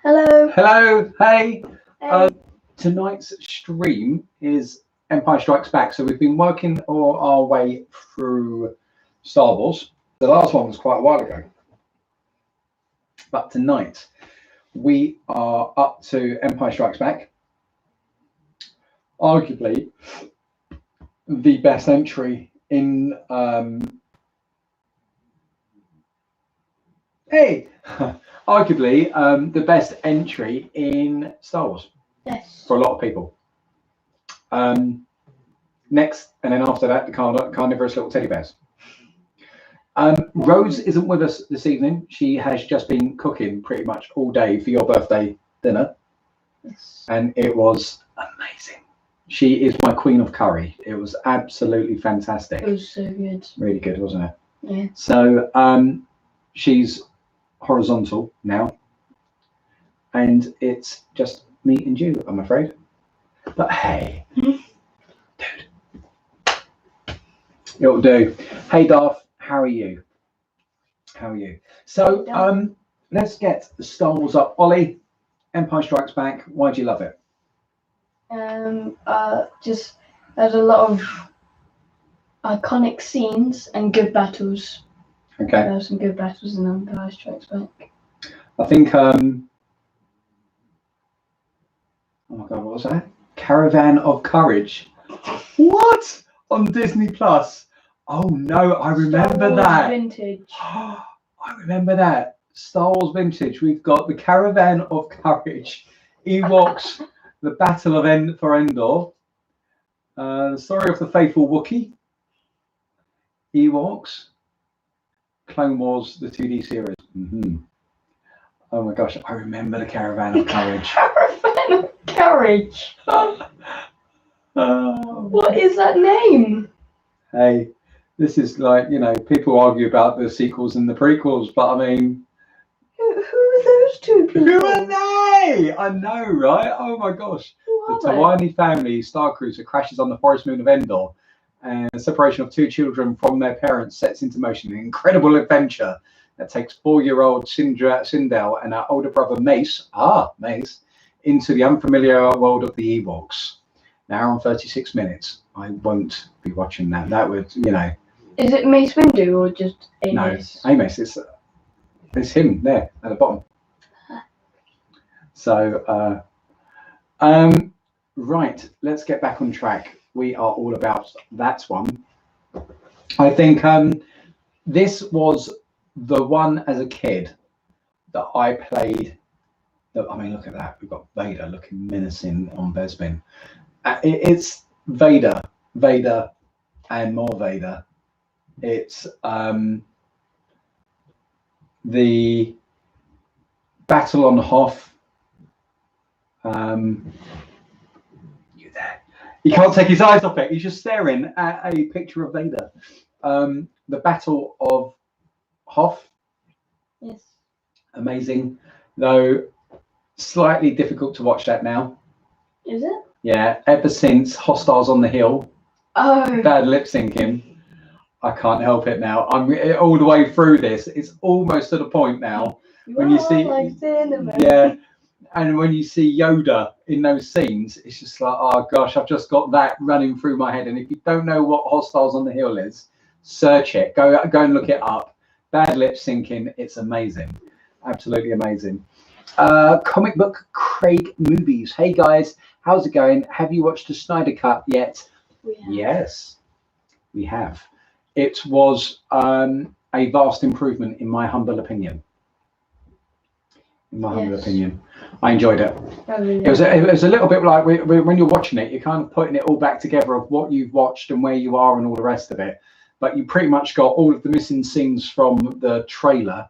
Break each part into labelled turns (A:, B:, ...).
A: Hello.
B: Hello. Hey.
A: Hey.
B: Tonight's stream is Empire Strikes Back. So we've been working our way through Star Wars. The last one was quite a while ago. But tonight we are up to Empire Strikes Back. Arguably the best entry in arguably the best entry in Star Wars.
A: Yes.
B: For a lot of people. Next, and then after that, the carnivorous little teddy bears. Rose isn't with us this evening. She has just been cooking pretty much all day for your birthday dinner.
A: Yes.
B: And it was amazing. She is my queen of curry. It was absolutely fantastic.
A: It was so good.
B: Really good, wasn't it?
A: Yeah.
B: So she's horizontal now. And it's just me and you, I'm afraid. But hey, dude, it'll do. Hey, Darth, how are you? How are you? So let's get Star Wars up. Ollie, Empire Strikes Back. Why do you love it?
A: Just there's a lot of iconic scenes and good battles.
B: Okay.
A: There were some good battles in Empire Strikes Back.
B: I think. Oh my God, what was that? Caravan of Courage. What? On Disney Plus? Oh no, I remember
A: Star Wars
B: that.
A: Vintage.
B: I remember that. Star Wars Vintage. We've got the Caravan of Courage, Ewoks, the Battle of for Endor, the Story of the Faithful Wookiee, Ewoks, Clone Wars, the 2D series. Oh my gosh, I remember the Caravan of Courage.
A: Caravan of Courage. What is that name?
B: Hey, this is like, you know, people argue about the sequels and the prequels, but I mean,
A: Who are those two people?
B: who are they? I know, right? Oh my gosh.
A: Who
B: The
A: are they?
B: Tawani family star cruiser crashes on the forest moon of Endor, and the separation of two children from their parents sets into motion an incredible adventure that takes 4-year-old Sindel and her older brother Mace, into the unfamiliar world of the Ewoks. An hour and 36 minutes. I won't be watching that. That would, you know.
A: Is it Mace Windu or just Amos?
B: No, Amos. It's him there at the bottom. So, right. Let's get back on track. We are all about that one. I think this was the one as a kid that I played. I mean, look at that. We've got Vader looking menacing on Bespin. It's Vader, and more Vader. It's the battle on Hoth. You there? He can't take his eyes off it. He's just staring at a picture of Vader. The Battle of Hoth.
A: Yes.
B: Amazing, though slightly difficult to watch that now.
A: Is it?
B: Yeah, ever since Hostiles on the Hill,
A: Oh.
B: bad lip syncing, I can't help it now. I'm all the way through this. It's almost to the point now when you see,
A: like cinema.
B: yeah, and when you see Yoda in those scenes, it's just like, oh gosh, I've just got that running through my head. And if you don't know what Hostiles on the Hill is, search it. Go and look it up. Bad lip syncing. It's amazing, absolutely amazing. Comic book Craig movies. Hey guys, how's it going? Have you watched the Snyder Cut yet? Yes, we have. It was a vast improvement in my humble opinion. Humble opinion, I enjoyed it. It was a little bit like when you're watching it, you're kind of putting it all back together of what you've watched and where you are and all the rest of it. But you pretty much got all of the missing scenes from the trailer.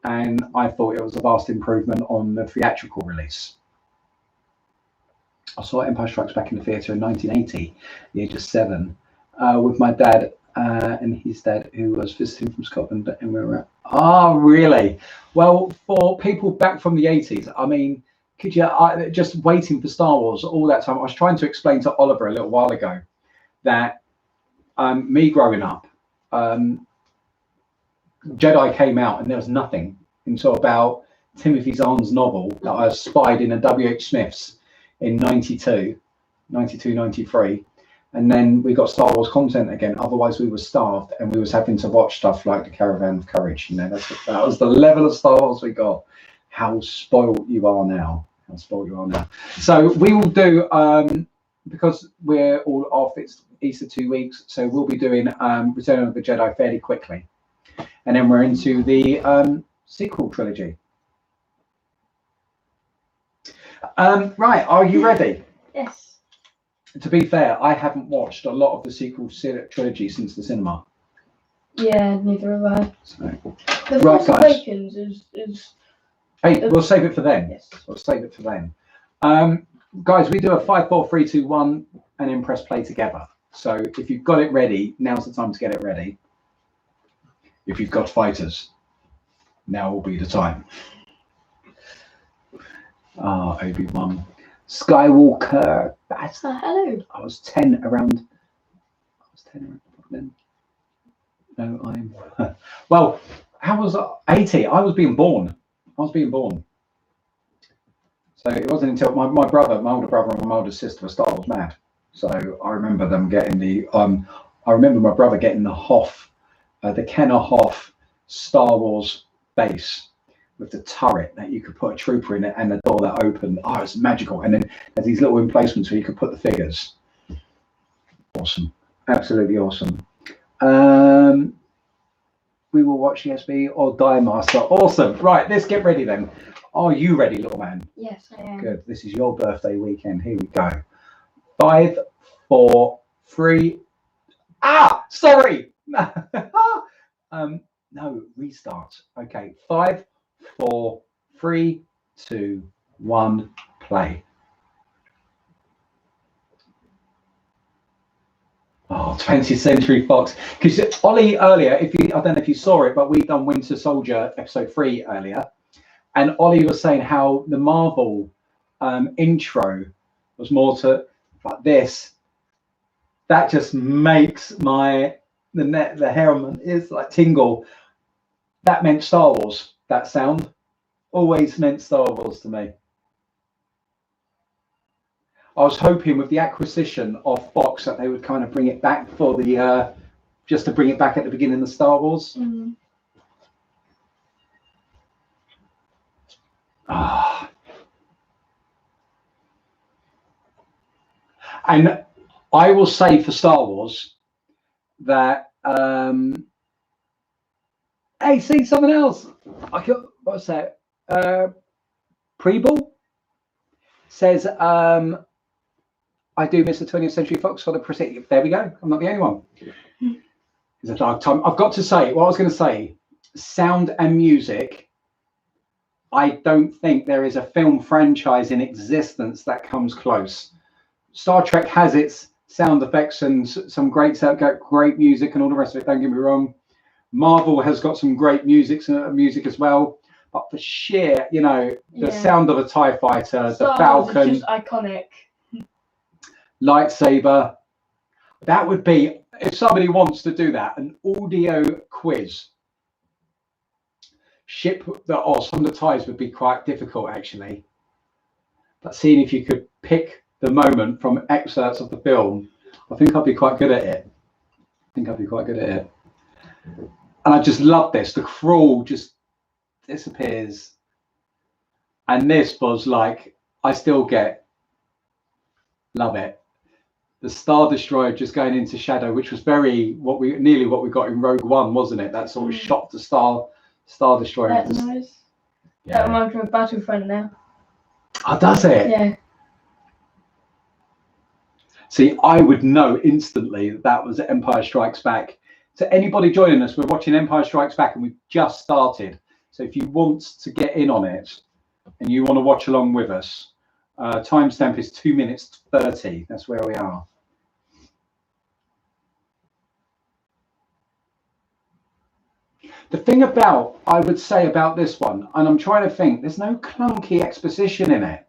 B: And I thought it was a vast improvement on the theatrical release. I saw Empire Strikes Back in the theatre in 1980, the age of 7, with my dad and his dad, who was visiting from Scotland, and we were really? Well, for people back from the 80s, I mean, could you just waiting for Star Wars all that time? I was trying to explain to Oliver a little while ago that me growing up, Jedi came out and there was nothing until about Timothy Zahn's novel that I spied in a W.H. Smith's in 92, 93. And then we got Star Wars content again. Otherwise, we were starved, and we was having to watch stuff like The Caravan of Courage. You know, that was the level of Star Wars we got. How spoiled you are now. How spoiled you are now. So we will do, because we're all off, it's Easter 2 weeks, so we'll be doing Return of the Jedi fairly quickly. And then we're into the sequel trilogy. Right, are you ready?
A: Yes.
B: To be fair, I haven't watched a lot of the sequel trilogy since the cinema.
A: Yeah, neither have I.
B: So,
A: The
B: right,
A: Force
B: guys.
A: Awakens is
B: Hey, we'll save it for then.
A: Yes.
B: We'll save it for then. Guys, we do a 5, 4, 3, 2, 1, and then press play together. So if you've got it ready, now's the time to get it ready. If you've got fighters, now will be the time. Obi-Wan. Skywalker.
A: hello.
B: I was 10 around then. No, I'm well, how was 80? I was being born. So it wasn't until my older brother and my older sister were Star Wars mad. So I remember them getting the I remember my brother getting the Hoth, the Kenner Hoth Star Wars base with the turret that you could put a trooper in it and the door that opened. Oh, it's magical. And then there's these little emplacements where you could put the figures. Awesome. Absolutely awesome. We will watch ESB or Die Master. Awesome. Right, let's get ready then. Are you ready, little man?
A: Yes, I am.
B: Good. This is your birthday weekend. Here we go. 5, 4, 3. Sorry. No, restart. Okay. 5, 4, 3, 2, 1, play. Oh, 20th Century Fox. Because Ollie earlier, I don't know if you saw it, but we've done Winter Soldier episode 3 earlier. And Ollie was saying how the Marvel intro was more to like this. That just makes the hair on my ears like tingle. That meant Star Wars. That sound always meant Star Wars to me. I was hoping with the acquisition of Fox that they would kind of bring it back for the just to bring it back at the beginning of Star Wars.
A: Mm.
B: And I will say for Star Wars that hey, see someone else. What's that? Preball says I do miss the 20th Century Fox for the prestige. There we go. I'm not the only one. It's a dark time. I've got to say what I was going to say. Sound and music. I don't think there is a film franchise in existence that comes close. Star Trek has its sound effects and some great music and all the rest of it. Don't get me wrong. Marvel has got some great music as well. But for sheer, the sound of a TIE fighter, the Falcon,
A: is just iconic.
B: Lightsaber. That would be, if somebody wants to do that, an audio quiz. Ship some of the ties would be quite difficult actually. But seeing if you could pick the moment from excerpts of the film, I think I'd be quite good at it. And I just love this. The crawl just disappears. And this was like, I still love it. The Star Destroyer just going into shadow, which was nearly what we got in Rogue One, wasn't it? That sort of shot the Star Destroyer.
A: That's nice.
B: Yeah.
A: That reminds me of Battlefront now.
B: Oh, does it?
A: Yeah.
B: See, I would know instantly that was Empire Strikes Back. So anybody joining us, we're watching Empire Strikes Back and we've just started. So if you want to get in on it and you want to watch along with us, timestamp is 2 minutes 30. That's where we are. The thing I would say about this one, and I'm trying to think, there's no clunky exposition in it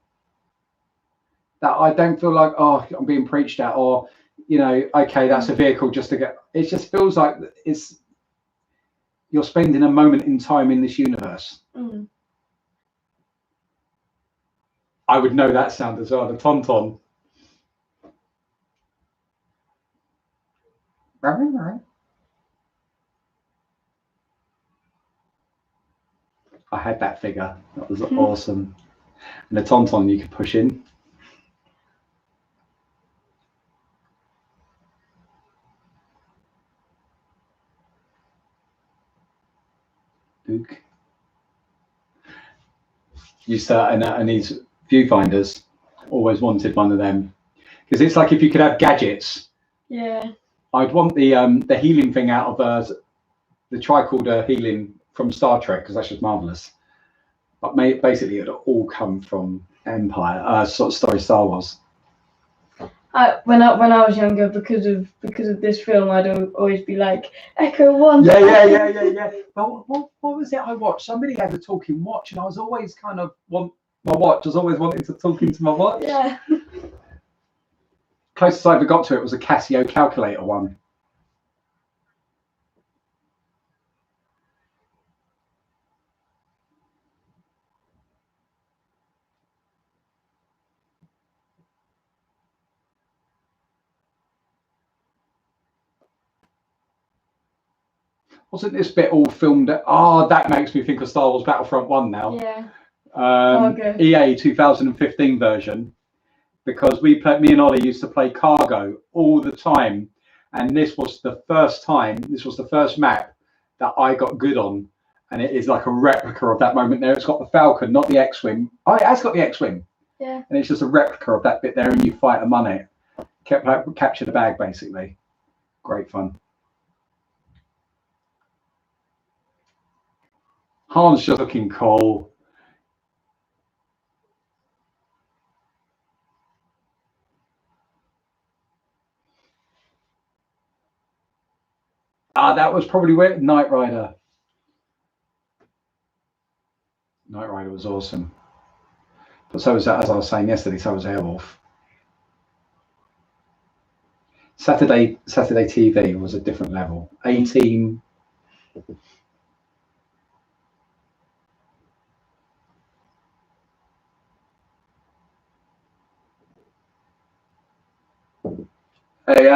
B: that I don't feel like, oh, I'm being preached at, or, okay, that's a vehicle just to get. It just feels like you're spending a moment in time in this universe.
A: Mm.
B: I would know that sound as well, the Tauntaun. I had that figure. That was awesome. And the Tauntaun you could push in. Luke. Used to, and these viewfinders, always wanted one of them. Because it's like if you could have gadgets.
A: Yeah.
B: I'd want the healing thing out of the tricorder healing from Star Trek, because that's just marvelous. But basically, it all come from Empire, Star Wars.
A: When I was younger, because of this film, I'd always be like, Echo 1.
B: Yeah. Well, what was it I watched? Somebody had a talking watch, and I was always kind of my watch. I was always wanting to talk into my watch.
A: Yeah.
B: Closest I ever got to it was a Casio calculator one. Wasn't this bit all filmed at... Oh, that makes me think of Star Wars Battlefront 1 now.
A: Yeah.
B: Okay. EA 2015 version. Because me and Ollie used to play Cargo all the time. And this was the first map that I got good on. And it is like a replica of that moment there. It's got the Falcon, not the X-Wing. Oh, it has got the X-Wing.
A: Yeah.
B: And it's just a replica of that bit there, and you fight them on it. Capture the bag, basically. Great fun. Han's just looking cool. That was probably where Knight Rider. Knight Rider was awesome. But so was that, as I was saying yesterday, so was Airwolf. Saturday TV was a different level. 18. Hey,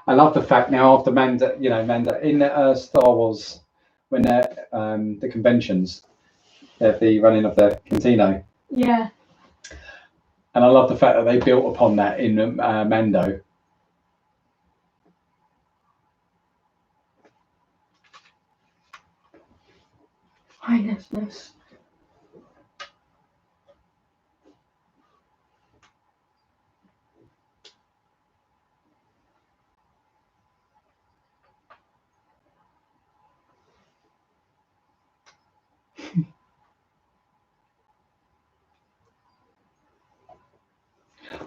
B: I love the fact now after Manda in Star Wars, when they're the conventions, they have the running of the Cantino.
A: Yeah.
B: And I love the fact that they built upon that in Mando.
A: Highnessness.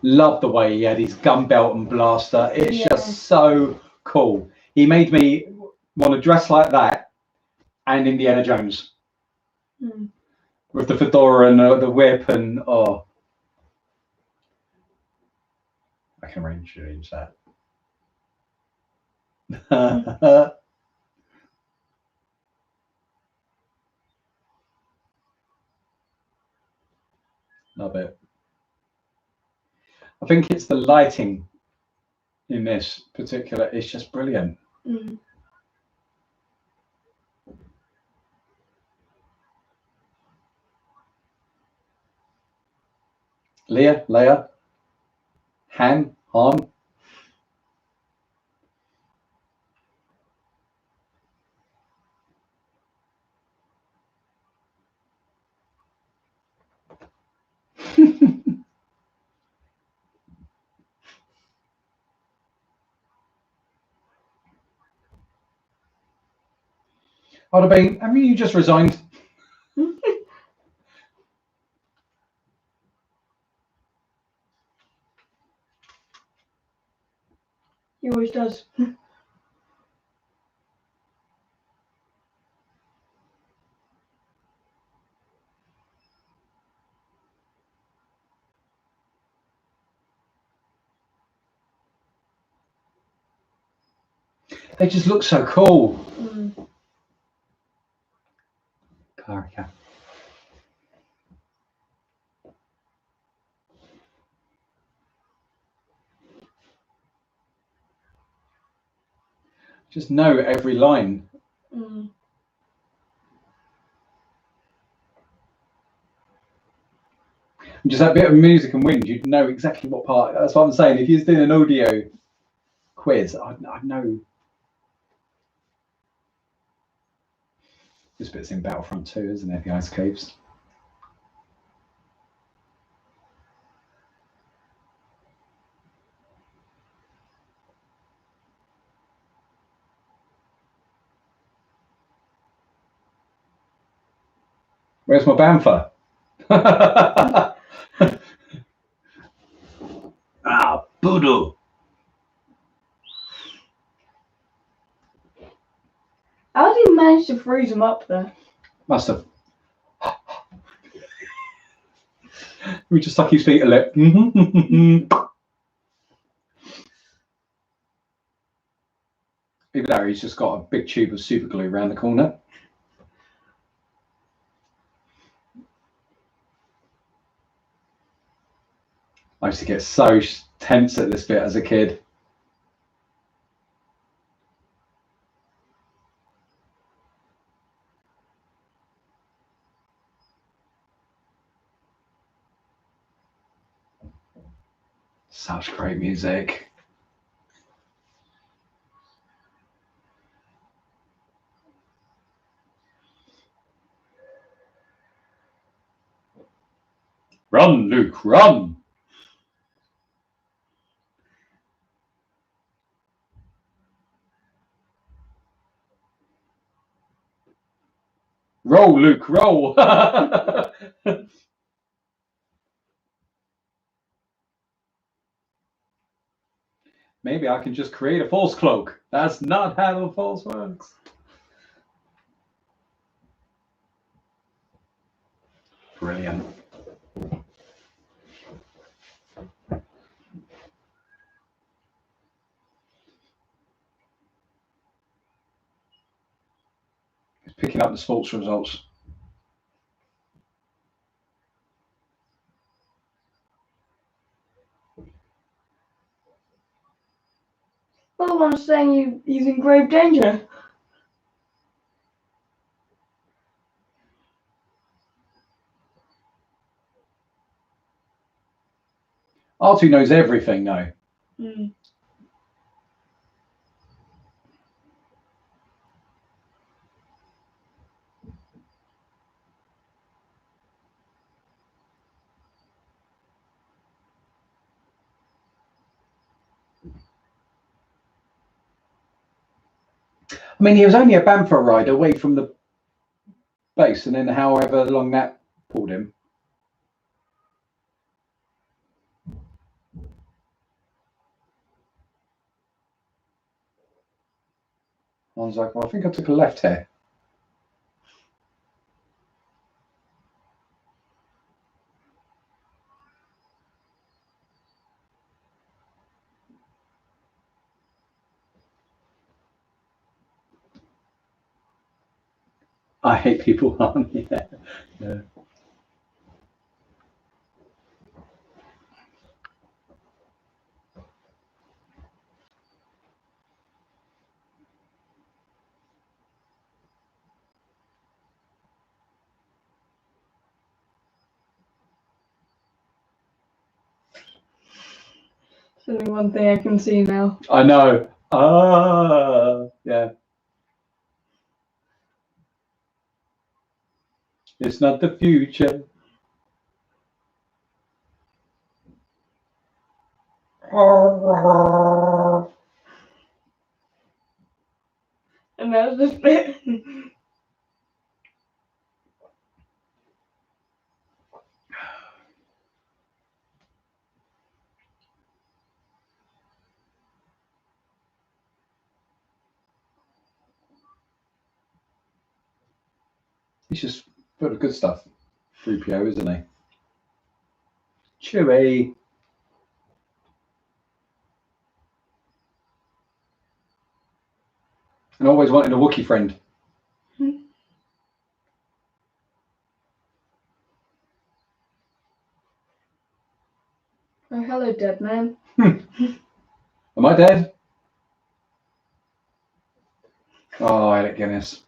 B: Love the way he had his gun belt and blaster. It's just so cool. He made me want to dress like that and Indiana Jones. With the fedora and the whip and I can arrange that. Love it. I think it's the lighting in this particular, it's just brilliant. Leia, Han. I'd have been, I mean, you just resigned.
A: He always does.
B: They just look so cool. Carica. Just know every line. Just that bit of music and wind, you'd know exactly what part. That's what I'm saying. If you're doing an audio quiz, I'd know. This bit's in Battlefront 2, isn't it? The ice caves. Where's my bantha? Ah, Boodoo.
A: How did you manage to freeze them up there?
B: Must have. We just suck his feet a lip. Even though he's just got a big tube of super glue around the corner. I used to get so tense at this bit as a kid. Such great music. Run, Luke, run! Roll, Luke, roll! Maybe I can just create a false cloak. That's not how the false works. Brilliant. He's picking up the sports results.
A: Well, I'm saying he's in grave danger.
B: R2 knows everything now. I mean, he was only a bantha ride away from the base, and then however long that pulled him. I was like, well, I think I took a left here. I hate people on yeah.
A: It's only one thing I can see now.
B: I know. Ah, yeah. It's not the future.
A: And that was this bit.
B: He's just full of good stuff. 3PO, isn't he? Chewy. And always wanted a Wookiee friend.
A: Oh, hello, dead man.
B: Am I dead? Oh, Alec Guinness.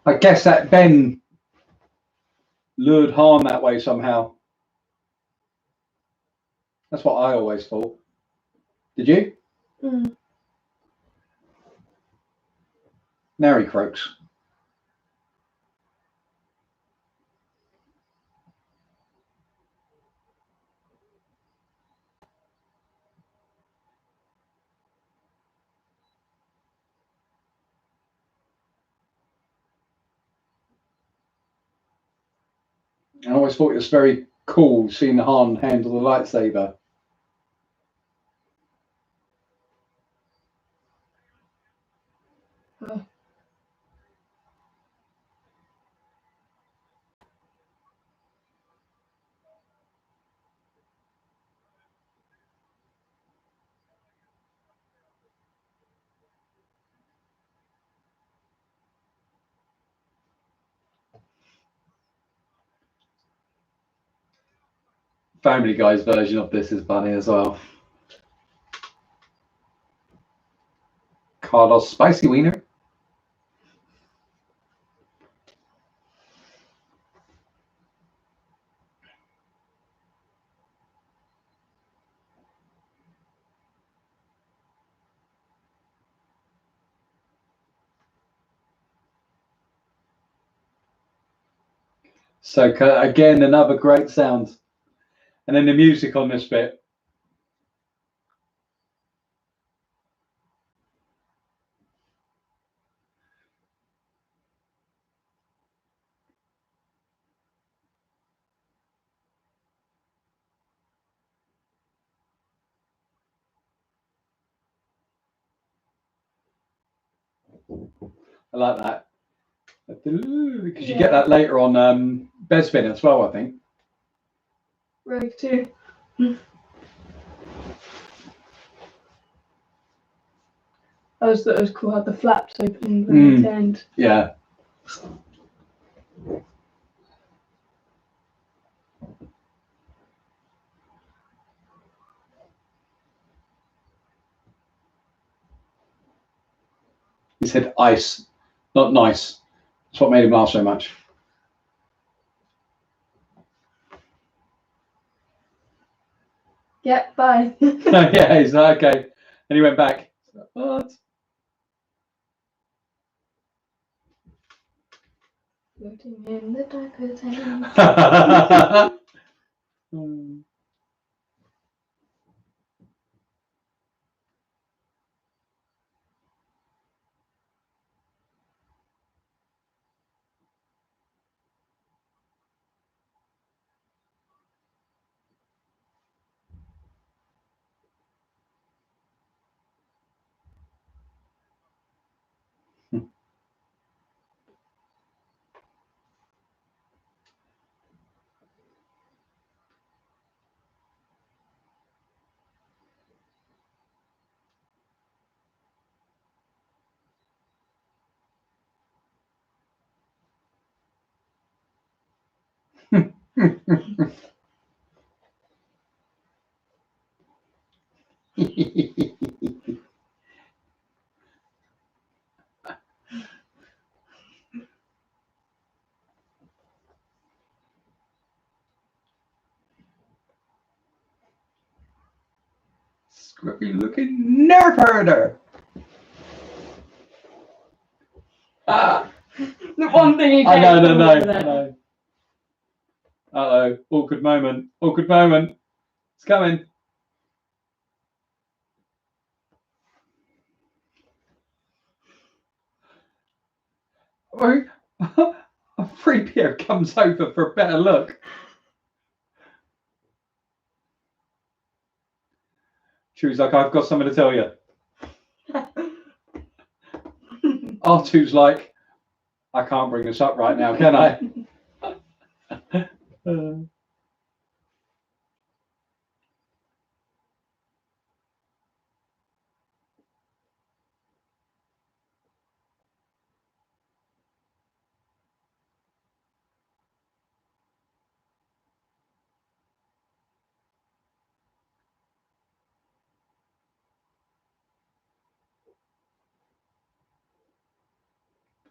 B: I guess that Ben lured Han that way somehow. That's what I always thought. Did you?
A: Mm.
B: Now he croaks. I always thought it was very cool seeing Han handle the lightsaber.
A: Oh.
B: Family Guy's version of this is funny as well. Carlos Spicy Wiener. So again, another great sound. And then the music on this bit. I like that. Because you get that later on Bespin as well, I think.
A: Rogue too. I always thought it was cool how the flaps opened when they turned.
B: Yeah. He said ice, not nice. That's what made him laugh so much.
A: Yeah, bye.
B: Yeah, he's like, okay. And he went back. What?
A: Floating in the dark ocean. Scruffy looking nerf herder. The one thing you
B: I
A: can't
B: know. Uh-oh, awkward moment. Awkward moment. It's coming. 3PO comes over for a better look. Chewie's like, I've got something to tell you. R2's like, I can't bring this up right now, can I?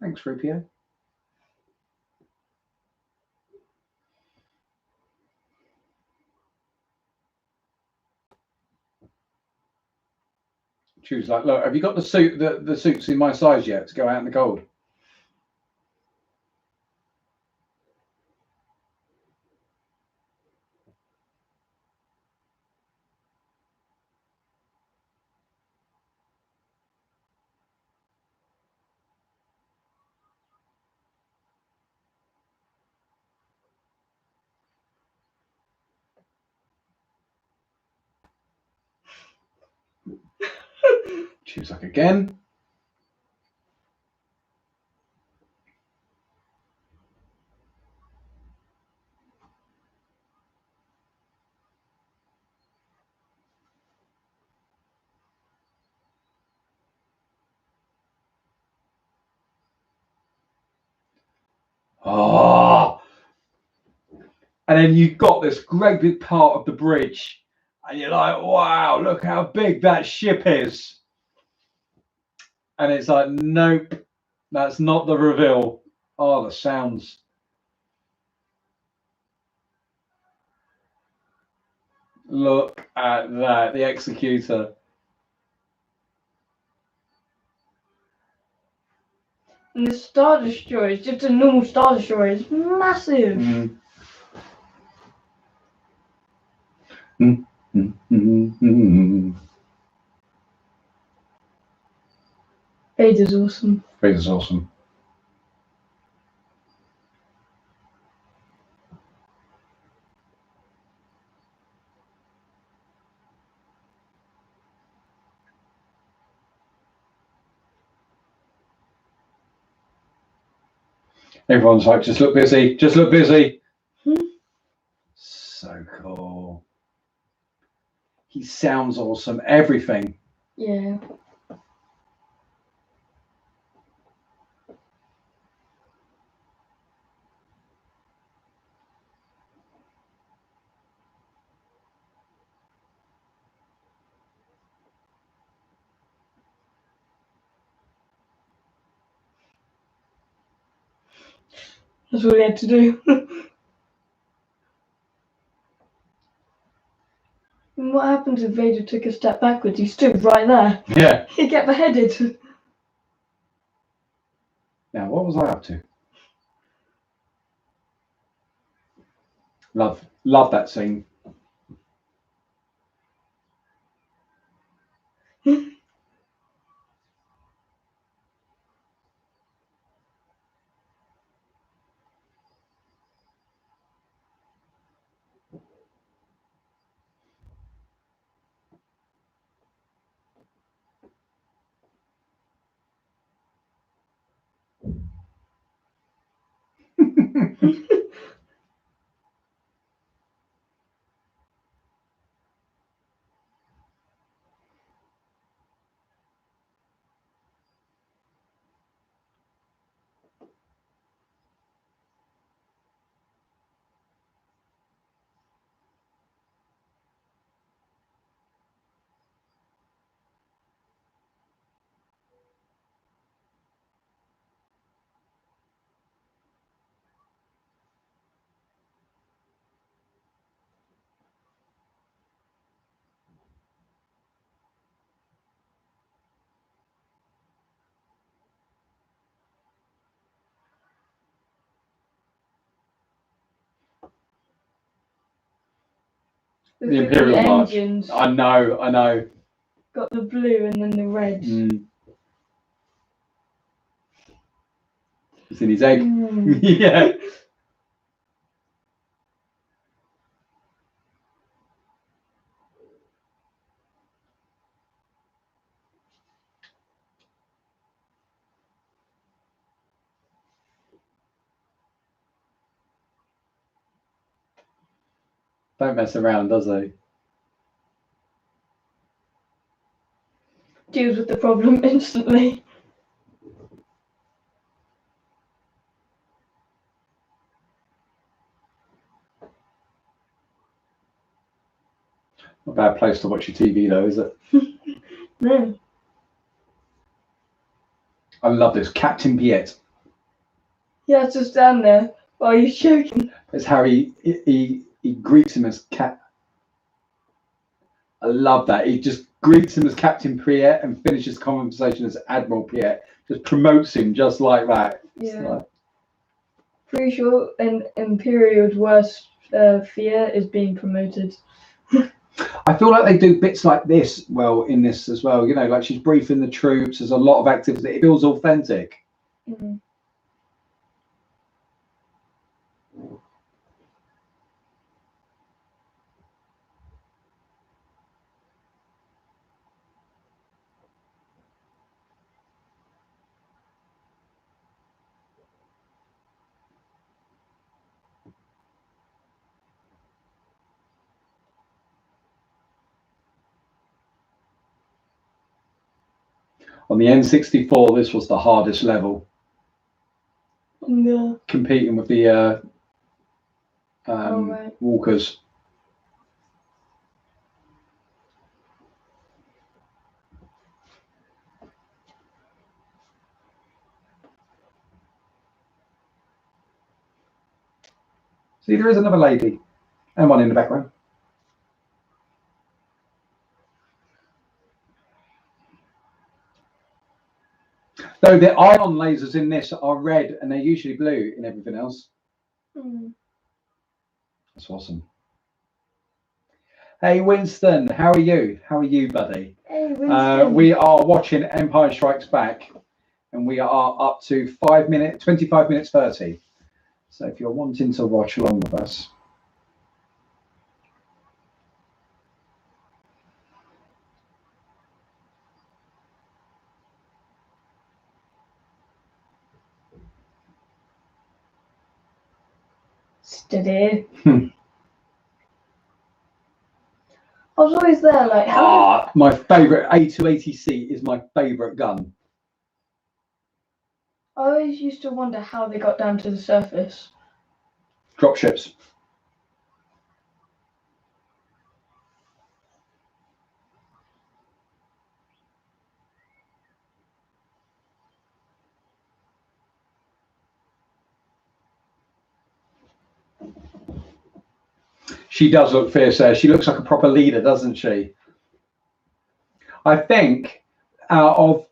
B: Thanks, 3PO. Chewie's like, look, have you got the suits in my size yet to go out in the cold? Chewie's like, again? Oh, and then you've got this great big part of the bridge, and you're like, wow, look how big that ship is. And it's like, nope, that's not the reveal. Oh, the sounds. Look at that, the Executor.
A: And the Star Destroyer is just a normal Star Destroyer. It's massive. Vader's awesome.
B: Vader's awesome. Everyone's like, just look busy, just look busy. So cool. He sounds awesome, everything.
A: Yeah. That's all he had to do. And what happens if Vader took a step backwards? He stood right there.
B: Yeah.
A: He'd get beheaded.
B: Now, what was I up to? Love that scene. The Imperial March.
A: Engines.
B: I know.
A: Got the blue and then the red.
B: It's in his egg. Yeah. Don't mess around, does he?
A: Deals with the problem instantly.
B: Not a bad place to watch your TV though, is it?
A: No.
B: I love this. Captain Piet.
A: He has to stand there while he's choking.
B: It's how he greets him as Cap. I love that. He just greets him as Captain Piet and finishes the conversation as Admiral Piet. Just promotes him just like that.
A: Yeah.
B: Like...
A: Pretty sure an Imperial's worst fear is being promoted.
B: I feel like they do bits like this well in this as well. You know, like she's briefing the troops. There's a lot of activity. It feels authentic.
A: Mm.
B: On the N64, this was the hardest level.
A: Yeah.
B: Competing with the
A: right.
B: walkers. See, there is another lady and one in the background. Though the ion lasers in this are red and they're usually blue in everything else.
A: Mm.
B: That's awesome. Hey Winston, how are you? How are you, buddy?
A: Hey Winston.
B: We are watching Empire Strikes Back and we are up to 25 minutes 30. So if you're wanting to watch along with us.
A: Steady. I was always there, like how.
B: My favourite A280C is my favourite gun.
A: I always used to wonder how they got down to the surface.
B: Dropships. She does look fierce there. She looks like a proper leader, doesn't she? I think out of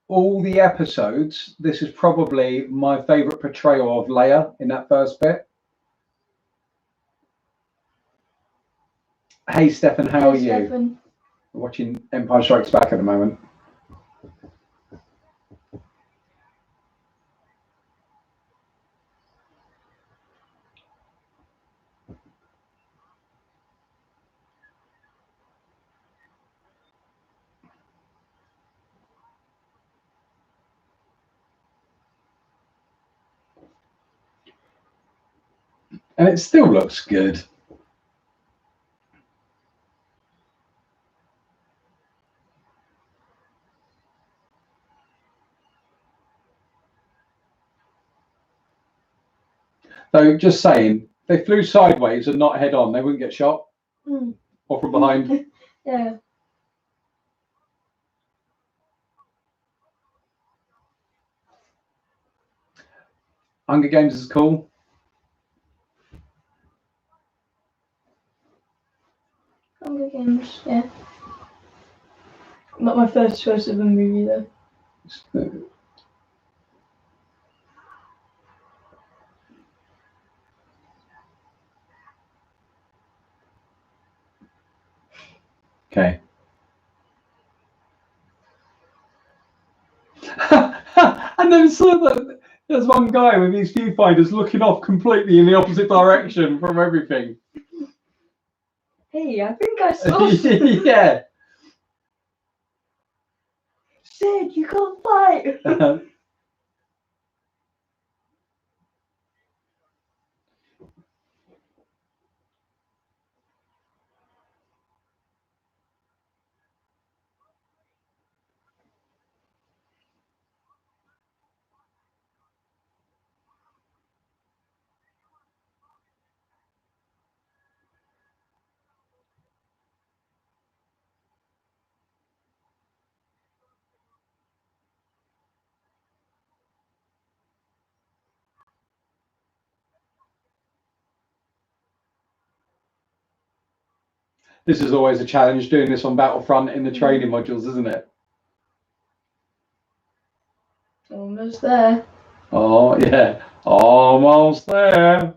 B: all the episodes, this is probably my favourite portrayal of Leia in that first bit. Hey Stefan, how are you?
A: Stefan.
B: We're watching Empire Strikes Back at the moment. And it still looks good. So just saying, if they flew sideways and not head on, they wouldn't get shot.
A: Mm.
B: Or from behind.
A: Yeah.
B: Hunger Games is cool.
A: Hunger Games, yeah. Not my first choice of a movie though.
B: Okay. I never saw that. There's one guy with his viewfinders looking off completely in the opposite direction from everything.
A: Hey, I think I saw something.
B: Yeah.
A: Sid, you can't fight.
B: This is always a challenge doing this on Battlefront in the training modules, isn't it?
A: Almost there.
B: Oh, yeah. Almost there.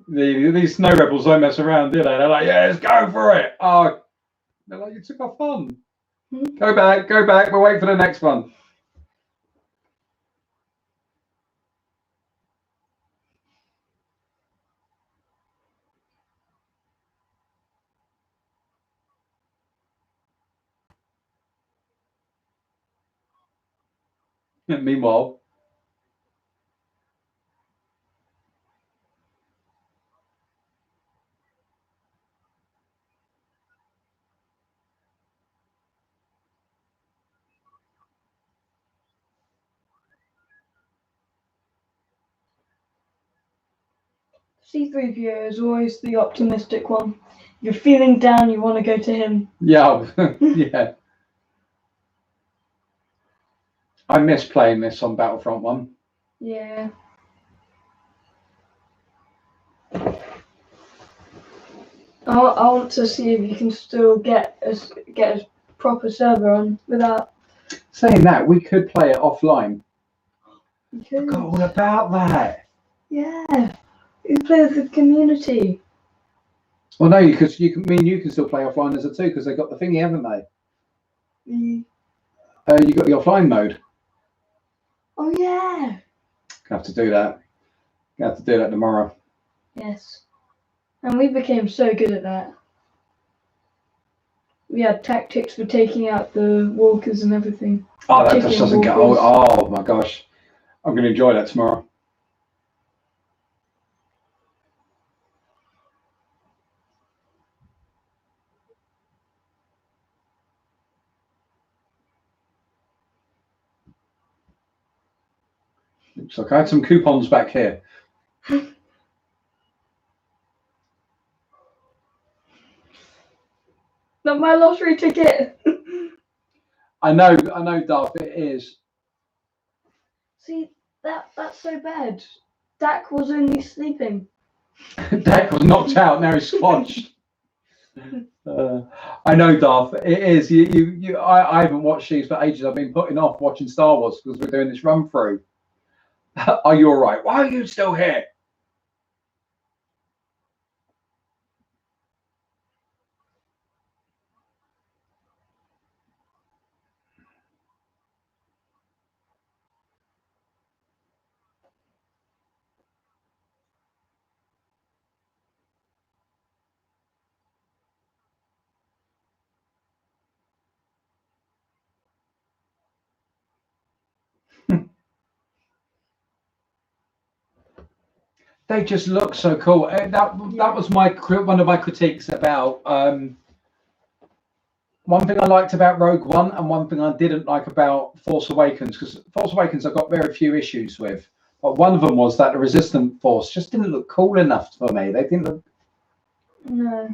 B: These snow rebels don't mess around, do they? They're like, yeah, let's go for it. Oh, they're like, you took our fun. Go back, we'll wait for the next one. Meanwhile,
A: C-3PO is always the optimistic one. If you're feeling down, you want to go to him.
B: yeah, yeah. I miss playing this on Battlefront 1.
A: Yeah. I want to see if you can still get a proper server on without.
B: Saying that, we could play it offline.
A: You could.
B: Forgot all about that.
A: Yeah. You play with the community.
B: Well, no, because you can still play offline as a two because they got the thingy, haven't they?
A: Mm.
B: You got the offline mode.
A: Oh yeah.
B: Have to do that. Have to do that tomorrow.
A: Yes. And we became so good at that. We had tactics for taking out the walkers and everything.
B: Oh, that just doesn't get old. Oh my gosh. I'm going to enjoy that tomorrow. Looks like I had some coupons back here.
A: Not my lottery ticket.
B: I know, Darth, it is.
A: See, that's so bad. Dak was only sleeping.
B: Dak was knocked out, now he's squashed. I know, Darth, it is. I haven't watched these for ages. I've been putting off watching Star Wars because we're doing this run through. Are you all right? Why are you still here? They just look so cool. That was one of my critiques about one thing I liked about Rogue One and one thing I didn't like about Force Awakens, because Force Awakens I've got very few issues with. But one of them was that the Resistant Force just didn't look cool enough for me. They didn't look.
A: No.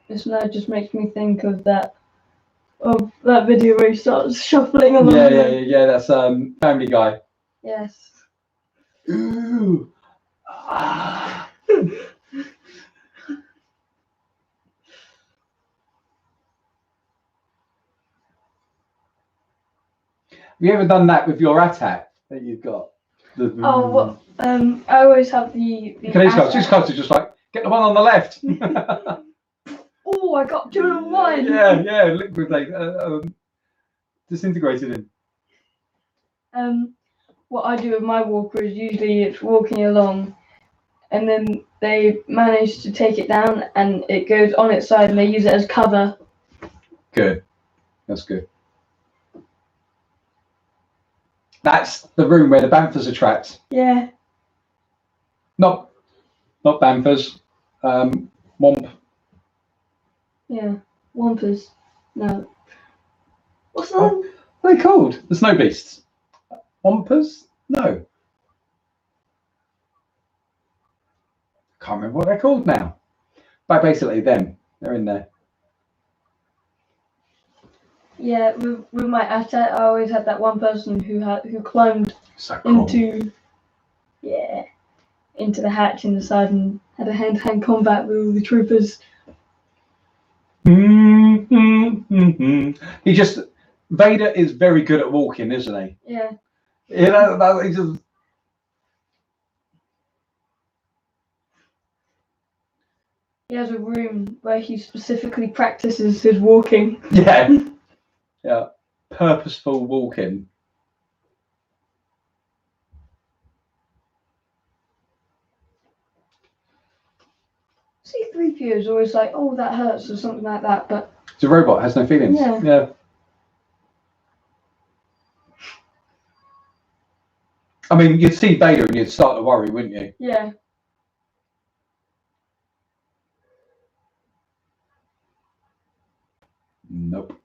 A: This now just makes me think of that video where he starts shuffling along.
B: Yeah. That's Family Guy.
A: Yes.
B: Ooh. you ever done that with your attack that you've got?
A: Oh, what? I always have the
B: These cards are just like, get the one on the left.
A: Oh, I got 2 in 1.
B: Yeah, liquidate, disintegrated him.
A: What I do with my walker is usually it's walking along, and then they manage to take it down, and it goes on its side, and they use it as cover.
B: Good, that's good. That's the room where the banthas are trapped.
A: Yeah.
B: Not banthas. Womp.
A: Yeah. Wampers. No. What's that?
B: What are they called? The snow beasts. Wampers? No. Can't remember what they're called now. But basically, them. They're in there.
A: Yeah, with my attack, I always had that one person who climbed
B: So cool.
A: into the hatch in the side and had a hand-to-hand combat with all the troopers.
B: Vader is very good at walking, isn't he?
A: Yeah.
B: You know, he just.
A: He has a room where he specifically practices his walking.
B: Yeah. Yeah. Purposeful walking.
A: C-3PO is always like, oh, that hurts or something like that, but
B: It's a robot, has no feelings. Yeah. I mean, you'd see Vader and you'd start to worry, wouldn't you?
A: Yeah.
B: Nope.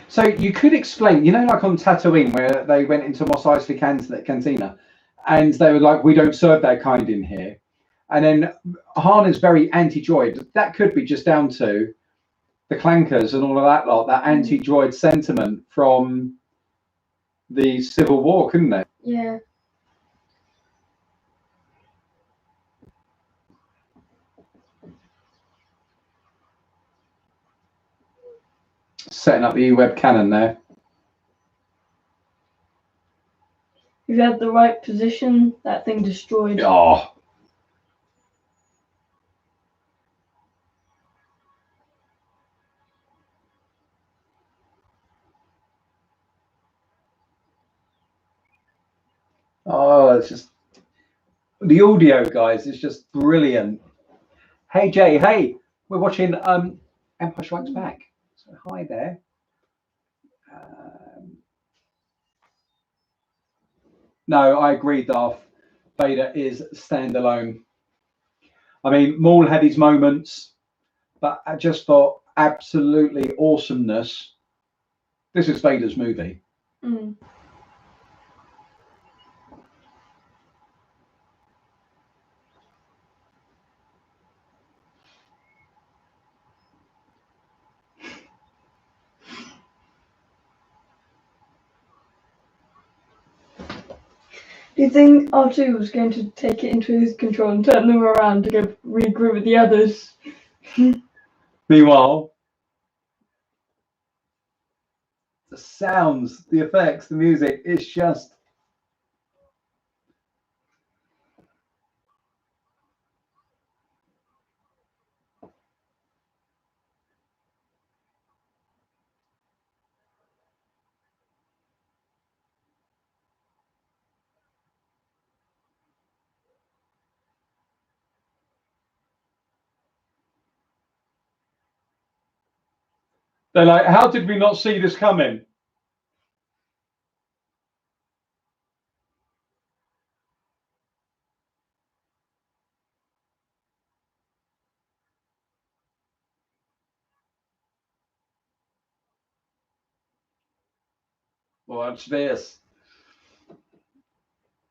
B: So you could explain, you know, like on Tatooine where they went into Mos Eisley Cantina and they were like, we don't serve that kind in here. And then Han is very anti-droid. That could be just down to the clankers and all of that lot, that anti-droid sentiment from the Civil War, couldn't it?
A: Yeah.
B: Setting up the E-Web cannon there.
A: If you had the right position, that thing destroyed.
B: Oh. Oh, it's just the audio, guys, is just brilliant. Hey Jay, hey, we're watching Empire Strikes Back. So hi there. No, I agree, Darth. Vader is standalone. I mean, Maul had his moments, but I just thought absolutely awesomeness. This is Vader's movie.
A: Mm. Do you think R2 was going to take it into his control and turn them around to go regroup with the others?
B: Meanwhile, the sounds, the effects, the music, it's just. They're like, how did we not see this coming? Watch this.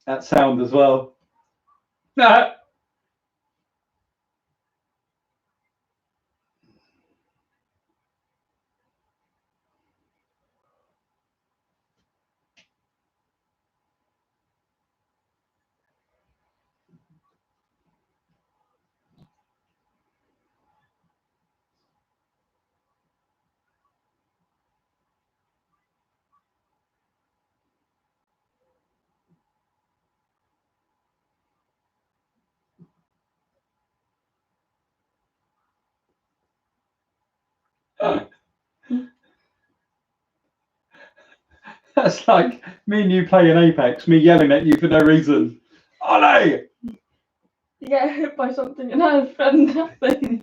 B: That sound as well. That's like me and you playing Apex, me yelling at you for no reason. Ollie!
A: You get hit by something and I've done nothing.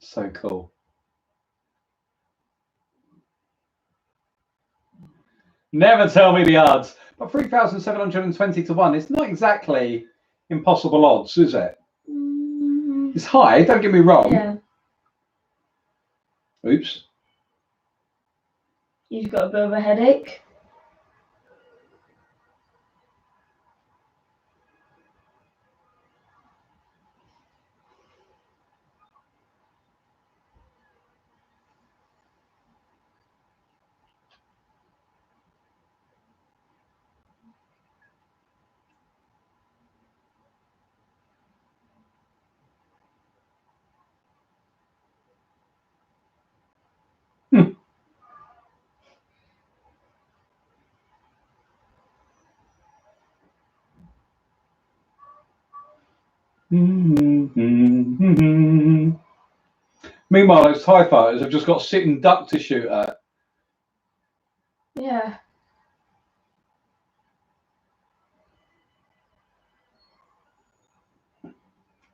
B: So cool. Never tell me the odds. But 3,720 to 1, it's not exactly impossible odds, is it? It's high, don't get me wrong.
A: Yeah.
B: Oops.
A: You've got a bit of a headache.
B: Meanwhile, those TIE fighters have just got sitting duck to shoot at.
A: Yeah.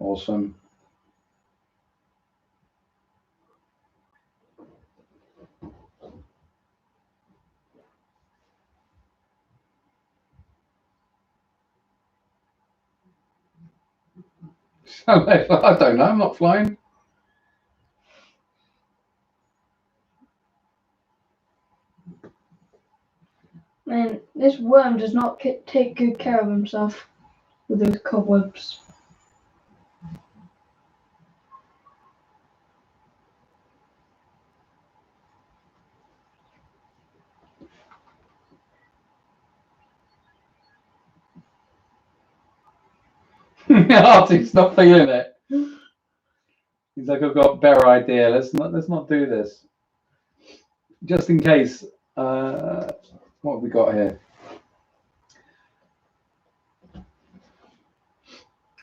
B: Awesome. I don't know, I'm not flying.
A: Man, this worm does not take good care of himself with those cobwebs.
B: Arctic's not feeling it. He's like, I've got a better idea. Let's not do this. Just in case. What have we got here?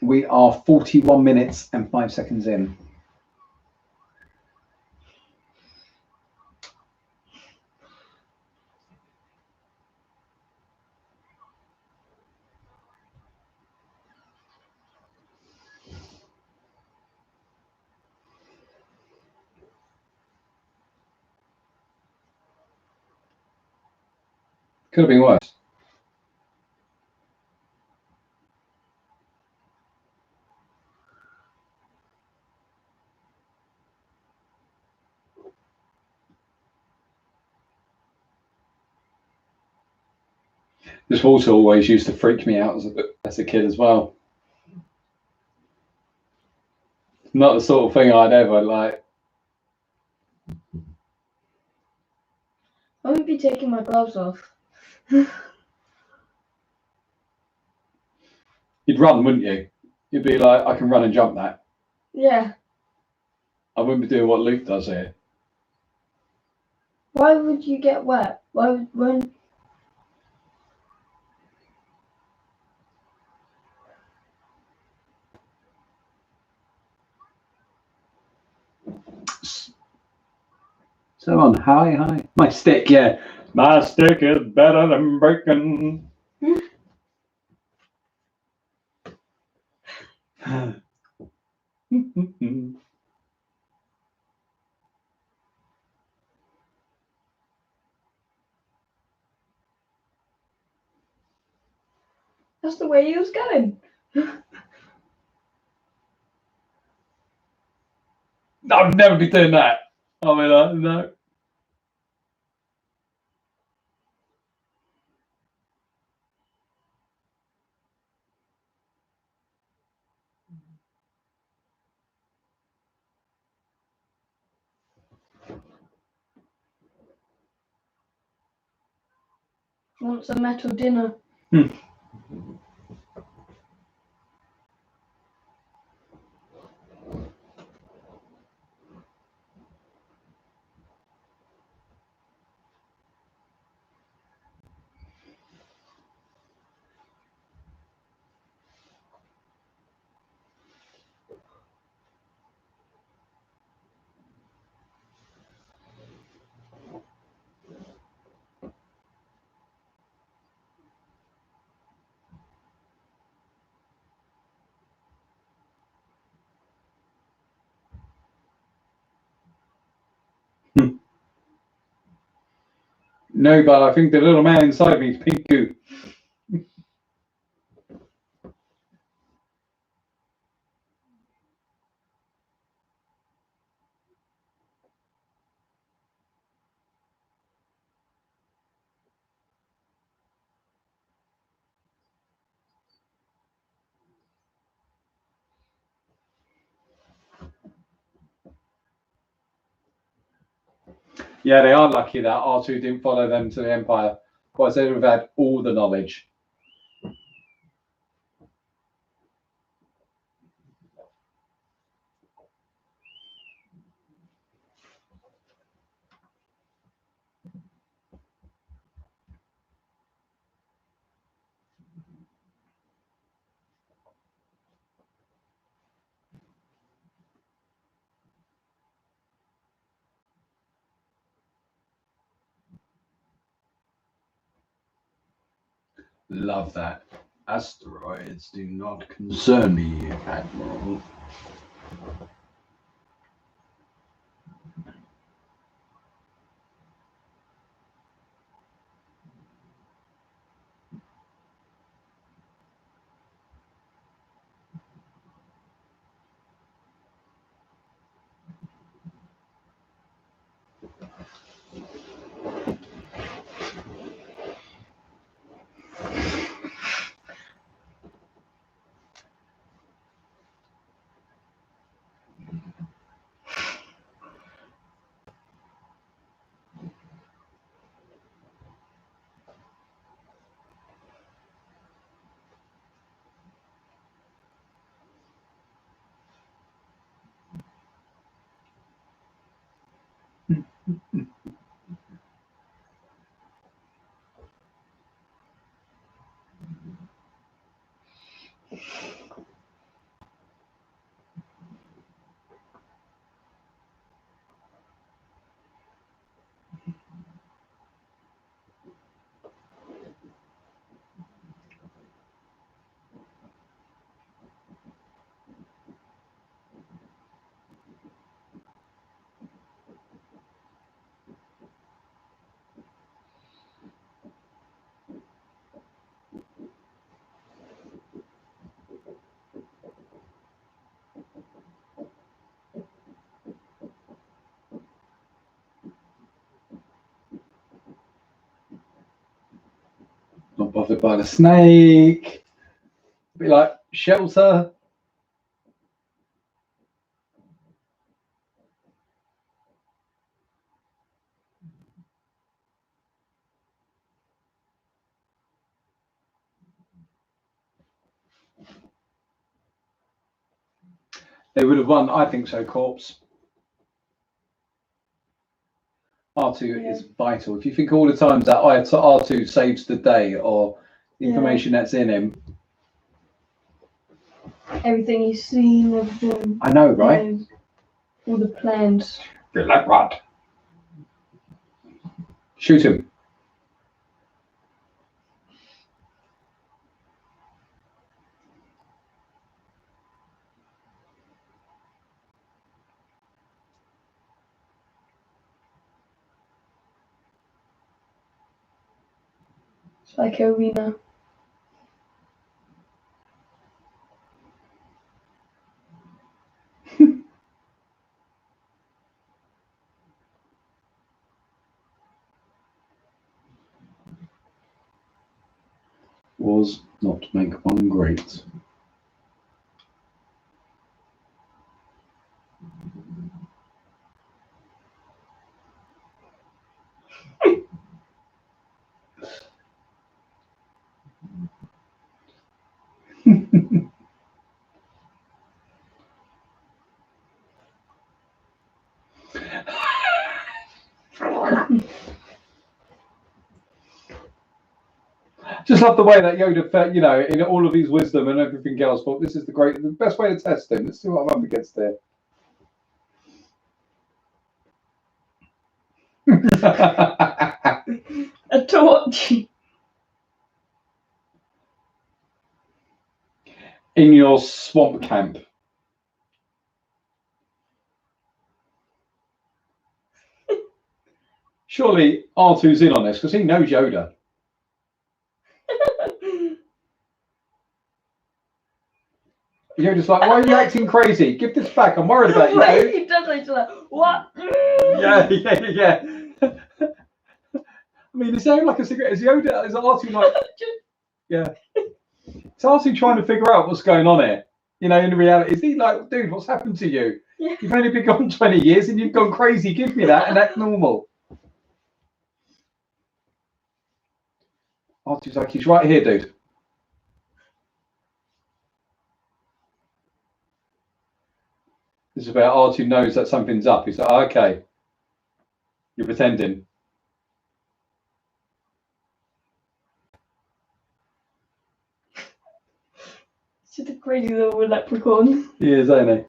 B: We are 41 minutes and 5 seconds in. Could have been worse. This water always used to freak me out as a kid as well. Not the sort of thing I'd ever like.
A: I would be taking my gloves off.
B: You'd run, wouldn't you? You'd be like, I can run and jump that.
A: Yeah.
B: I wouldn't be doing what Luke does here.
A: Why would you get wet? When?
B: So on, hi. My stick, yeah. My stick is better than breaking.
A: That's the way he was going.
B: I'd never be doing that. I mean, no.
A: Wants a metal dinner.
B: No, but I think the little man inside me is pink goo. Yeah, they are lucky that R2 didn't follow them to the Empire. Otherwise, they would have had all the knowledge. Love that. Asteroids do not concern me, Admiral. Not bothered by the snake. Be like, shelter. They would have won, I think so, Corpse. R2 is vital. If you think all the times that R2 saves the day or the information that's in him.
A: Everything he's seen, everything.
B: I know, right?
A: All the plans.
B: Feel like Rod. Shoot him.
A: Psycho Arena.
B: Was not make one great. Just love the way that Yoda felt, you know, in all of his wisdom and everything else. But this is the best way to test him. Let's see what I'm up against there.
A: A torch.
B: In your swamp camp. Surely R2's in on this because he knows Yoda. Yoda's like, why are you acting crazy? Give this back. I'm worried about you.
A: Wait, he does like what?
B: Yeah. I mean, is there like a cigarette? Is Yoda? Is R2 like? Yeah. It's R2 trying to figure out what's going on here. You know, in reality, is he like, dude, what's happened to you?
A: Yeah.
B: You've only been gone 20 years and you've gone crazy. Give me that, and that's normal. R2's like, he's right here, dude. This is where R2 knows that something's up. He's like, oh, okay, you're pretending.
A: It's just a crazy little leprechaun.
B: He is, ain't he?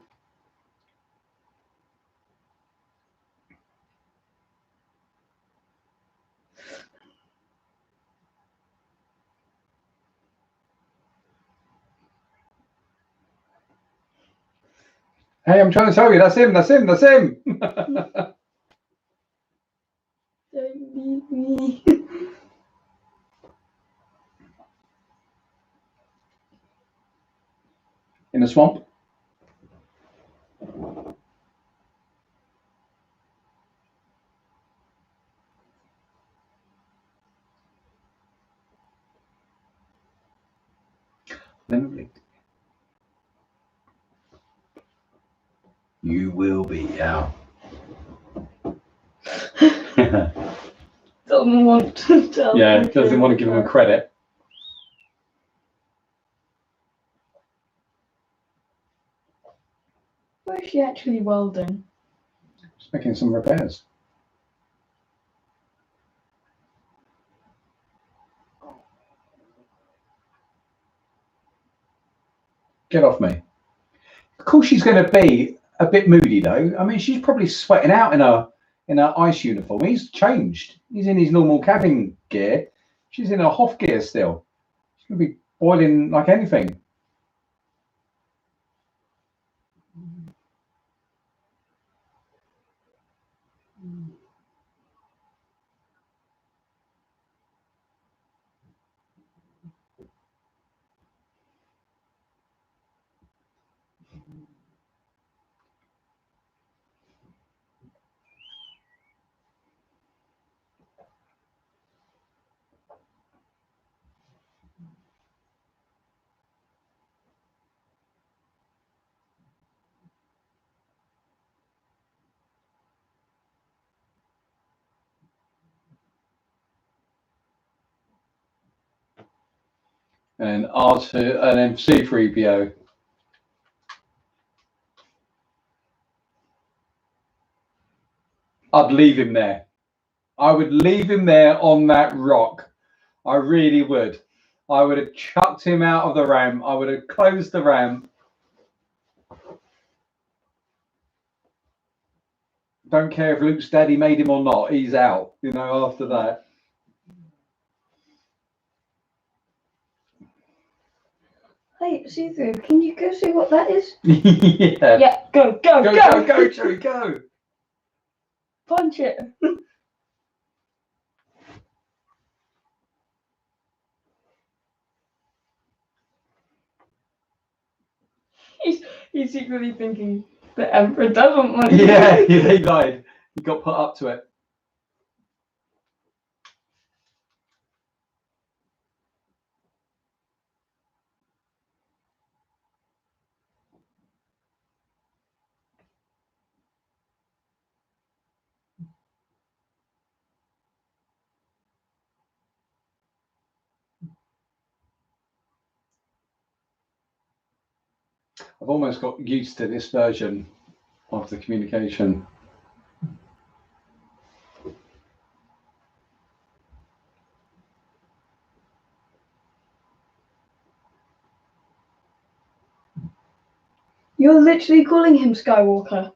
B: Hey, I'm trying to tell you, that's him.
A: Don't leave me.
B: In the swamp. You will be out.
A: Doesn't want to tell.
B: Yeah, doesn't want to give him credit.
A: What is she actually welding?
B: Just making some repairs. Get off me. Of course, she's going to be a bit moody, though. I mean, she's probably sweating out in her ice uniform. He's changed. He's in his normal cabin gear. She's in her Hoth gear still. She's going to be boiling like anything. And R2, and then C3PO. I'd leave him there. I would leave him there on that rock. I really would. I would have chucked him out of the ramp. I would have closed the ramp. Don't care if Luke's daddy made him or not. He's out, you know, after that.
A: Hey, C3, can you go see what that is?
B: Yeah.
A: Yeah, go,
B: Chewie, go.
A: Punch it. He's secretly thinking the Emperor doesn't want you.
B: Yeah, he lied. He got put up to it. I've almost got used to this version of the communication.
A: You're literally calling him Skywalker.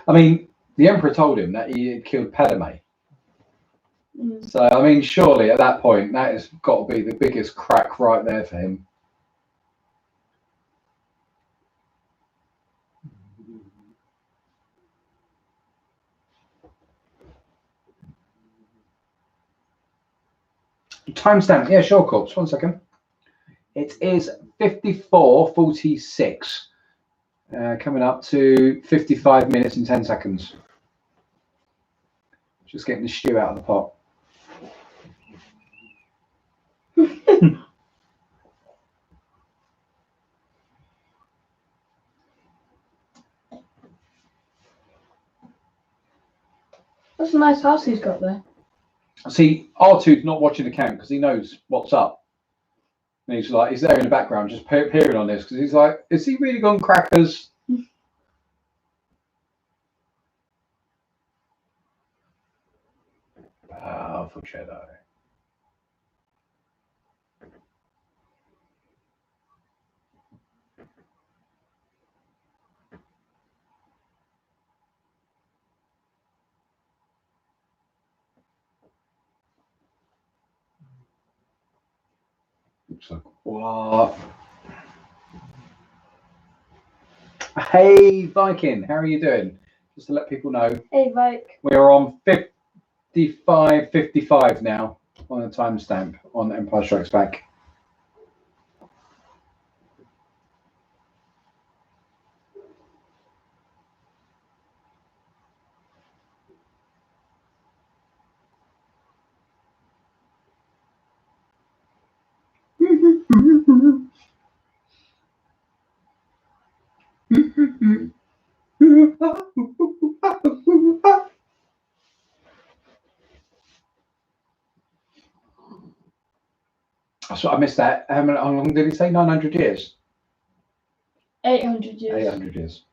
B: I mean, the Emperor told him that he had killed Padme.
A: Mm.
B: So, I mean, surely at that point, that has got to be the biggest crack right there for him. Timestamp, yeah, sure, Corpse. 1 second. It is 54:46, coming up to 55 minutes and 10 seconds. Just getting the stew out of the pot.
A: That's a nice house he's got there.
B: See, R2's not watching the count because he knows what's up. And he's like, he's there in the background just peering on this because he's like, is he really gone crackers? Powerful Jedi. Looks like what? Hey Viking, how are you doing? Just to let people know.
A: Hey, Vike.
B: We're on 55:55 now on the timestamp on Empire Strikes Back. So I missed that. How long did he say? 900 years?
A: 800 years.
B: 800 years.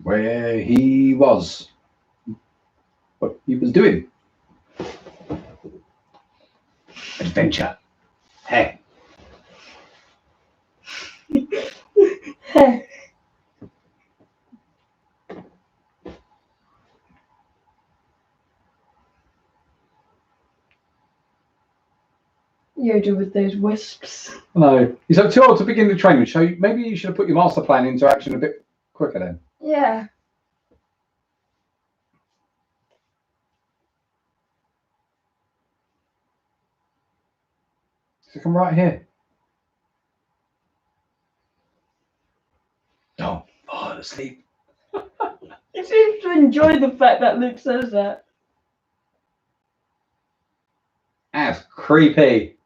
B: Where he was. What he was doing. Adventure. Hey.
A: Yoda with those wisps.
B: No, he's too old to begin the training. So maybe you should have put your master plan into action a bit quicker then.
A: Yeah.
B: So come right here. Don't fall asleep.
A: He seems to enjoy the fact that Luke says that.
B: That's creepy.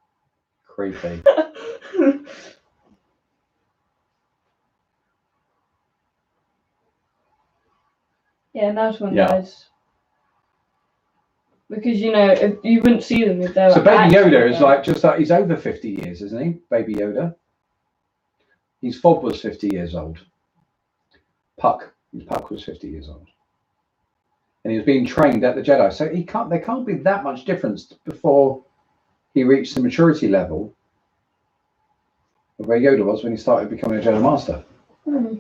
B: Creepy.
A: Yeah, nice one,
B: Yeah.
A: guys. Because, you know, if you wouldn't see them if they were.
B: So Baby Yoda
A: actually
B: is
A: there.
B: like just like he's over 50 years, isn't he? Baby Yoda. His fob was 50 years old. Puck was 50 years old. And he was being trained at the Jedi. So there can't be that much difference before he reached the maturity level of where Yoda was when he started becoming a Jedi Master.
A: Hmm.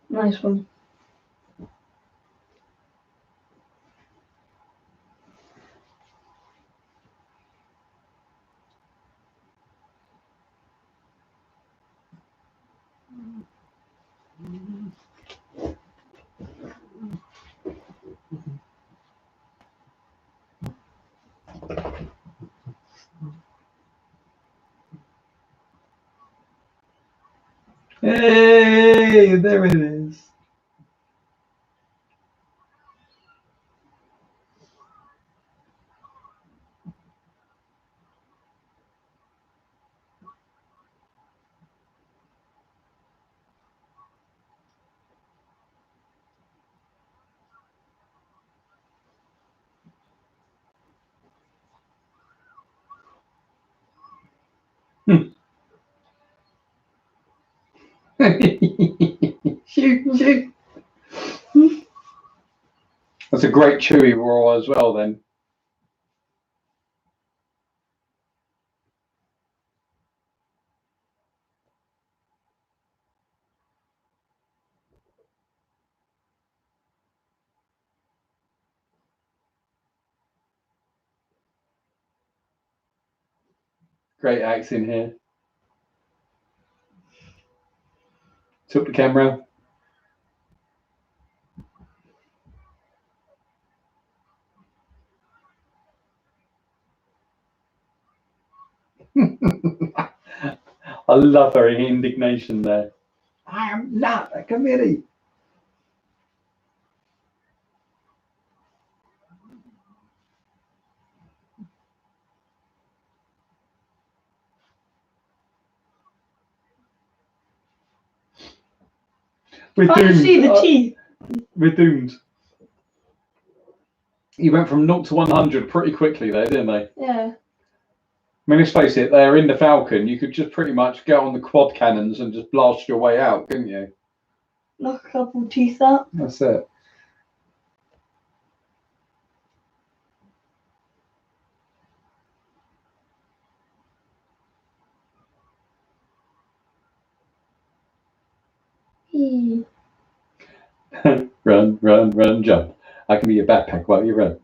A: Nice one.
B: Hey, there it is. Shoot. That's a great Chewie roar as well then. Great axe in here. Took the camera. I love her indignation there. I am not a committee. We're
A: Can't you
B: doomed.
A: see the teeth?
B: We're doomed. You went from 0 to 100 pretty quickly there, didn't they?
A: Yeah.
B: I mean, let's face it, they're in the Falcon. You could just pretty much get on the quad cannons and just blast your way out, couldn't you?
A: Knock a couple teeth out.
B: That's it. Run, run, run, jump. I can be your backpack while you run.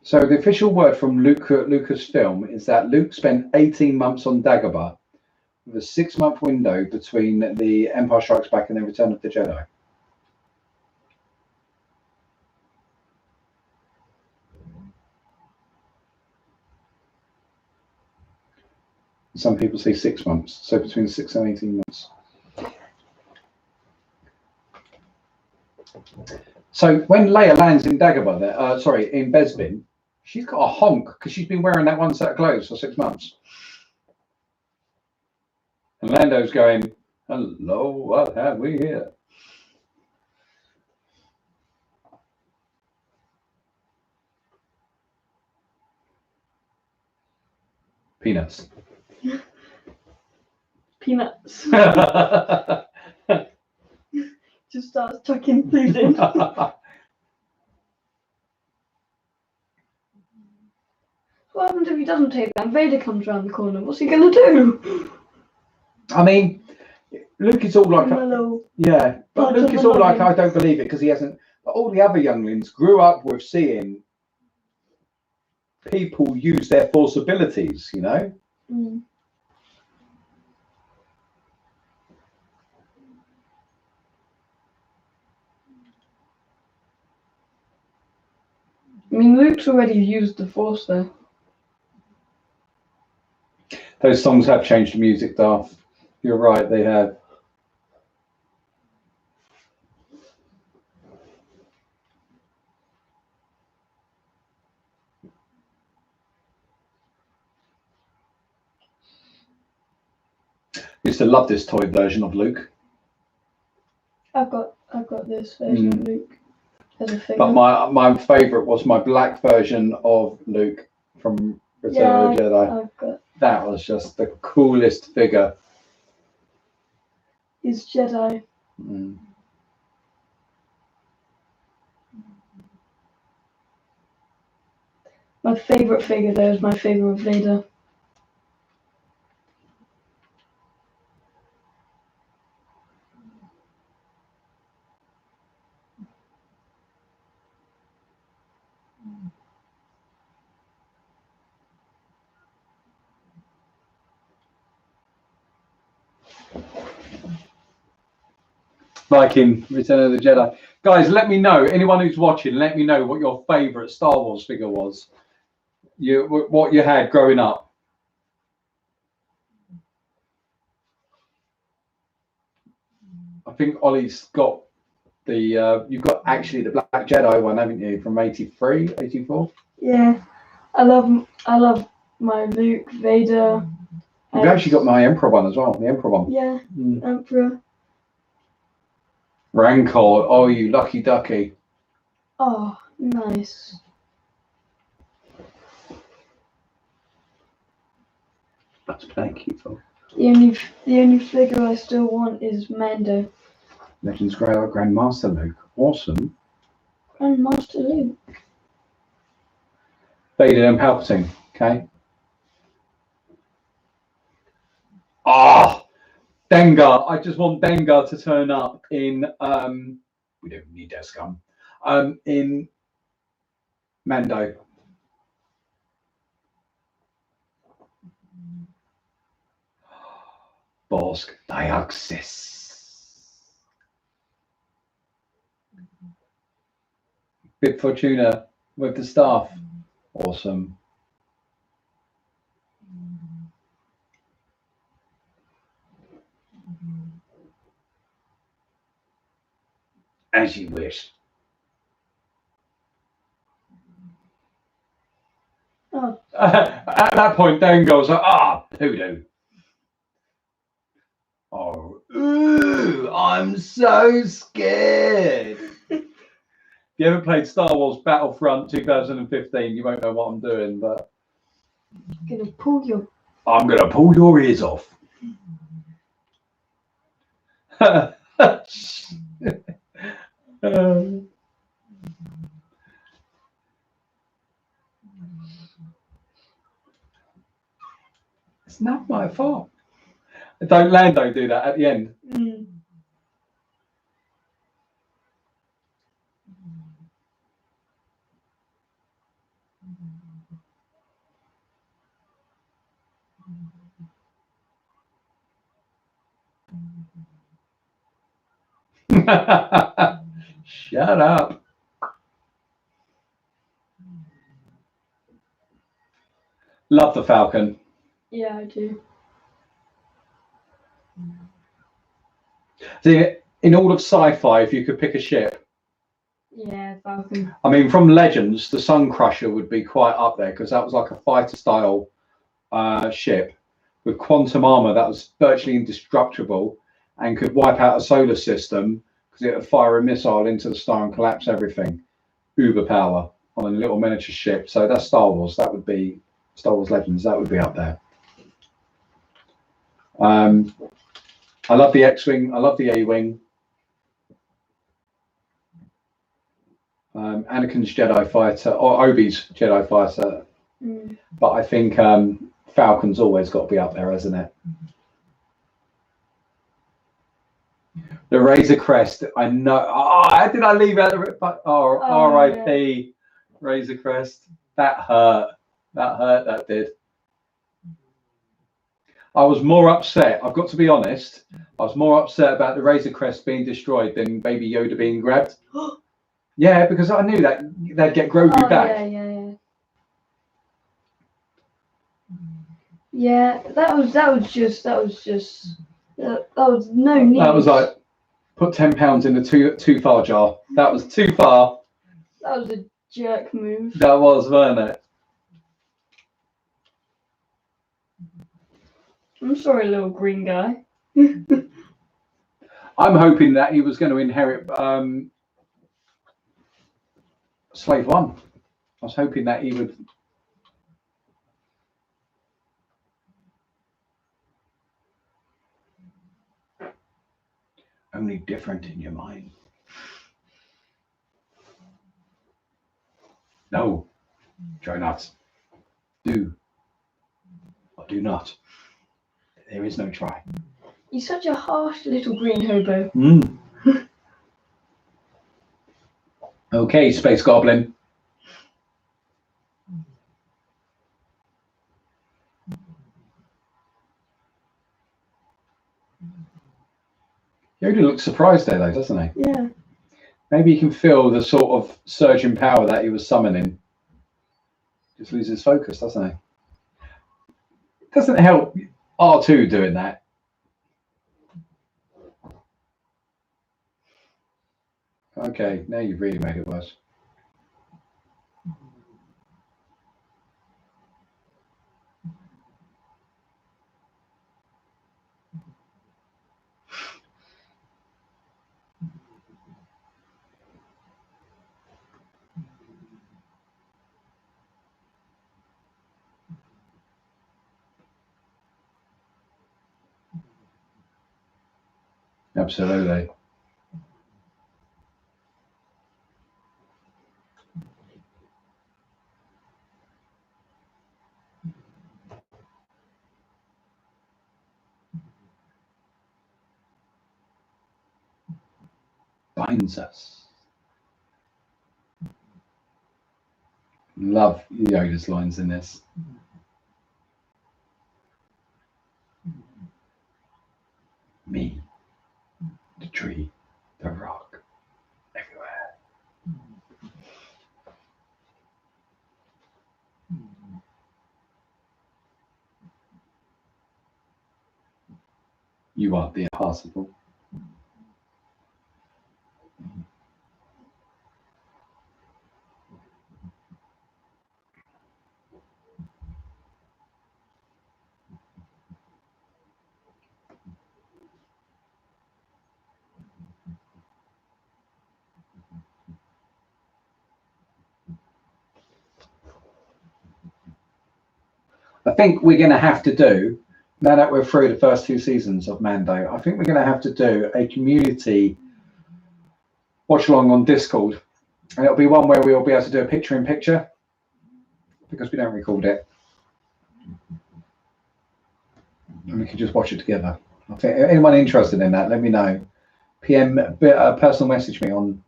B: So the official word from Lucasfilm is that Luke spent 18 months on Dagobah, with a 6-month window between The Empire Strikes Back and The Return of the Jedi. Some people say 6 months, so between 6 and 18 months. So when Leia lands in Dagobah, in Bespin, she's got a honk because she's been wearing that one set of clothes for 6 months. And Lando's going, "Hello, what have we here?" Peanuts.
A: Peanuts. Just starts tucking food in. What happens if he doesn't take that? Vader comes around the corner. What's he gonna do?
B: I mean, Luke is all like,
A: yeah,
B: but Luke is all like, I don't believe it because he hasn't. But all the other younglings grew up with seeing people use their Force abilities, you know.
A: Mm. I mean, Luke's already used the Force though.
B: Those songs have changed the music, Darth. You're right, they have. Used to love this toy version of Luke.
A: I've got this version of Luke as a figure.
B: But my favourite was my black version of Luke from Return of the Jedi.
A: I've got.
B: That was just the coolest figure.
A: He's Jedi.
B: Mm.
A: My favourite figure though is my figure of Vader.
B: like in Return of the Jedi. Guys, let me know. Anyone who's watching, let me know what your favourite Star Wars figure was. What you had growing up. I think Ollie's got the. You've got actually the Black Jedi one, haven't you? From 83, 84?
A: Yeah, I love my Luke, Vader.
B: You've actually got my Emperor one as well. The Emperor one.
A: Yeah, Emperor.
B: Rancor. Oh, you lucky ducky.
A: Oh, nice.
B: That's thank you for.
A: The only figure I still want is Mando.
B: Legends Grandmaster Luke. Awesome.
A: Grandmaster Luke.
B: Vader and Palpatine. Okay. Ah, Dengar. I just want Dengar to turn up in. We don't need Descom. In Mando. Borsk Dioxis. Bib Fortuna with the staff. Awesome. As you wish.
A: Oh.
B: At that point, Dengar's like, poodoo. Oh, ooh, I'm so scared. If you ever played Star Wars Battlefront 2015, you won't know what I'm doing, but
A: I'm gonna pull
B: your ears off. It's not my fault. Don't Lando do that at the end? Shut up. Love the Falcon.
A: Yeah, I do.
B: See, in all of sci-fi, if you could pick a ship.
A: Yeah, Falcon.
B: I mean, from Legends, the Sun Crusher would be quite up there because that was like a fighter style ship with quantum armor that was virtually indestructible and could wipe out a solar system because it would fire a missile into the star and collapse everything. Uber power on a little miniature ship. So that's Star Wars. That would be Star Wars Legends. That would be up there. I love the X-Wing. I love the A-Wing. Anakin's Jedi Fighter or Obi's Jedi Fighter. But I think Falcon's always got to be up there, hasn't it? The Razor Crest. I know. Oh, how did I leave out the R.I.P. Razor Crest? That hurt. That hurt. That did. I was more upset. I've got to be honest. I was more upset about the Razor Crest being destroyed than Baby Yoda being grabbed. Yeah, because I knew that they'd get Grogu back.
A: Yeah, that was no need.
B: That was like put £10 in the too far jar. That was too far.
A: That was a jerk move.
B: That was, wasn't it?
A: I'm sorry, little green guy.
B: I'm hoping that he was going to inherit Slave One. I was hoping that he would. Only different in your mind. No, try not. Do or do not. There is no try.
A: You're such a harsh little green hobo.
B: Okay, Space Goblin. Yoda looks surprised there, though, doesn't he?
A: Yeah.
B: Maybe he can feel the sort of surge in power that he was summoning. Just loses focus, doesn't he? It doesn't help R2 doing that. Okay, now you've really made it worse. Absolutely. Binds us. Love Yoda's lines in this. Me, the tree, the rock, everywhere. You are the impossible. I think we're going to have to do, now that we're through the first 2 seasons of Mando, I think we're going to have to do a community watch along on Discord. And it'll be one where we'll be able to do a picture in picture because we don't record it. And we can just watch it together. I think anyone interested in that, let me know. PM, personal message me on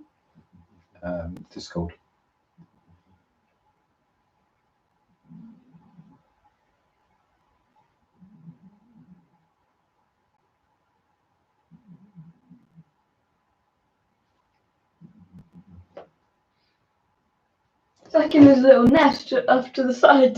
B: Discord.
A: It's like in his little nest off to the side.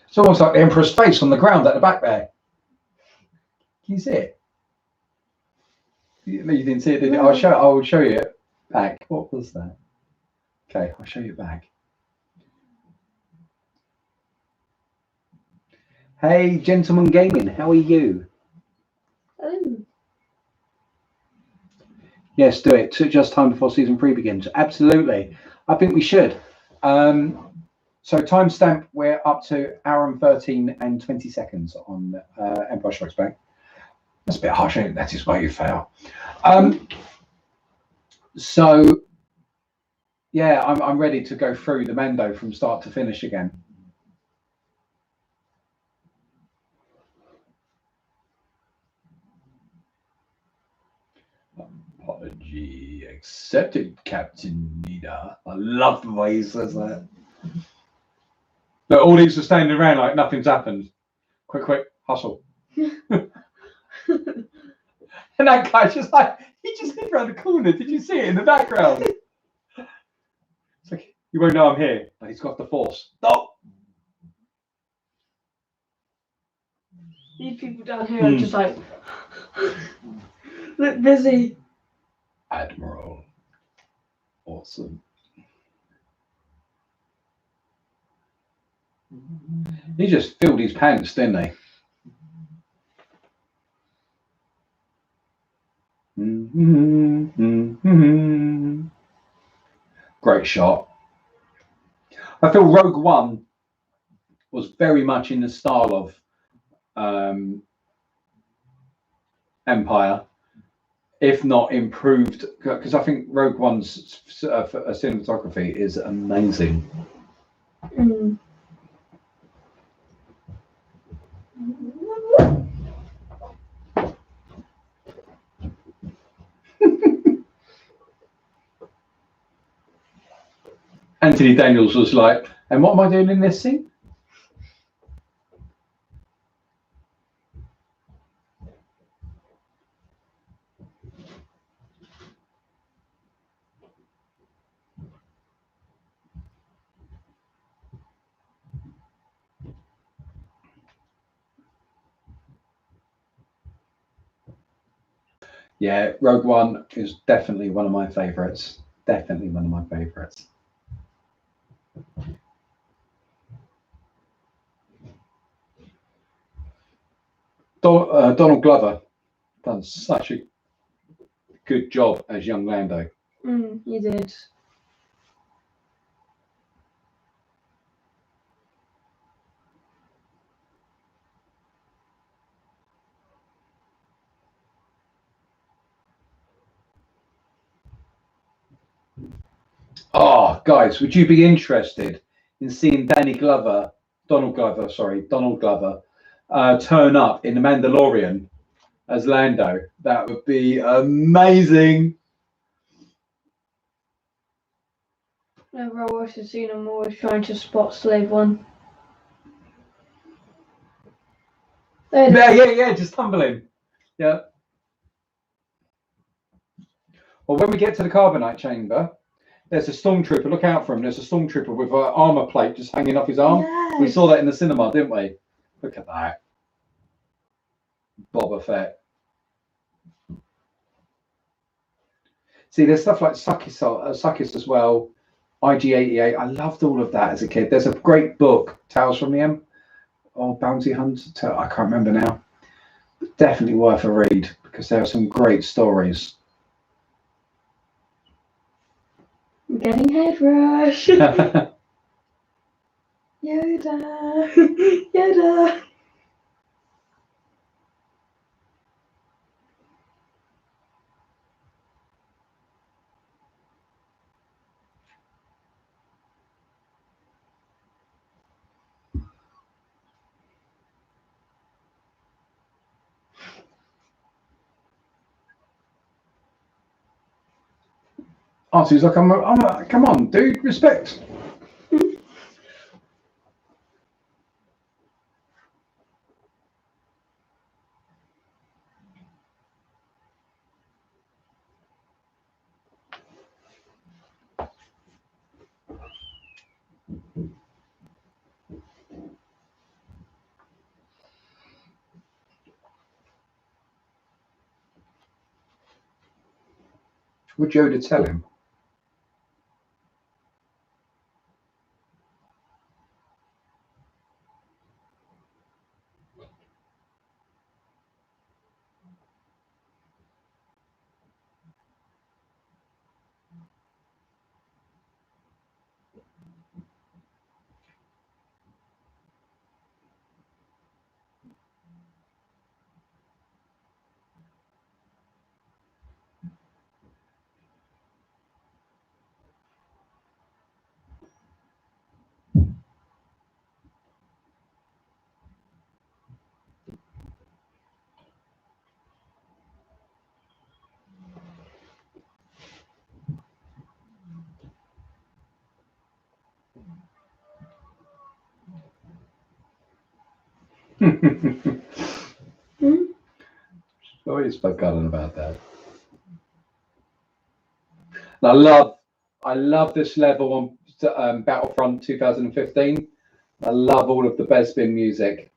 B: It's almost like the Emperor's face on the ground at the back there. Can you see it? You didn't see it, did you?
A: No.
B: I will show you it back. What was that? Okay, I'll show you back. Hey, Gentleman Gaming, how are you? Yes, do it. Just time before season 3 begins. Absolutely. I think we should. So timestamp, we're up to hour and 13 and 20 seconds on Empire Strikes Back. That's a bit harsh, ain't it? That is why you fail. So, yeah, I'm ready to go through the Mando from start to finish again. Apology accepted, Captain Nida. I love the way he says that. But all these are standing around like nothing's happened. Quick, hustle. And that guy just like, he just hid around the corner. Did you see it in the background? It's like, you won't know I'm here. But he's got the force. Stop.
A: These people down here are just like, look busy.
B: Admiral. Awesome. He just filled his pants, didn't he? Great shot. I feel Rogue One was very much in the style of Empire, if not improved, because I think Rogue One's cinematography is amazing. Anthony Daniels was like, and what am I doing in this scene? Yeah, Rogue One is definitely one of my favourites. Definitely one of my favourites. Donald Glover done such a good job as young Lando.
A: You did.
B: Oh, guys, would you be interested in seeing Donald Glover, turn up in The Mandalorian as Lando? That would be amazing.
A: Whenever I watch the scene, I'm always trying to spot Slave One.
B: Yeah, just tumbling. Yeah. Well, when we get to the Carbonite chamber, there's a stormtrooper. Look out for him. There's a stormtrooper with an armor plate just hanging off his arm.
A: Yes.
B: We saw that in the cinema, didn't we? Look at that. Boba Fett. See, there's stuff like Suckis as well. IG-88. I loved all of that as a kid. There's a great book, Tales from the M. Oh, Bounty Hunter. I can't remember now. Definitely worth a read because there are some great stories.
A: I'm getting head rush. Yoda. Yoda.
B: Artie's like, come on, dude, respect. Would Yoda tell him? Always forgotten about that. And I love this level on Battlefront 2015. I love all of the Bespin music.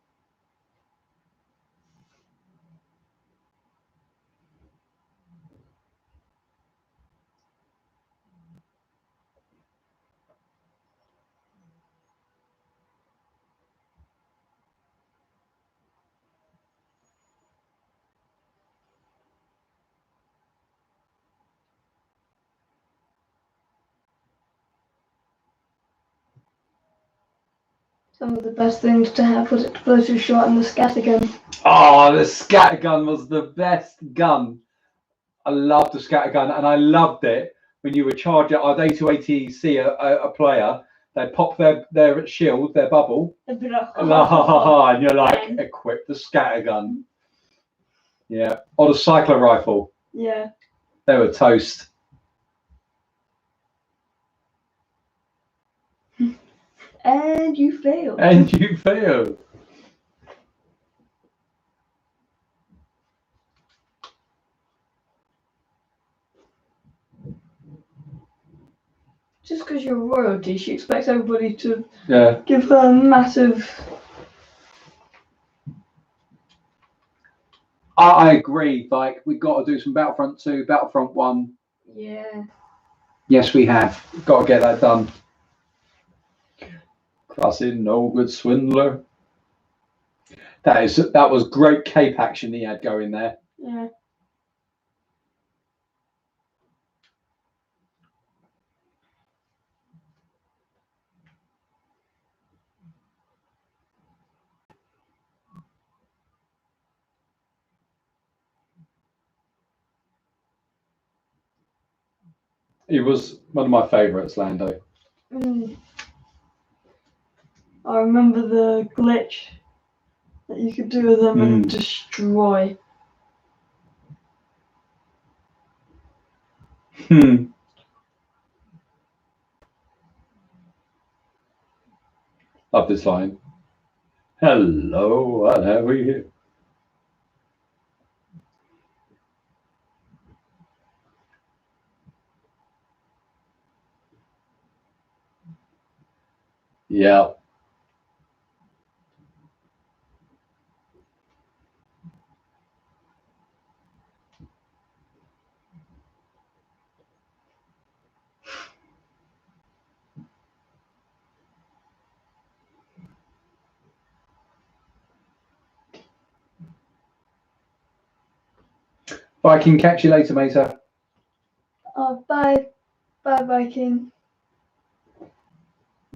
A: Some of the best things to have was explosive shot and the scattergun.
B: Oh, the scattergun was the best gun. I loved the scattergun, and I loved it when you would charge it. I'd A2ATC a player. They'd pop their shield, their bubble, and you're like, equip the scattergun. Yeah, or the cycler rifle.
A: Yeah.
B: They were toast.
A: And you failed.
B: And you failed.
A: Just because you're royalty, she expects everybody to
B: Yeah.
A: give her a massive.
B: I agree. Like, we've got to do some Battlefront 2, Battlefront 1.
A: Yeah.
B: Yes, we have. Got to get that done. Crossing, no good swindler. That was great cape action he had going there.
A: Yeah.
B: He was one of my favourites, Lando.
A: I remember the glitch that you could do with them and destroy.
B: Love this line. Hello, what have we here? Yeah. Viking, catch you later, mater.
A: Oh, bye. Bye, Viking.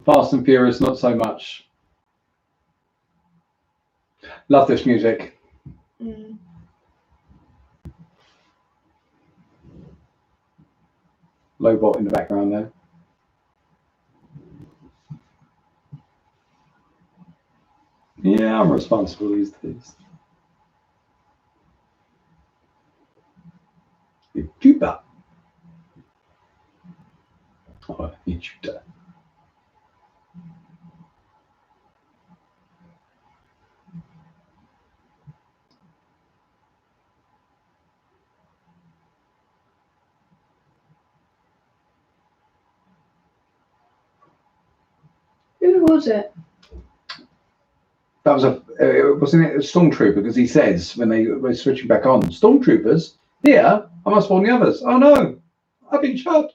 B: Fast and Furious, not so much. Love this music. Lobot in the background there. Yeah, I'm responsible these days. YouTuber. Oh, YouTuber.
A: Who was it?
B: That was wasn't it a stormtrooper? Because he says when they were switching back on, stormtroopers here. I must warn the others. Oh no, I've been shot.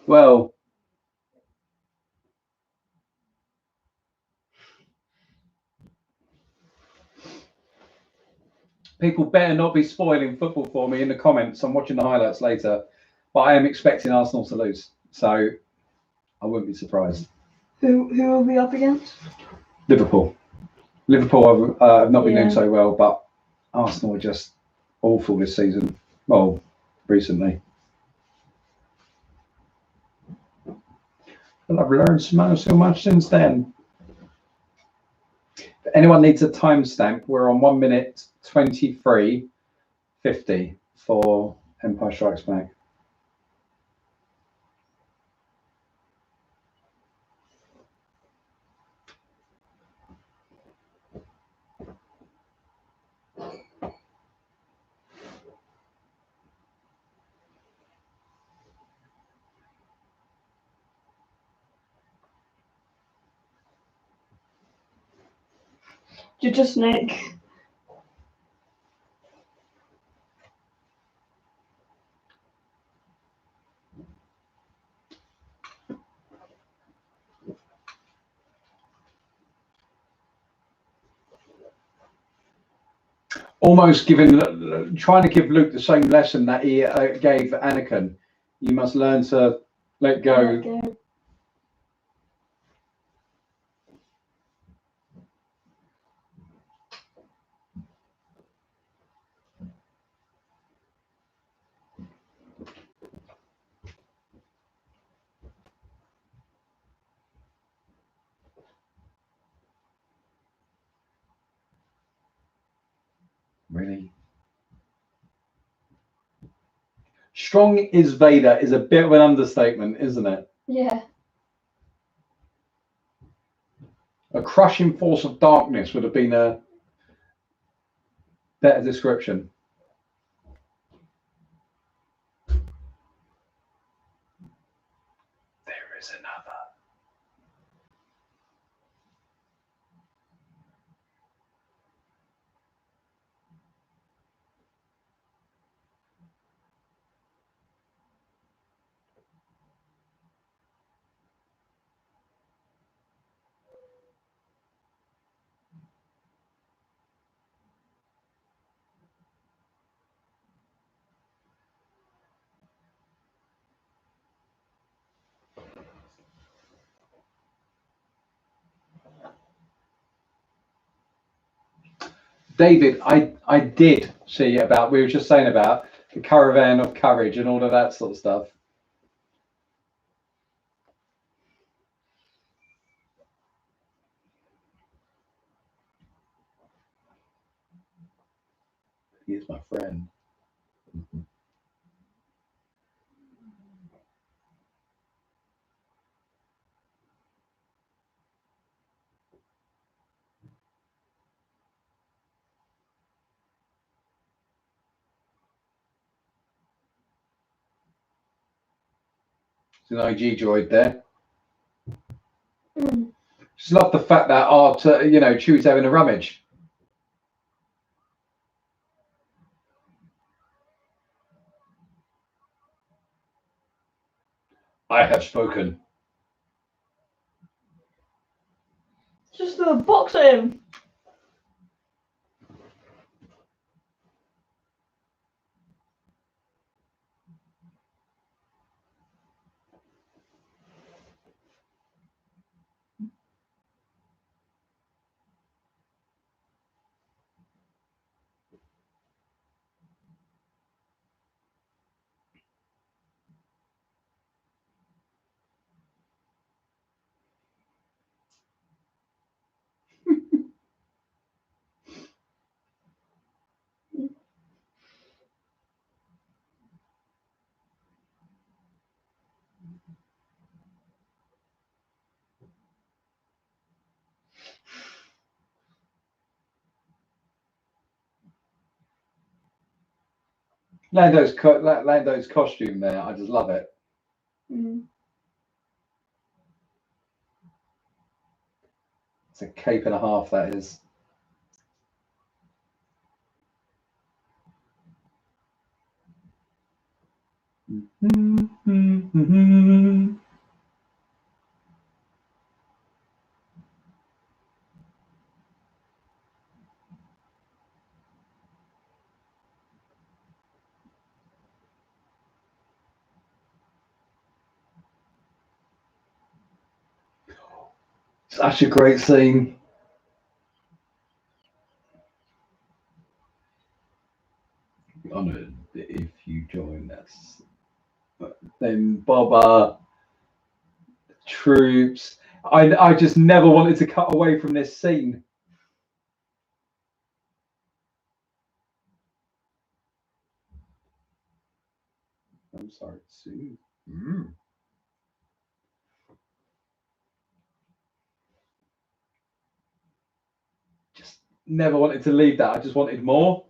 B: Well, people better not be spoiling football for me in the comments. I'm watching the highlights later, but I am expecting Arsenal to lose, so I wouldn't be surprised.
A: Who will be up against?
B: Liverpool have not been doing so well, but Arsenal are just awful this season. Well, recently. But I've learned so much since then. If anyone needs a timestamp, we're on 1 minute 23:50 for Empire Strikes Back.
A: You're just Nick.
B: Almost trying to give Luke the same lesson that he gave Anakin. You must learn to let go. Really? Strong is Vader is a bit of an understatement, isn't it?
A: Yeah.
B: A crushing force of darkness would have been a better description. There is another. David, I did see about, we were just saying about the caravan of courage and all of that sort of stuff. He is my friend. It's an IG droid there. Just love the fact that Chewie's having a rummage. I have spoken.
A: Just threw a box at him.
B: Lando's costume there, I just love it. It's a cape and a half, that is. Such a great scene. Honored if you join us. Then Boba, troops. I just never wanted to cut away from this scene. I'm sorry, Sue. Just never wanted to leave that. I just wanted more.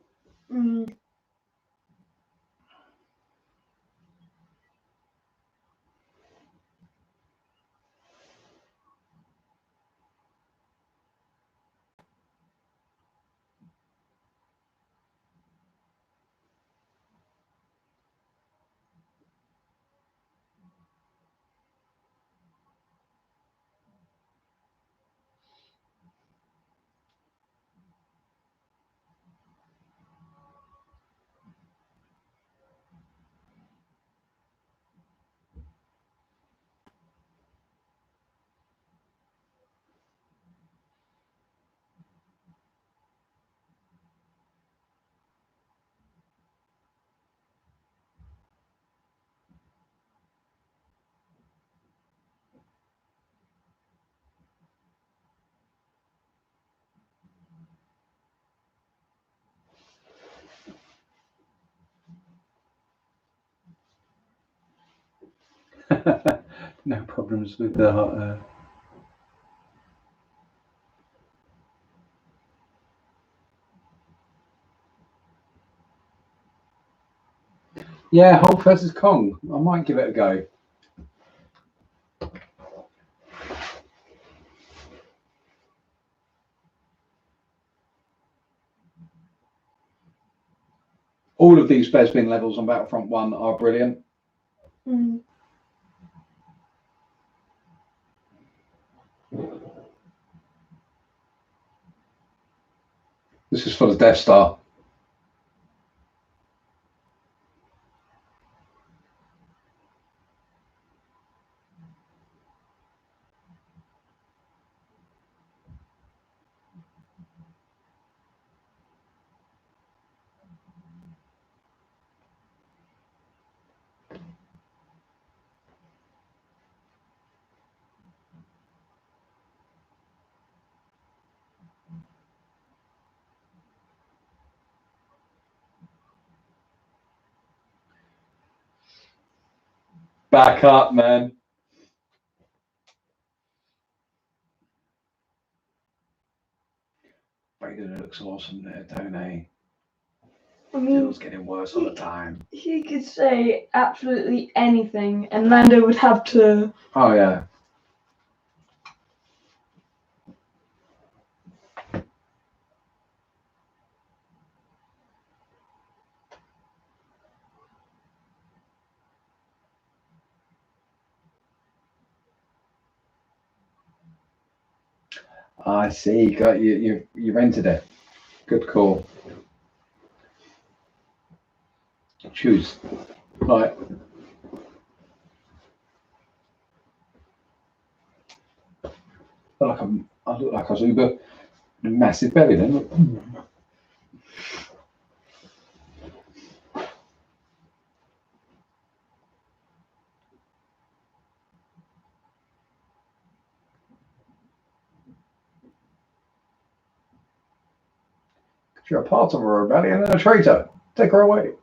B: No problems with the. Yeah, Hulk versus Kong. I might give it a go. All of these Bespin levels on Battlefront 1 are brilliant.
A: Mm.
B: This is for the Death Star. Back up, man. Vader looks awesome there, don't he?
A: I mean,
B: It's getting worse all the time.
A: he could say absolutely anything, and Lando would have to.
B: Oh yeah. I see. Got you. You rented it. Good call. Choose. Right. I look like I was Uber. Massive belly then. Look. You're a part of a rebellion and a traitor. Take her away.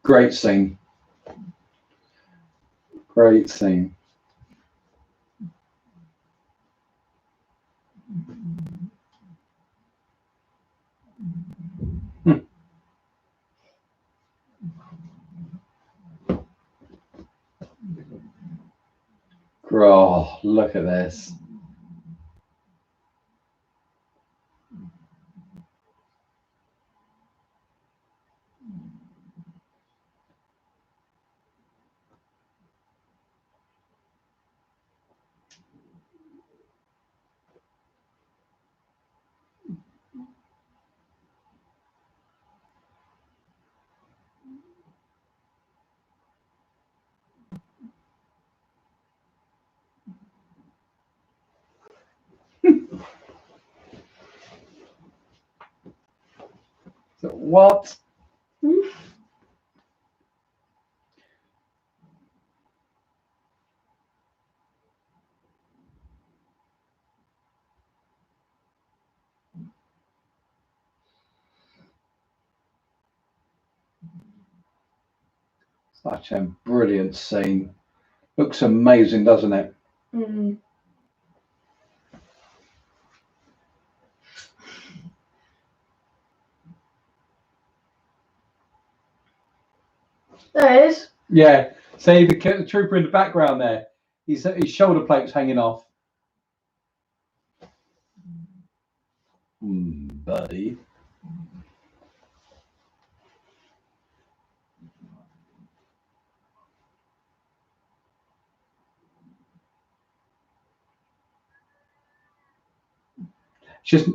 B: Great scene. Great scene. Oh, look at this. So what? Such a brilliant scene. Looks amazing, doesn't it?
A: Mm. There it is.
B: Yeah. See the trooper in the background there. His shoulder plate's hanging off. Buddy. Just,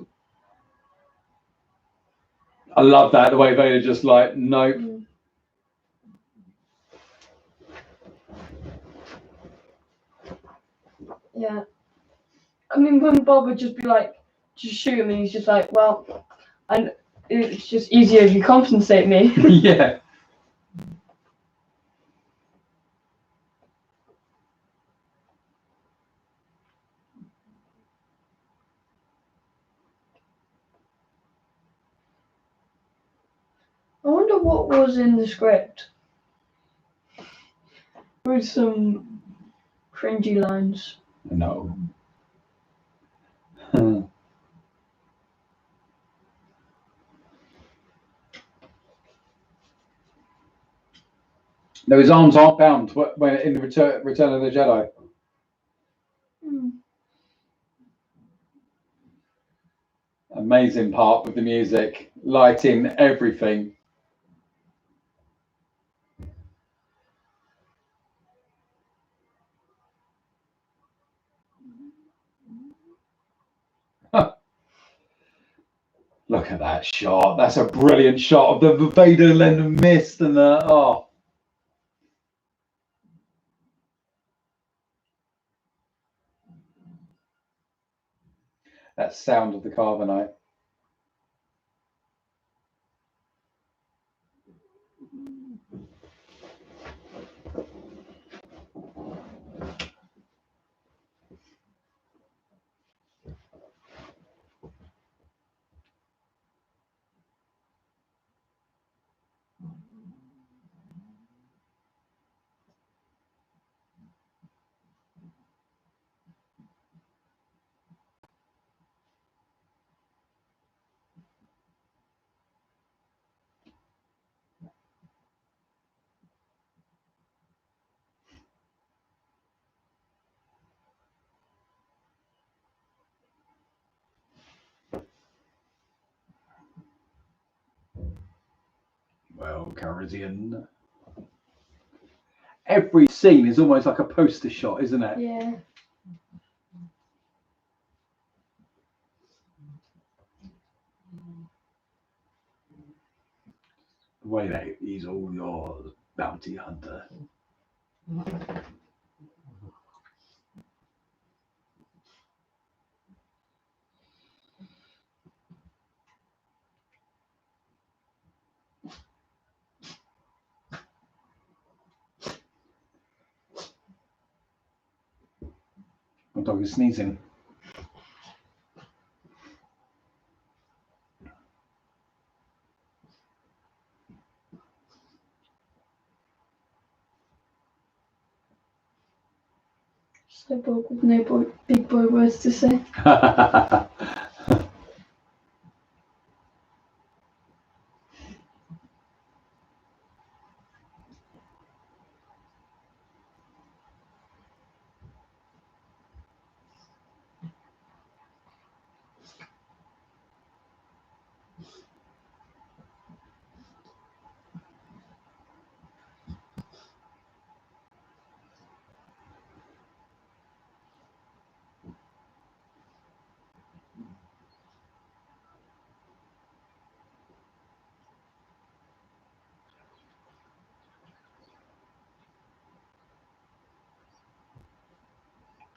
B: I love that, the way Vader just like, nope.
A: Yeah. I mean, when Bob would just be like, just shoot him, and he's just like, well, and it's just easier if you compensate me.
B: Yeah.
A: I wonder what was in the script. With some cringy lines.
B: No. No, his arms aren't bound when in the Return of the Jedi. Amazing part with the music, lighting, everything. Look at that shot. That's a brilliant shot of the Vader and the mist and the that sound of the Carbonite. Well, Calrissian. Every scene is almost like a poster shot, isn't it?
A: Yeah.
B: The way that he's all yours, bounty hunter. My dog is sneezing.
A: So Bob with no big boy words to say.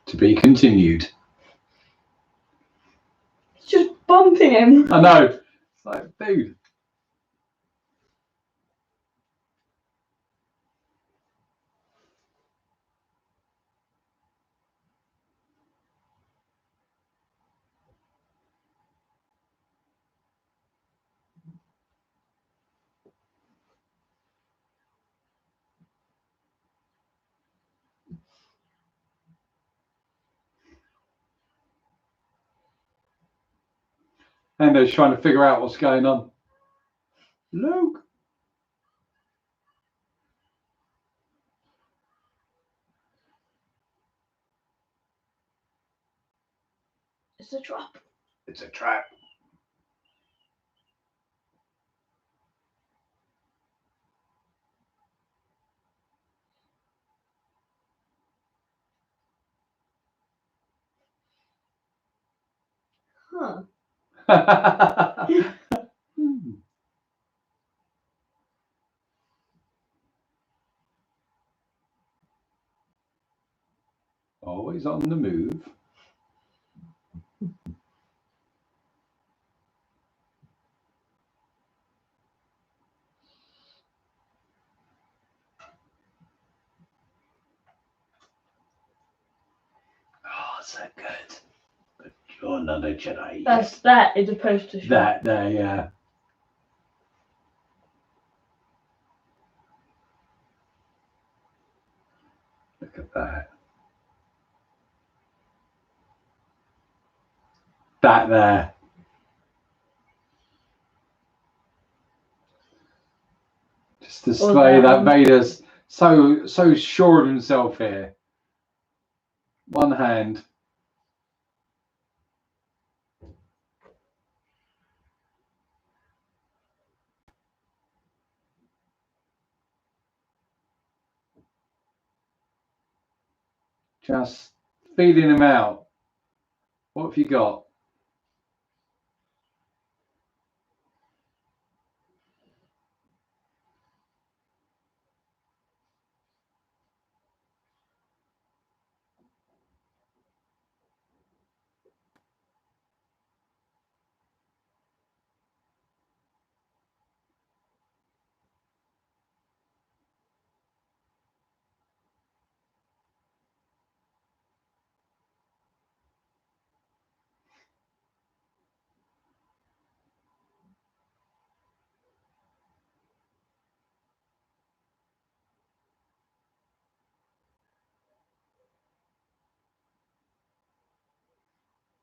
B: To be continued.
A: It's just bumping him.
B: I know. It's like, dude. And they're trying to figure out what's going on. Luke.
A: It's a trap.
B: It's a trap.
A: Huh.
B: Always on the move. Oh, so good. But you're not a Jedi.
A: That's that as opposed to
B: that there, yeah. Look at that. That there. Just display that Vader's so sure of himself here. One hand. Just feeding him out. What have you got?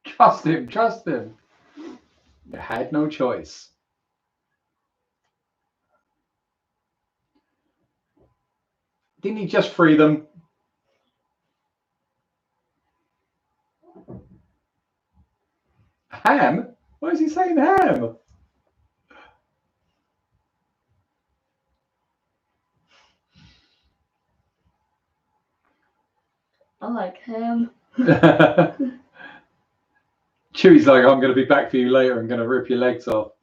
B: Trust him, trust him. You had no choice. Didn't he just free them? Ham? Why is he saying ham?
A: I like ham.
B: Chewie's like, I'm going to be back for you later. I'm going to rip your legs off.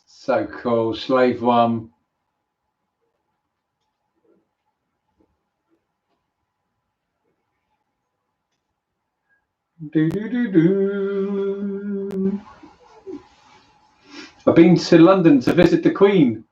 B: So cool. Slave one. Do, do, do, do. I've been to London to visit the Queen.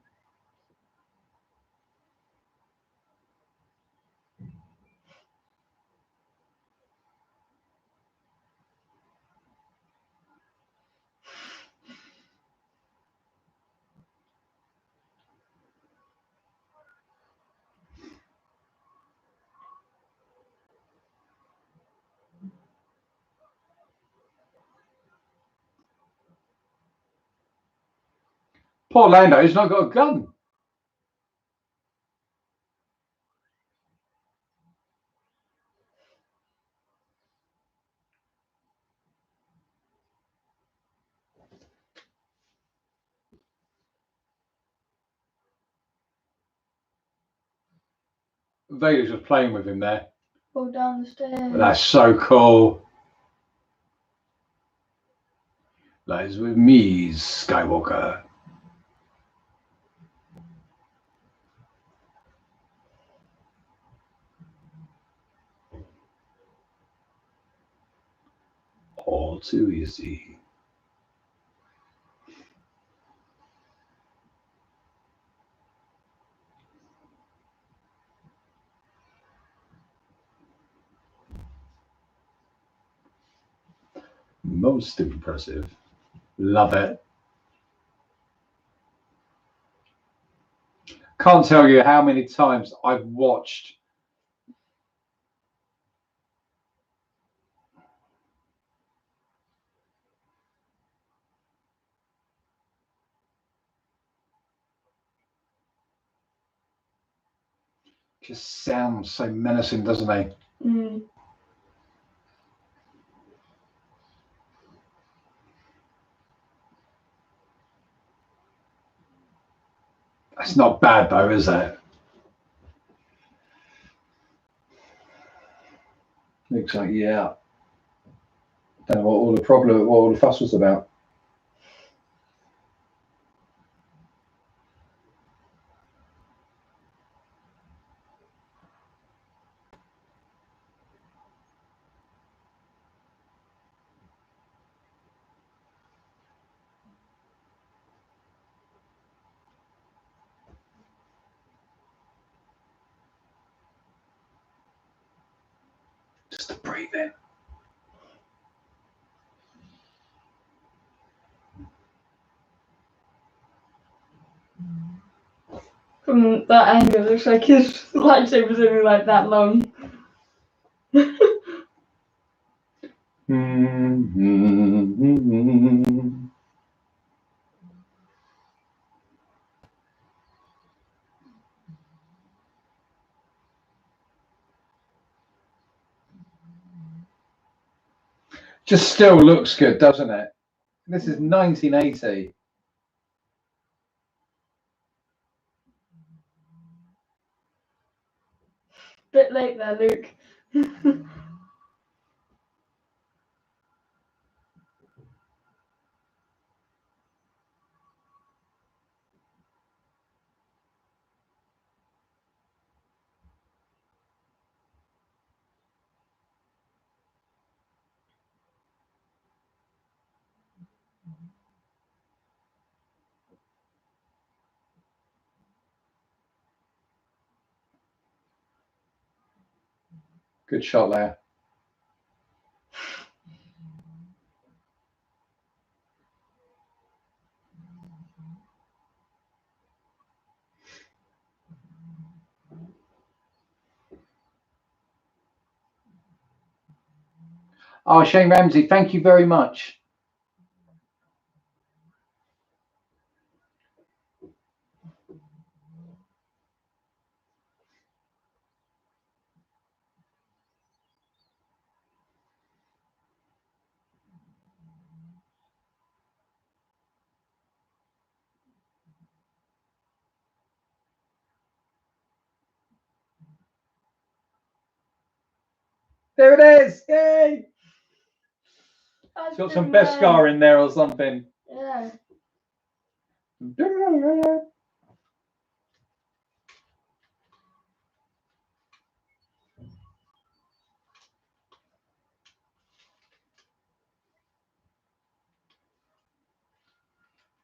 B: Poor Lando, he's not got a gun. Vader's just playing with him there.
A: Go down the stairs.
B: That's so cool. Lies with me, Skywalker. All too easy. Most impressive. Love it. Can't tell you how many times I've watched just sounds so menacing, doesn't he?
A: Mm.
B: That's not bad though, is it? Looks like, yeah. Don't know what all the fuss was about. Just to breathe in.
A: From that angle, it looks like his lightsaber's only like that long.
B: Just still looks good, doesn't it? This is 1980.
A: Bit late there, Luke.
B: Good shot there. Oh, Shane Ramsey, thank you very much. There it is! Yay! It's got some Beskar in there or something.
A: Yeah.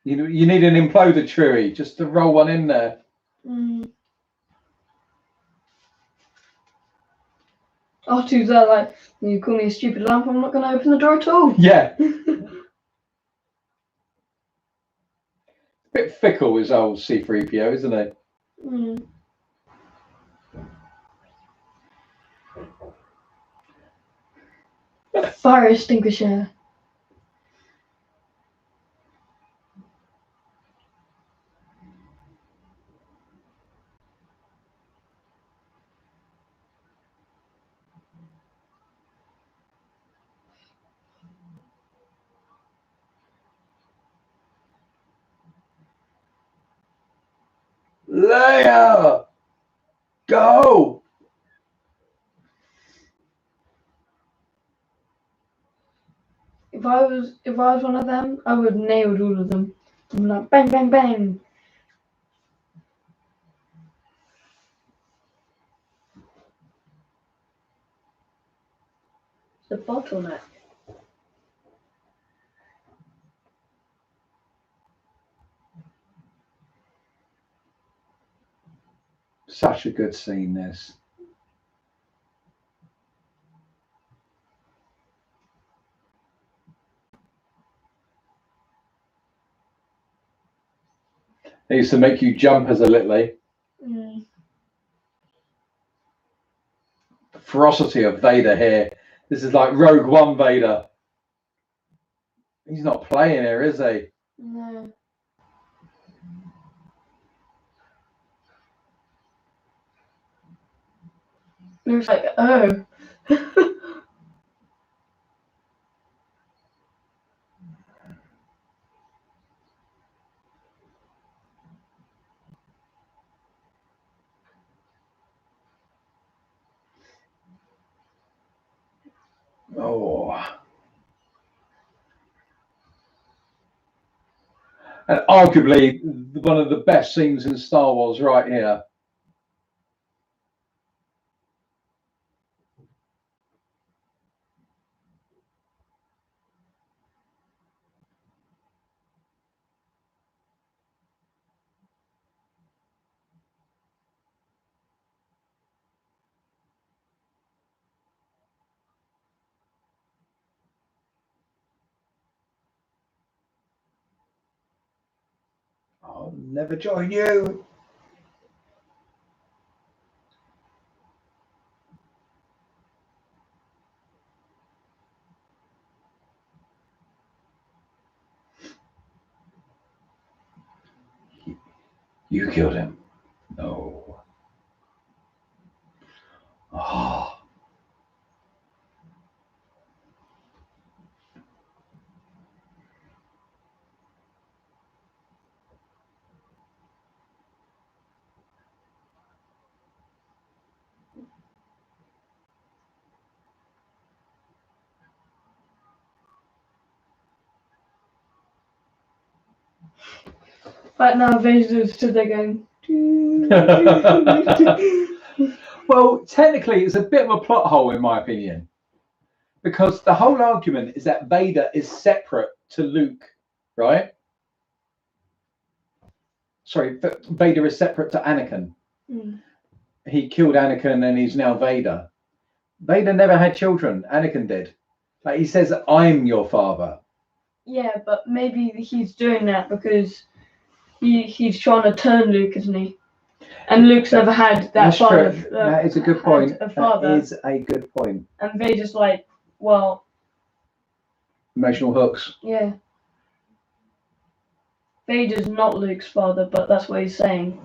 B: You need an imploder Chewie just to roll one in there.
A: R2's there like, you call me a stupid lamp, I'm not going to open the door at all.
B: Yeah. Bit fickle is old C-3PO, isn't it?
A: Fire extinguisher.
B: Leia! Go!
A: If I was one of them, I would have nailed all of them. I'm like bang bang bang. The bottleneck.
B: Such a good scene, this. They used to make you jump as a littlie. The ferocity of Vader here. This is like Rogue One Vader. He's not playing here, is he?
A: No. Looks like, oh.
B: Oh. And arguably one of the best scenes in Star Wars right here. I'll never join you. You killed him. No. Oh.
A: Right now, Vader's stood there going.
B: Well, technically, it's a bit of a plot hole, in my opinion, because the whole argument is that Vader is separate to Luke, right? Sorry, Vader is separate to Anakin.
A: Mm.
B: He killed Anakin and he's now Vader. Vader never had children. Anakin did. Like he says, I'm your father.
A: Yeah, but maybe he's doing that because he's trying to turn Luke, isn't he? And Luke's never had that
B: That's
A: father.
B: true. That is a good point.
A: A father.
B: That is a good point.
A: And Vader's like, well,
B: Emotional hooks.
A: yeah. Vader's not Luke's father, but that's what he's saying.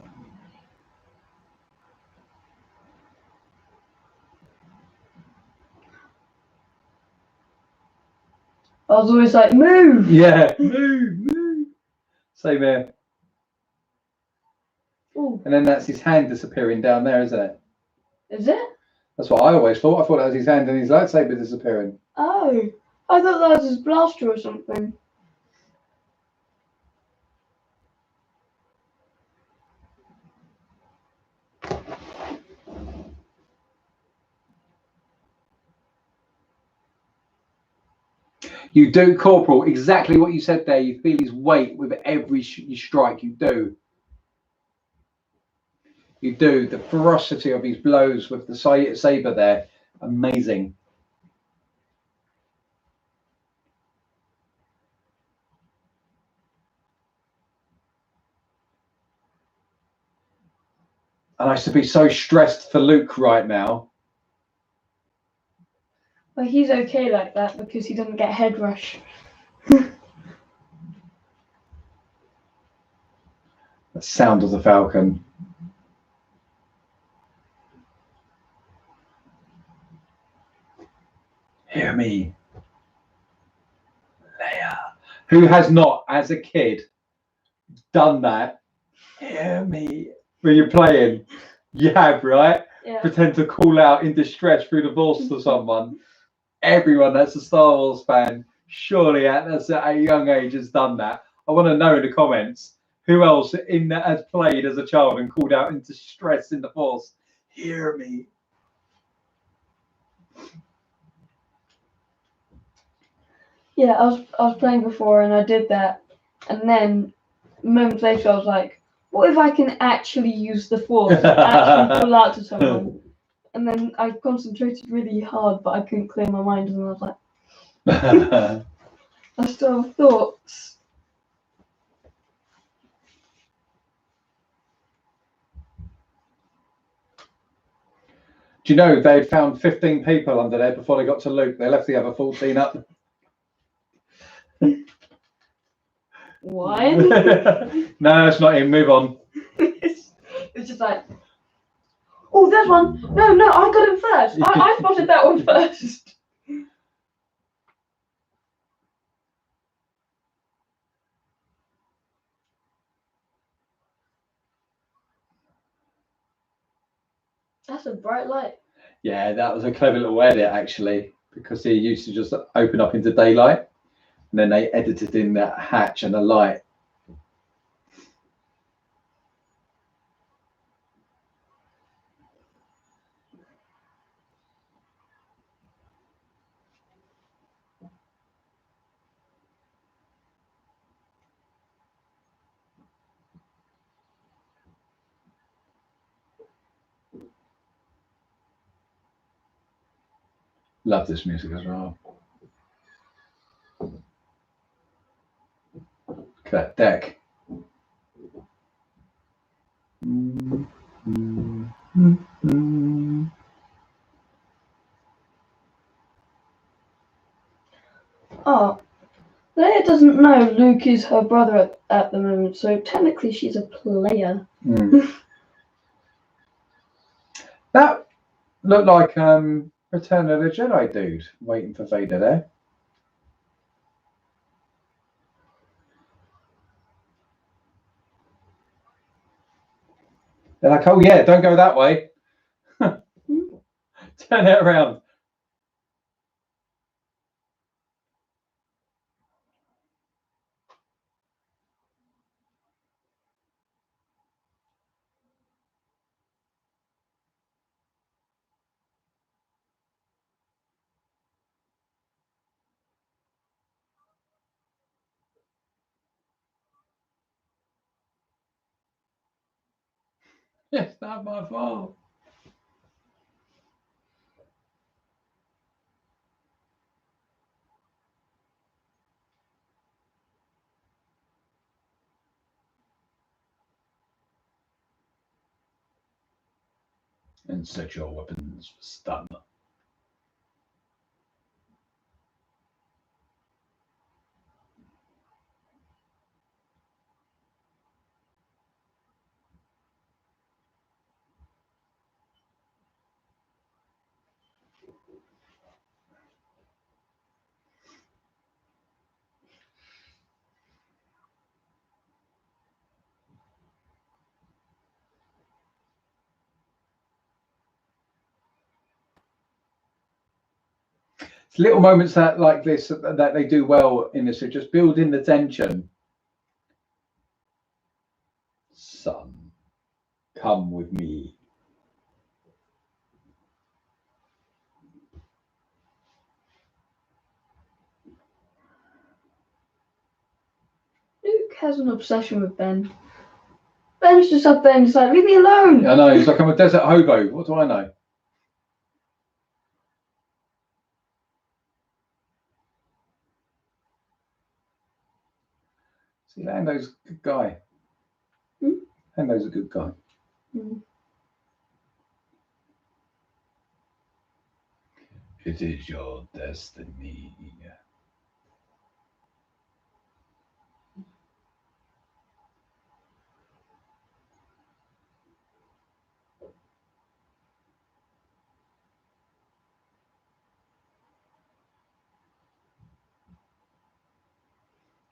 A: I was always like, move!
B: Yeah, move. Same here.
A: Ooh.
B: And then that's his hand disappearing down there, isn't it?
A: Is it?
B: That's what I always thought. I thought that was his hand and his lightsaber disappearing.
A: Oh, I thought that was his blaster or something.
B: You do, Corporal, exactly what you said there. You feel his weight with every strike. You do. You do. The ferocity of his blows with the saber there. Amazing. And I used to be so stressed for Luke right now.
A: But he's okay like that because he doesn't get head rush.
B: The sound of the Falcon. Hear me, Leia. Who has not, as a kid, done that? Hear me. When you're playing, you have, right?
A: Yeah.
B: Pretend to call out in distress through the voice to someone. Everyone that's a Star Wars fan, surely at a young age has done that. I want to know in the comments who else in that has played as a child and called out in distress in the Force. Hear me.
A: Yeah, I was playing before and I did that, and then moments later I was like, what if I can actually use the Force, actually call out to someone? And then I concentrated really hard, but I couldn't clear my mind, and I was like, I still have thoughts.
B: Do you know they'd found 15 people under there before they got to Luke? They left the other 14 up.
A: Why?
B: No, it's not him. Move on.
A: It's just like, oh, there's one. No, I got him first. I spotted that one first. That's a bright light.
B: Yeah, that was a clever little edit, actually. because he used to just open up into daylight, and then they edited in that hatch and a light. Love this music as well. Look at that deck.
A: Oh, Leia doesn't know Luke is her brother at the moment, so technically she's a player.
B: That looked like Return of the Jedi dude waiting for Vader there. They're like, oh yeah, don't go that way. Turn it around. It's not my fault. And set your weapons for stun. It's little moments that like this that they do well in this, so just building the tension. Son, come with me.
A: Luke has an obsession with Ben. Ben's just up there and he's like, leave me alone.
B: I know, he's like, I'm a desert hobo. What do I know? See, Lando's a good guy. Lando's a good guy. It is your destiny.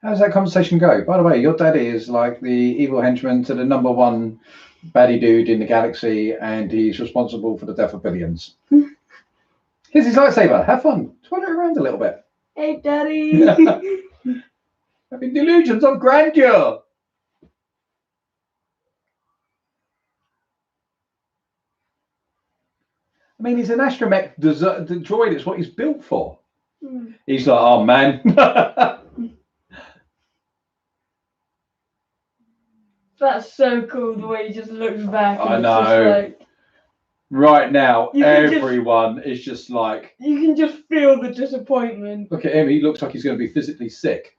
B: How does that conversation go? By the way, your daddy is like the evil henchman to the #1 baddie dude in the galaxy, and he's responsible for the death of billions. Here's his lightsaber. Have fun. Twirl it around a little bit.
A: Hey, Daddy.
B: Having delusions of grandeur. I mean, he's an astromech the droid. It's what he's built for. He's like, oh man.
A: That's so cool the way he just looks back.
B: I
A: And
B: know.
A: it's just like,
B: right now, everyone is just like.
A: You can just feel the disappointment.
B: Look at him. He looks like he's going to be physically sick.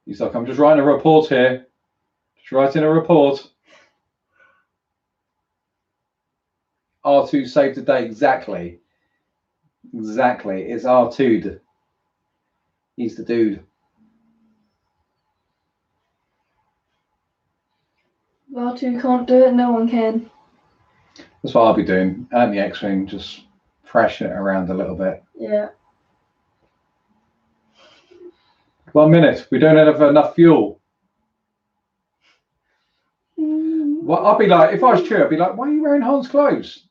B: He's like, I'm just writing a report here. Just writing a report. R2 saved the day. Exactly. Exactly. It's R2. He's the dude.
A: R2 can't do it, no one can.
B: That's what I'll be doing. And the X-Wing, just thrashing it around a little bit.
A: Yeah.
B: 1 minute. We don't have enough fuel. Well, I'll be like, if I was Chewie, I'd be like, why are you wearing Han's clothes?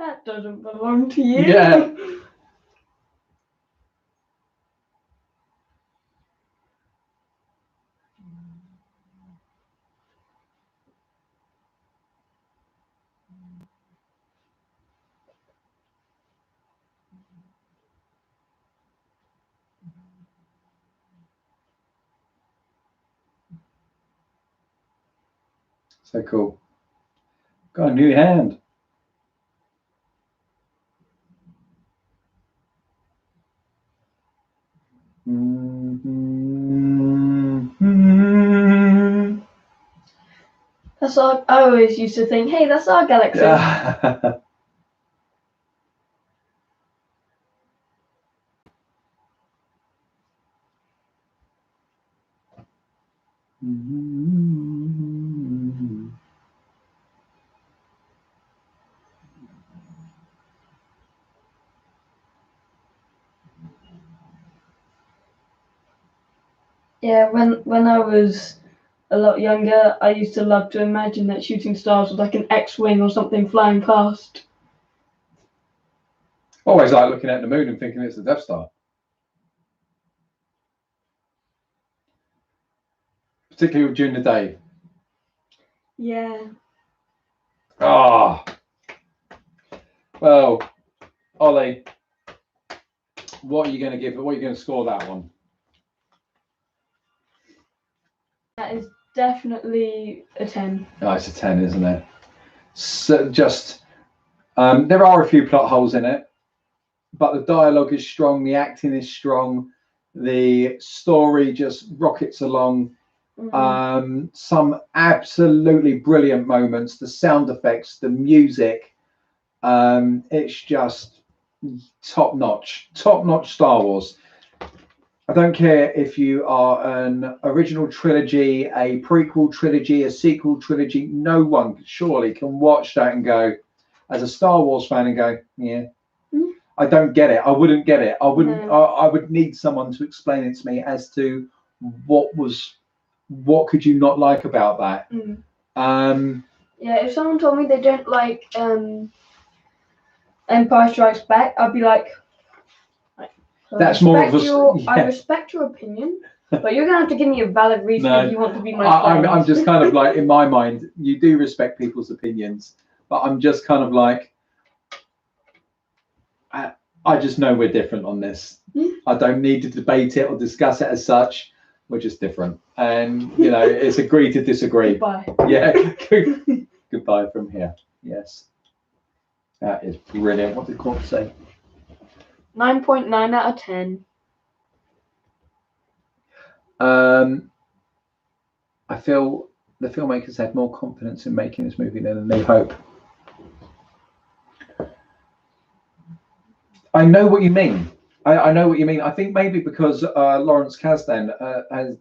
A: That doesn't belong to you.
B: Yeah. So cool. Got a new hand.
A: That's all. I always used to think, hey, that's our galaxy. Yeah, when I was a lot younger, I used to love to imagine that shooting stars was like an X-wing or something flying past.
B: Always like looking at the moon and thinking it's the Death Star. Particularly during the day.
A: Yeah.
B: Ah. Well, Ollie, what are you going to give it? What are you going to score that one?
A: That is definitely a 10.
B: Oh, it's a 10, isn't it? So just, there are a few plot holes in it, but the dialogue is strong, the acting is strong, the story just rockets along. Some absolutely brilliant moments, the sound effects, the music, it's just top notch Star Wars. I don't care if you are an original trilogy, a prequel trilogy, a sequel trilogy, no one surely can watch that and go, as a Star Wars fan, and go, yeah, I don't get it. I wouldn't get it. I wouldn't.
A: No.
B: I would need someone to explain it to me as to what could you not like about that.
A: Yeah, if someone told me they don't like Empire Strikes Back, I'd be like,
B: that's more of a.
A: I respect your opinion, but you're gonna have to give me a valid reason if you want to be my friend.
B: I'm just kind of like, in my mind, you do respect people's opinions, but I'm just kind of like, I just know we're different on this. I don't need to debate it or discuss it as such. We're just different, and you know, it's agree to disagree.
A: Goodbye.
B: Yeah. Goodbye from here. Yes. That is brilliant. What did Court say?
A: 9.9 out of 10.
B: I feel the filmmakers had more confidence in making this movie than A New Hope. I know what you mean. I know what you mean. I think maybe because Lawrence Kasdan has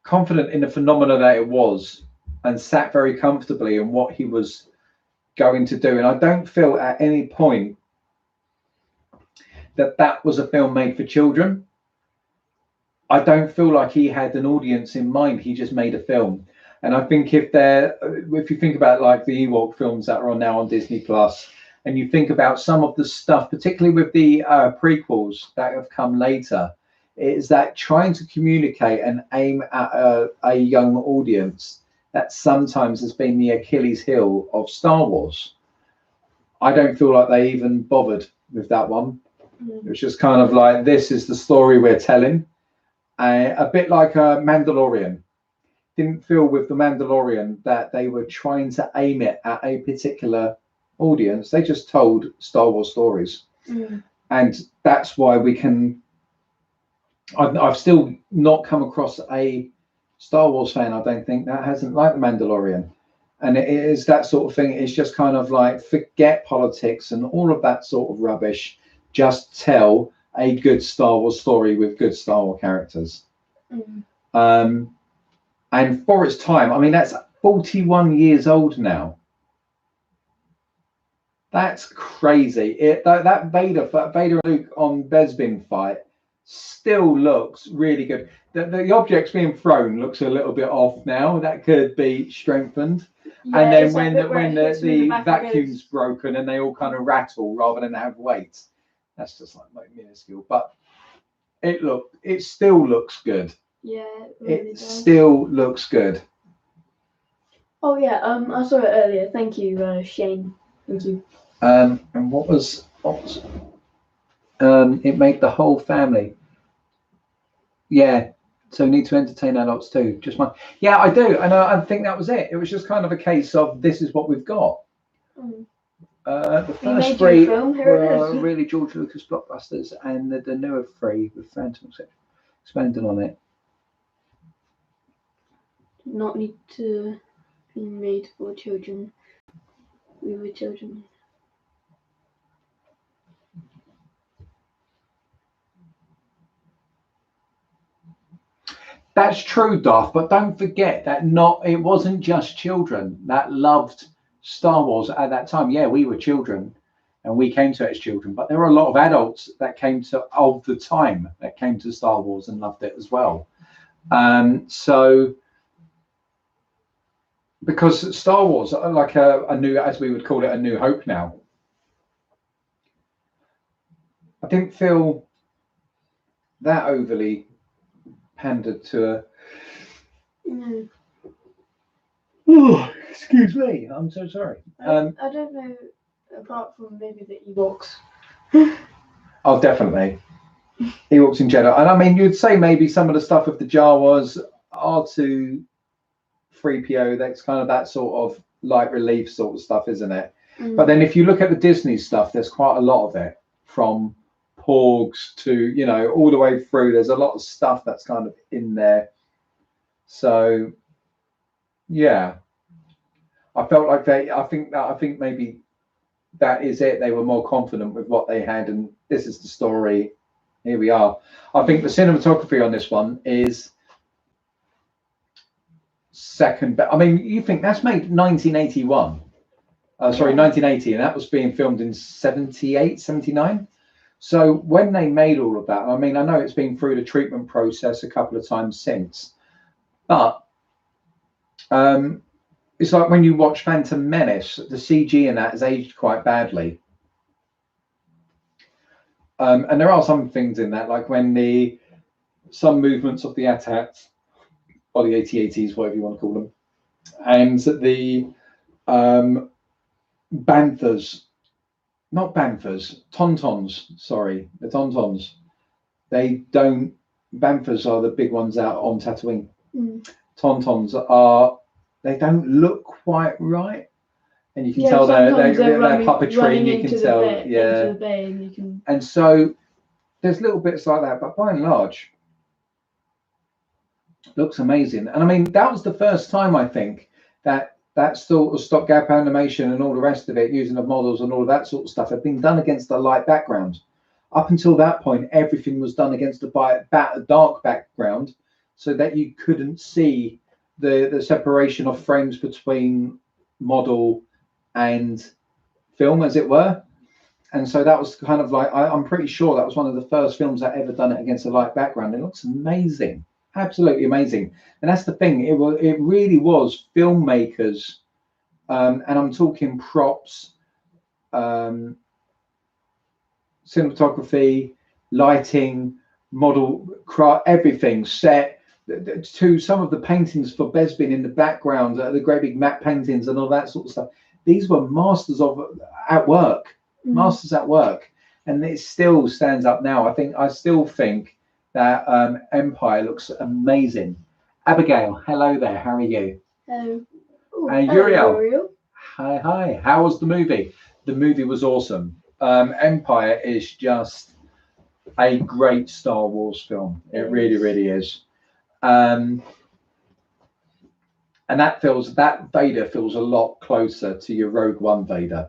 B: confident in the phenomena that it was and sat very comfortably in what he was going to do. And I don't feel at any point that was a film made for children. I don't feel like he had an audience in mind. He just made a film. And I think if you think about like the Ewok films that are on now on Disney Plus, and you think about some of the stuff, particularly with the prequels that have come later, is that trying to communicate and aim at a young audience that sometimes has been the Achilles heel of Star Wars. I don't feel like they even bothered with that one. It was just kind of like, this is the story we're telling. A bit like Mandalorian. Didn't feel with the Mandalorian that they were trying to aim it at a particular audience. They just told Star Wars stories. And that's why we can... I've still not come across a Star Wars fan, I don't think, that hasn't liked the Mandalorian. And it is that sort of thing. It's just kind of like, forget politics and all of that sort of rubbish. Just tell a good Star Wars story with good Star Wars characters. And for its time, I mean, that's 41 years old now. That's crazy. That Vader and Luke on Bespin fight still looks really good. The objects being thrown looks a little bit off now. That could be strengthened.
A: Yeah,
B: and then
A: it's that bit where
B: when
A: it hits him in the
B: the
A: back and
B: vacuum's
A: goes,
B: broken and they all kind of rattle rather than have weight. That's just like minuscule, but it still looks good.
A: yeah, it really
B: It
A: does.
B: still looks good.
A: Oh yeah, I saw it earlier. Thank you, Shane. Thank you.
B: And what was it made the whole family. Yeah, so need to entertain adults too. Just my yeah, I do, and I think that was it. It was just kind of a case of this is what we've got.
A: Mm.
B: The
A: We made
B: first
A: you
B: three
A: a film, here it
B: were
A: is.
B: really George Lucas blockbusters, and the newer three with Phantom expanding on it.
A: Not need to be made for children. We were children.
B: That's true, Darth, but don't forget that it wasn't just children that loved Star Wars at that time. Yeah, we were children and we came to it as children, but there were a lot of adults that came to of the time that came to Star Wars and loved it as well. So because Star Wars, like a new, as we would call it, a New Hope now, I didn't feel that overly pandered to a
A: No.
B: oh, excuse me, I'm so sorry.
A: I don't know, apart from maybe the Ewoks.
B: Oh, definitely. Ewoks in Jedi. And I mean, you'd say maybe some of the stuff with the Jawas, R2, 3PO, that's kind of that sort of light relief sort of stuff, isn't it?
A: Mm.
B: But then if you look at the Disney stuff, there's quite a lot of it, from Porgs to, all the way through. There's a lot of stuff that's kind of in there. So, yeah. I felt like I think maybe that is it. They were more confident with what they had, and this is the story. Here we are. I think the cinematography on this one is second best. I mean, you think that's made 1981. Sorry, 1980, and that was being filmed in 78, 79. So when they made all of that, I mean, I know it's been through the treatment process a couple of times since, but it's like when you watch Phantom Menace, the CG in that has aged quite badly. And there are some things in that, like when some movements of the AT-ATs, or the AT-ATs, whatever you want to call them, and the Tauntauns, sorry, the Tauntauns, Banthas are the big ones out on Tatooine. Tauntauns they don't look quite right, and you can tell they're puppetry, and you can tell,
A: into the bay, and you can.
B: And so there's little bits like that, but by and large, it looks amazing. And I mean, that was the first time I think that sort of stopgap animation and all the rest of it, using the models and all of that sort of stuff, had been done against a light background. Up until that point, everything was done against a dark background, so that you couldn't see the separation of frames between model and film, as it were. And so that was kind of like, I'm pretty sure that was one of the first films that ever done it against a light background. It looks amazing, absolutely amazing. And that's the thing, it really was filmmakers, and I'm talking props, cinematography, lighting, model, everything, set, to some of the paintings for Bespin in the background, the great big matte paintings and all that sort of stuff. These were masters at work, masters at work, and it still stands up now. I still think that Empire looks amazing. Abigail, hello there. How are you?
A: Hello.
B: Uriel. Hi. How was the movie? The movie was awesome. Empire is just a great Star Wars film. It really, really is. And that Vader feels a lot closer to your Rogue One Vader.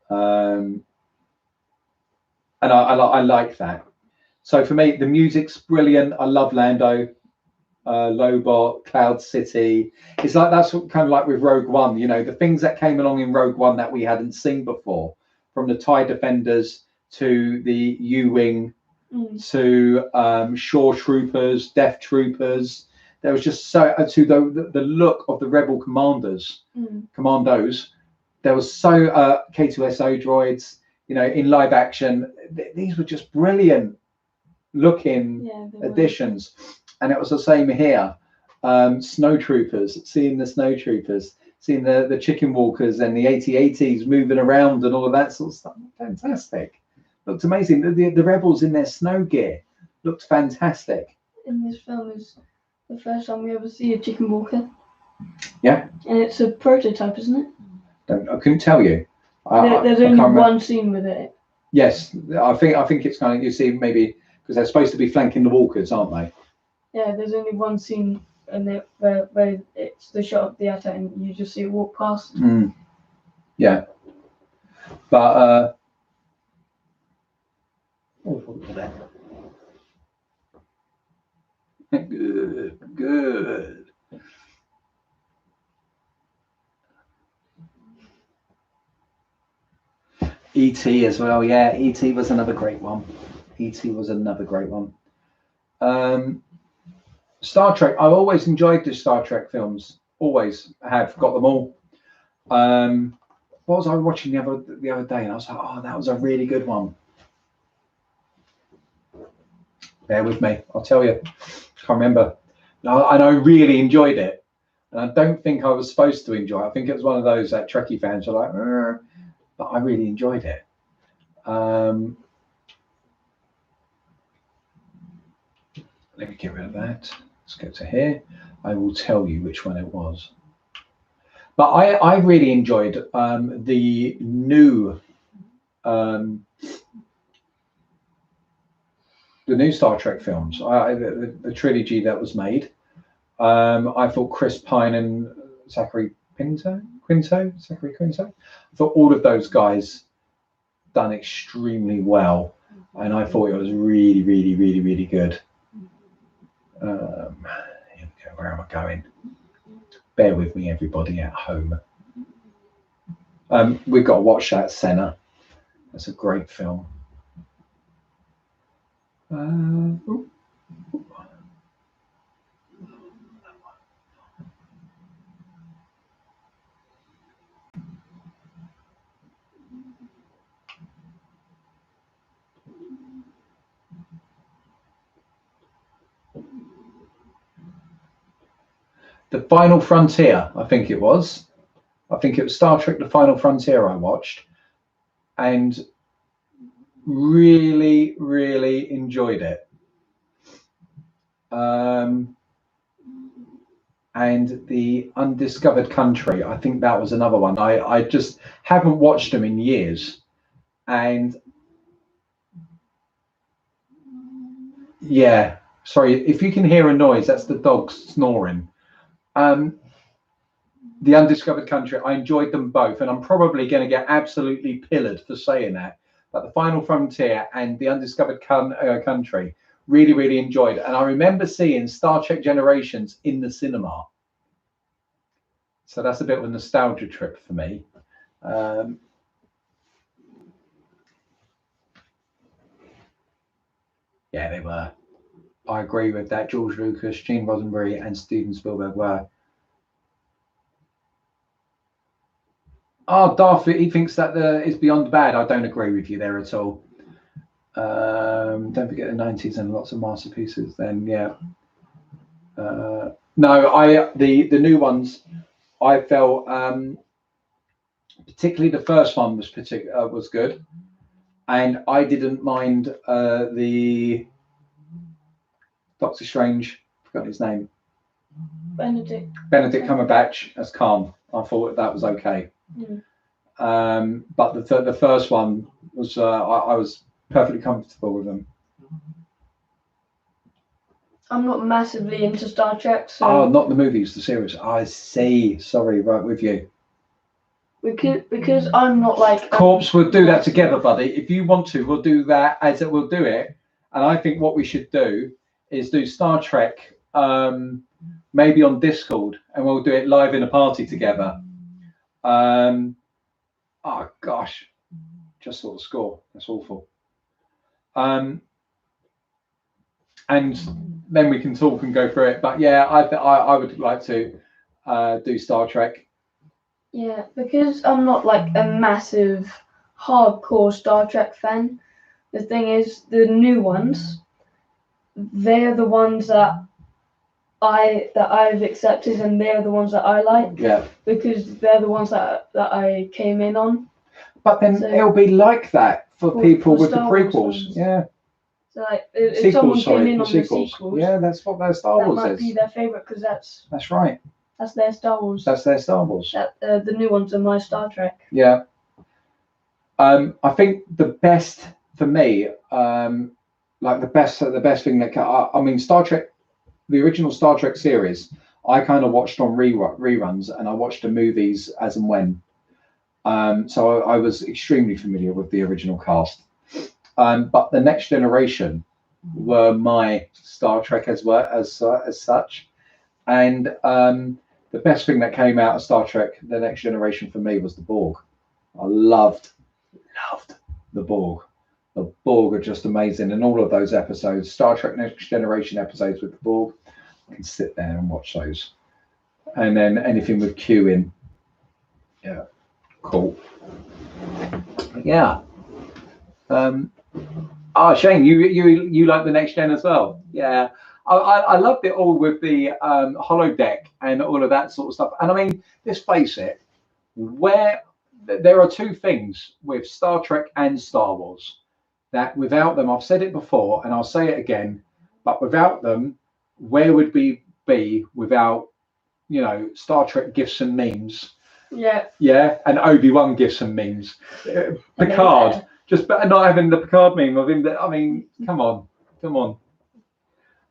B: And I like that. So for me, the music's brilliant. I love Lando, Lobot, Cloud City. It's like that's kind of like with Rogue One. The things that came along in Rogue One that we hadn't seen before, from the TIE Defenders to the U-Wing to Shore Troopers, Death Troopers. There was just so to the look of the rebel commandos. There was so K2SO droids, you know, in live action. These were just brilliant looking additions, and it was the same here. Snowtroopers, seeing the snowtroopers, seeing the chicken walkers and the AT-ATs moving around and all of that sort of stuff. Fantastic. Looked amazing. The rebels in their snow gear looked fantastic.
A: In this film is the first time we ever see a chicken walker.
B: Yeah.
A: And it's a prototype, isn't it?
B: I couldn't tell you.
A: There's only one scene with it.
B: Yes, I think it's kind of, you see, maybe because they're supposed to be flanking the walkers, aren't they?
A: Yeah, there's only one scene in it where it's the shot of the attack and you just see it walk past.
B: Yeah. But good. E.T. as well, yeah. E.T. was another great one. Star Trek. I've always enjoyed the Star Trek films. Always have got them all. What was I watching the other day? And I was like, oh, that was a really good one. Bear with me. I'll tell you. Can't remember. And I really enjoyed it. And I don't think I was supposed to enjoy it. I think it was one of those that Trekkie fans are like, but I really enjoyed it. Let me get rid of that. Let's go to here. I will tell you which one it was. But I really enjoyed the new Star Trek films. The trilogy that was made. I thought Chris Pine and Zachary Quinto. I thought all of those guys done extremely well, and I thought it was really, really, really, really good. Here we go. Where am I going? Bear with me, everybody at home. We've got to watch that, Senna. That's a great film. The Final Frontier, I think it was. I think it was Star Trek The Final Frontier I watched and really, really enjoyed it. And The Undiscovered Country, I think that was another one. I just haven't watched them in years. And yeah, sorry, if you can hear a noise, that's the dogs snoring. The Undiscovered Country, I enjoyed them both, and I'm probably going to get absolutely pillared for saying that. But The Final Frontier and The Undiscovered Country, really, really enjoyed. And I remember seeing Star Trek Generations in the cinema. So that's a bit of a nostalgia trip for me. Yeah, they were. I agree with that. George Lucas, Gene Roddenberry, and Steven Spielberg were. Oh, Darth, he thinks that is beyond bad. I don't agree with you there at all. Don't forget the 90s and lots of masterpieces. Then, yeah. No, the new ones, I felt particularly the first one was good, and I didn't mind the Doctor Strange. Forgot his name.
A: Benedict
B: Cumberbatch as Khan. I thought that was okay. But the first one was I was perfectly comfortable with them. I'm
A: not massively into Star Trek, so
B: not the movies, the series. I see. Sorry, right with you.
A: Because I'm not like
B: Corpse. We'll do that together, buddy. If you want to, we'll do that. We'll do it. And I think what we should do is do Star Trek, maybe on Discord, and we'll do it live in a party together. Oh gosh, just saw the score. That's awful. And then we can talk and go through it. But yeah, I would like to do Star Trek.
A: Yeah, because I'm not like a massive hardcore Star Trek fan. The thing is, the new ones, they're the ones that I've accepted, and they're the ones that I like.
B: Yeah.
A: Because they're the ones that I came in on.
B: But then
A: So,
B: it'll be like that for people with the
A: Star Wars
B: prequels.
A: fans.
B: Yeah.
A: So like, if someone came in on the sequels,
B: yeah, that's what their Star Wars
A: that might
B: is.
A: be their favorite because
B: That's right.
A: that's their Star Wars.
B: That's their Star Wars.
A: The new ones are my Star Trek.
B: Yeah. I think the best for me, like the best thing that I mean, Star Trek, the original Star Trek series, I kind of watched on reruns, and I watched the movies as and when. So I was extremely familiar with the original cast. But the Next Generation were my Star Trek as such, and the best thing that came out of Star Trek: The Next Generation for me was the Borg. I loved the Borg. The Borg are just amazing, and all of those episodes, Star Trek Next Generation episodes with the Borg, I can sit there and watch those. And then anything with Q in, yeah, cool. Yeah. Shane, you like the Next Gen as well? Yeah. I loved it all with the holodeck and all of that sort of stuff. And I mean, let's face it, where there are two things with Star Trek and Star Wars that without them, I've said it before and I'll say it again, but without them, where would we be without, Star Trek gifs and memes?
A: Yeah.
B: Yeah, and Obi-Wan gifs and memes. Picard, just not having the Picard meme of him. I mean, come on.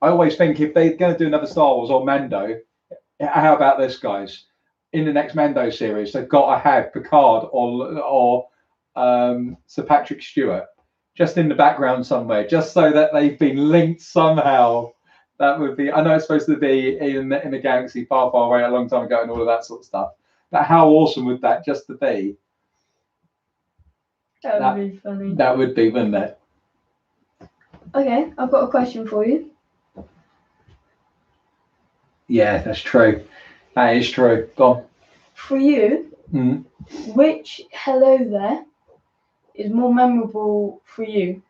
B: I always think if they're going to do another Star Wars or Mando, how about this, guys? In the next Mando series, they've got to have Picard or Sir Patrick Stewart just in the background somewhere, just so that they've been linked somehow. That would be. I know it's supposed to be in a galaxy far, far away, a long time ago, and all of that sort of stuff. But how awesome would that just to be?
A: That would be funny.
B: That would be, wouldn't it?
A: Okay, I've got a question for you.
B: Yeah, that's true. That is true. Go on.
A: For you, which hello there is more memorable for you?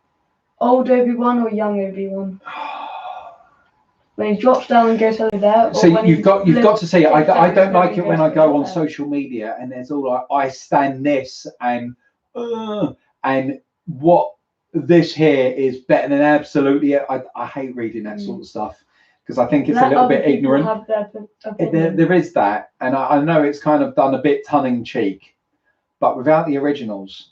A: Old Obi-Wan or young Obi-Wan? When he drops down and goes hello there.
B: So you've got to see it. I don't like it when I go on social media and there's all like I stand this and what this here is better than absolutely. I hate reading that sort of stuff because I think it's a little bit ignorant. There is that, and I know it's kind of done a bit tongue-in-cheek, but without the originals,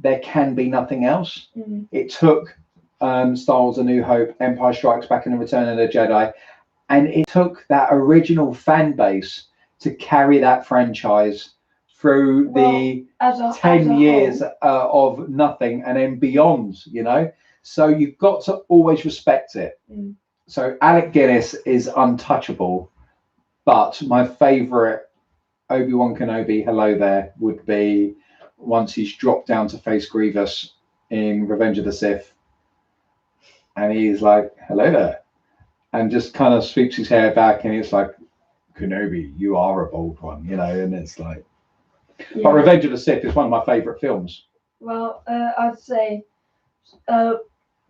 B: there can be nothing else. It took Star Wars: A New Hope, Empire Strikes Back, and The Return of the Jedi, and it took that original fan base to carry that franchise through the 10 years of nothing and then beyond, so you've got to always respect it. So Alec Guinness is untouchable, but my favorite Obi-Wan Kenobi hello there would be once he's dropped down to face Grievous in Revenge of the Sith and he's like, hello there, and just kind of sweeps his hair back and it's like, Kenobi, you are a bold one, and it's like, but Revenge of the Sith is one of my favorite films.
A: Well, I'd say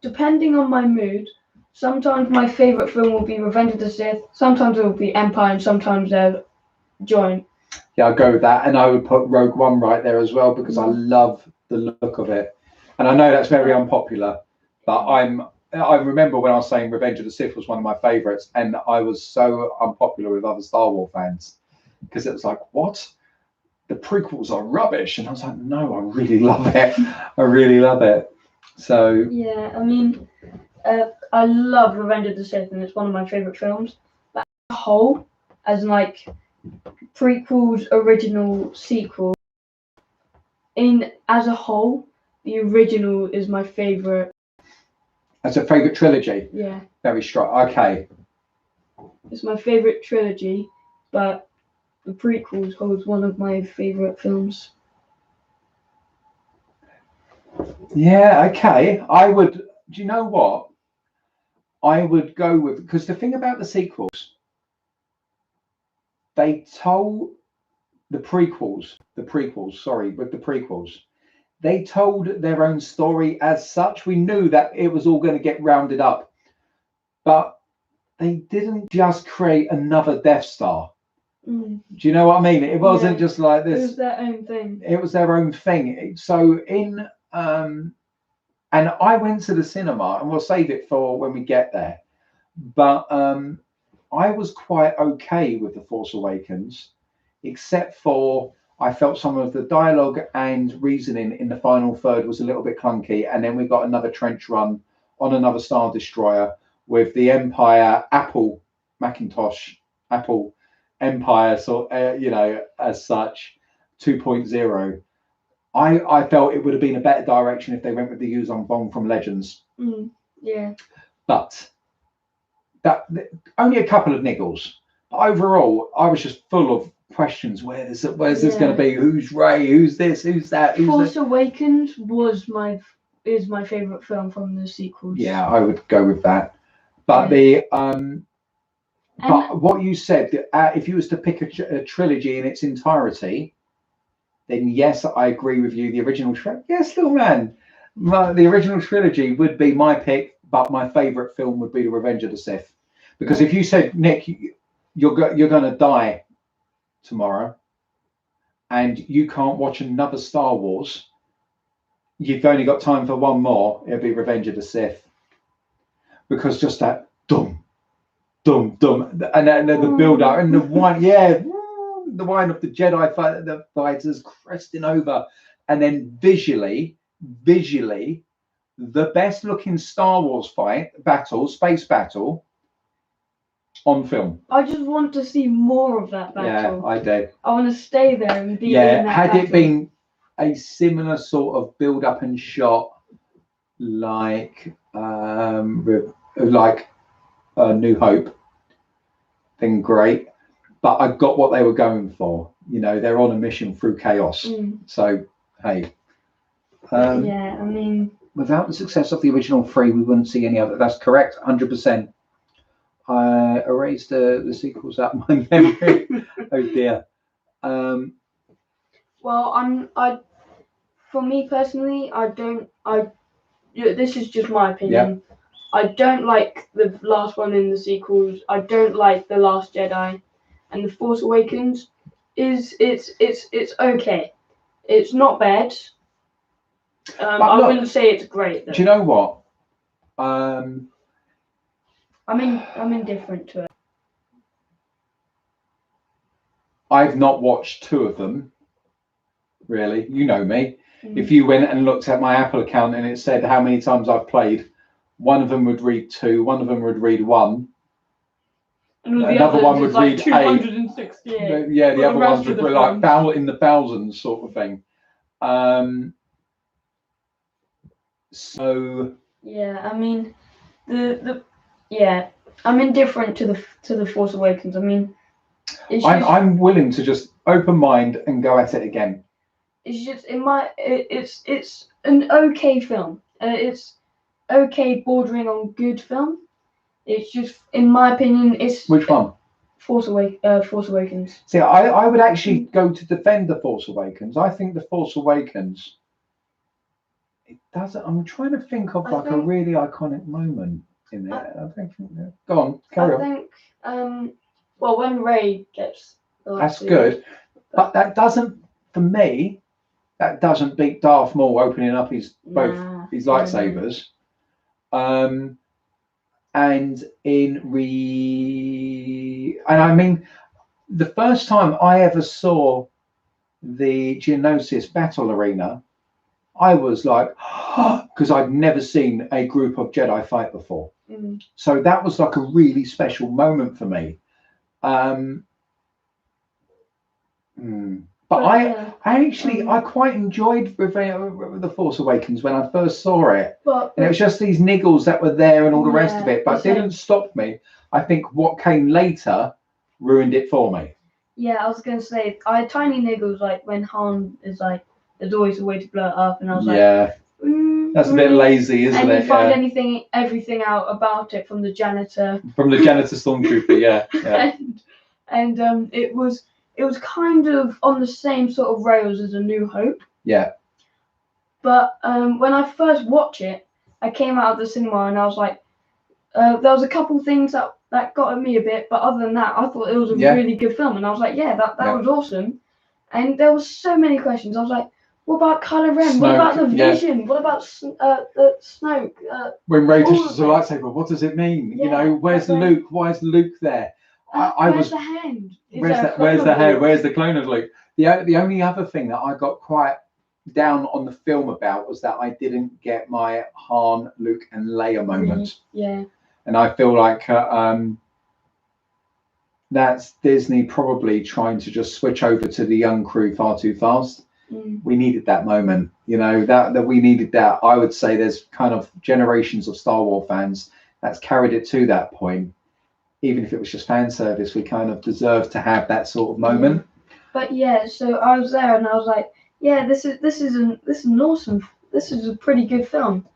A: depending on my mood, sometimes my favorite film will be Revenge of the Sith, sometimes it will be Empire, and sometimes they're joint.
B: Yeah, I'll go with that, and I would put Rogue One right there as well because I love the look of it, and I know that's very unpopular, but I remember when I was saying Revenge of the Sith was one of my favorites, and I was so unpopular with other Star Wars fans because it was like, what? The prequels are rubbish, and I was like, no, I really love it. I really love it. So
A: yeah, I mean, I love Revenge of the Sith, and it's one of my favorite films. But as a whole, as in like prequels, original, sequel, as a whole, the original is my favorite.
B: That's a favorite trilogy.
A: Yeah.
B: Very strong. Okay.
A: It's my favorite trilogy, but the prequels holds one of my favorite films.
B: Yeah. Okay. I would. Do you know what? I would go with, because the thing about the sequels, they told the prequels, they told their own story as such. We knew that it was all going to get rounded up, but they didn't just create another Death Star. Do you know what I mean? It wasn't just like this.
A: It was their own thing.
B: It was their own thing. So and I went to the cinema, and we'll save it for when we get there. But I was quite okay with The Force Awakens, except for I felt some of the dialogue and reasoning in the final third was a little bit clunky, and then we got another trench run on another Star Destroyer with the Empire Apple Empire, as such, 2.0. I felt it would have been a better direction if they went with the Yuzong Bong from Legends.
A: Yeah.
B: But that only a couple of niggles. But overall, I was just full of questions. Where's this going to be? Who's Rey? Who's this? Who's that?
A: Force Awakens is my favorite film from the sequels.
B: Yeah, I would go with that. But but what you said, if you was to pick a trilogy in its entirety, then yes, I agree with you. The original trilogy, yes, little man, the original trilogy would be my pick. But my favorite film would be The Revenge of the Sith, because if you said, Nick, you're going to die tomorrow, and you can't watch another Star Wars, you've only got time for one more. It'll be Revenge of the Sith, because just that dum, dum, dum, and the build up and the wine, the wine of the Jedi the fighters cresting over, and then visually, the best looking Star Wars space battle on film.
A: I just want to see more of that battle.
B: Yeah, I do.
A: I want to stay there and be in that
B: had
A: battle.
B: it been a similar sort of build up and shot like New Hope, then great. But I got what they were going for. They're on a mission through chaos. So hey.
A: Yeah, I mean,
B: without the success of the original 3, we wouldn't see any other. That's correct, 100%. I erased the sequels out of my memory. Oh dear.
A: Well, for me personally, this is just my opinion. Yep. I don't like the last one in the sequels. I don't like The Last Jedi, and The Force Awakens it's okay. It's not bad. I wouldn't say it's great though.
B: Do you know what?
A: I'm indifferent to it.
B: I've not watched 2 of them, really. You know me. If you went and looked at my Apple account and it said how many times I've played, one of them would read 2, one of them would read 1.
A: And
B: another one would read 8.
A: 268.
B: Yeah, the other ones would be like in the thousands sort of thing. So
A: yeah, I mean, I'm indifferent to the Force Awakens. I mean,
B: I'm willing to just open mind and go at it again.
A: It's just it's an okay film. It's okay, bordering on good film. It's just, in my opinion, it's
B: which one?
A: Force Awakens.
B: See, I would actually go to defend The Force Awakens. I think The Force Awakens. It doesn't. I'm trying to think of a really iconic moment in there. I think. Go on, carry on.
A: I think. Well, when Rey gets.
B: That's good, but that doesn't. For me, that doesn't beat Darth Maul opening up his lightsabers. And I mean, the first time I ever saw the Geonosis battle arena, I was like, because I'd never seen a group of Jedi fight before. So that was like a really special moment for me. But I quite enjoyed The Force Awakens when I first saw it. And it was just these niggles that were there and all the rest of it, but it didn't stop me. I think what came later ruined it for me.
A: Yeah, I was going to say, I had tiny niggles, like when Han is like, there's always a way to blow it up, and I was like,
B: That's a bit lazy, isn't
A: and
B: it?
A: you find everything out about it from the janitor.
B: From the janitor stormtrooper, yeah.
A: and it was kind of on the same sort of rails as A New Hope.
B: Yeah.
A: But when I first watched it, I came out of the cinema and I was like, there was a couple things that got at me a bit, but other than that, I thought it was a really good film, and I was like, that was awesome. And there was so many questions. I was like, what about Kylo Ren?
B: Snoke,
A: what about the Vision? What about the Snoke?
B: When Rey touches the lightsaber, what does it mean? You know, where's Luke? Why is Luke there?
A: Where's the hand?
B: Where's the hand? Where's the clone of Luke? The only other thing that I got quite down on the film about was that I didn't get my Han, Luke, and Leia moment.
A: Yeah.
B: And I feel like that's Disney probably trying to just switch over to the young crew far too fast. We needed that moment, you know, that we needed that. I would say there's kind of generations of Star Wars fans that's carried it to that point. Even if it was just fan service, we kind of deserve to have that sort of moment.
A: But so I was there and I was like, this is an awesome, this is a pretty good film.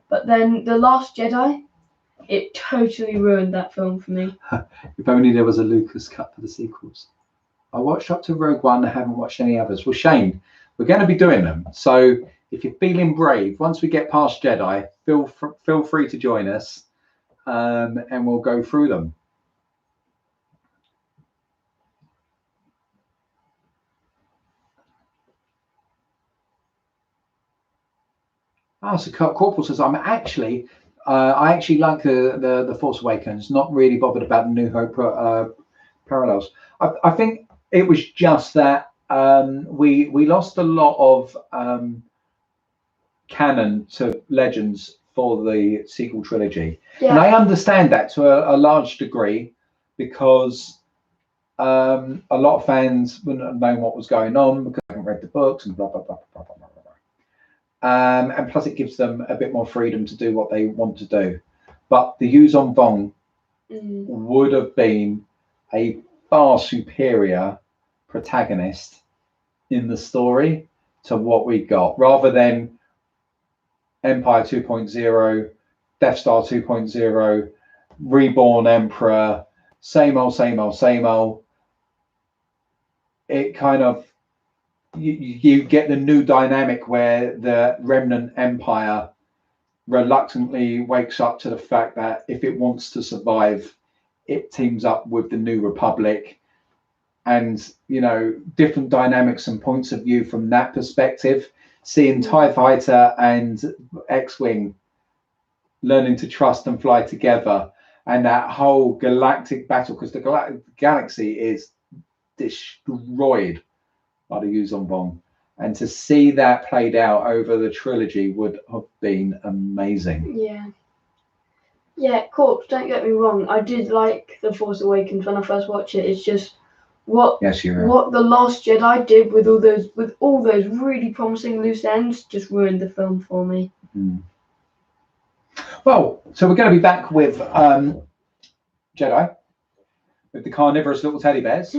A: But then The Last Jedi, it totally ruined that film for me.
B: If only there was a Lucas cut for the sequels. I watched up to Rogue One. I haven't watched any others. Well, Shane, we're going to be doing them. So if you're feeling brave, once we get past Jedi, feel free to join us, and we'll go through them. So Corporal says, I actually like the Force Awakens. Not really bothered about the New Hope parallels. I think it was just that we lost a lot of canon to Legends for the sequel trilogy, and I understand that to a large degree because a lot of fans wouldn't have known what was going on because they haven't read the books and blah blah blah blah blah blah. And plus it gives them a bit more freedom to do what they want to do. But the Yuuzhan Vong would have been a far superior protagonist in the story to what we got, rather than Empire 2.0, Death Star 2.0, Reborn Emperor, same old. It kind of, you get the new dynamic where the remnant empire reluctantly wakes up to the fact that if it wants to survive, it teams up with the New Republic, and you know, different dynamics and points of view from that perspective. Seeing TIE Fighter and X-Wing learning to trust and fly together, and that whole galactic battle, because the galaxy is destroyed by the Yuuzhan Vong, and to see that played out over the trilogy would have been amazing.
A: Corpse, don't get me wrong, I did like The Force Awakens when I first watched it. It's just what The Last Jedi did with all those really promising loose ends just ruined the film for me.
B: Well, so we're going to be back with Jedi, with the carnivorous little teddy bears.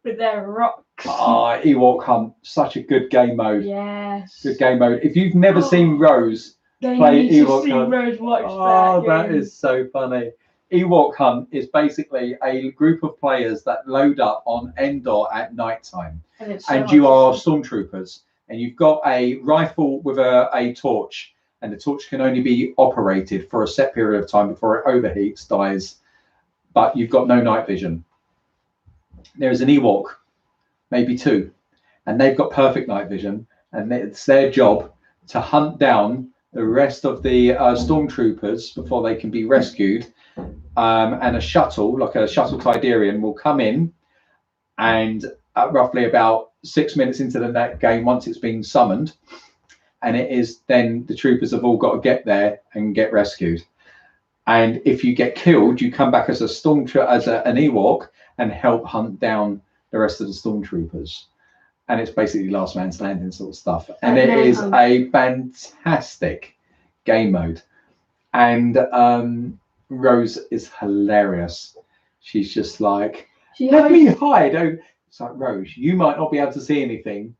A: With their rocks.
B: Ewok Hunt, such a good game mode.
A: Yes.
B: Good game mode. If you've never seen Rose play Ewok Hunt,
A: Rose watch
B: that is so funny. Ewok Hunt is basically a group of players that load up on Endor at night time, and you are stormtroopers, and you've got a rifle with a torch, and the torch can only be operated for a set period of time before it overheats, dies, but you've got no night vision. There is an Ewok, maybe two, and they've got perfect night vision, and it's their job to hunt down the rest of the stormtroopers before they can be rescued. And a shuttle, like a shuttle Tidarian, will come in, and roughly about 6 minutes into the game, once it's been summoned, and it is then the troopers have all got to get there and get rescued. And if you get killed, you come back as an Ewok and help hunt down the rest of the stormtroopers. And it's basically last man standing sort of stuff. And it is a fantastic game mode. And Rose is hilarious. She's just like, let me hide. It's like, Rose, you might not be able to see anything,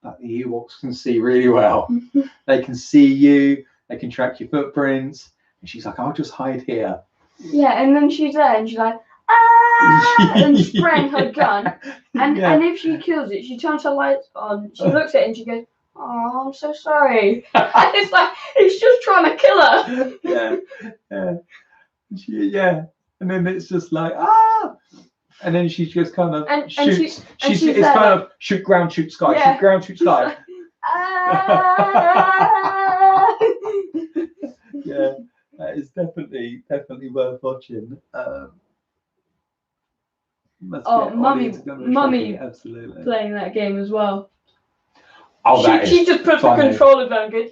B: but the Ewoks can see really well. They can see you. They can track your footprints. And she's like, I'll just hide here.
A: Yeah, and then she's there, and she's like, ah, and spraying her gun. And if she kills it, she turns her lights on. She looks at it, and she goes, oh, I'm so sorry. And it's like, it's just trying to kill her.
B: Yeah. And then it's just like, ah. And then she just kind of shoots. It's kind of shoot ground, shoot sky, shoot ground, shoot sky.
A: Like, ah.
B: Yeah, that is definitely worth watching.
A: Mummy
B: absolutely
A: playing that game as well.
B: Oh,
A: she just puts the controller down and goes,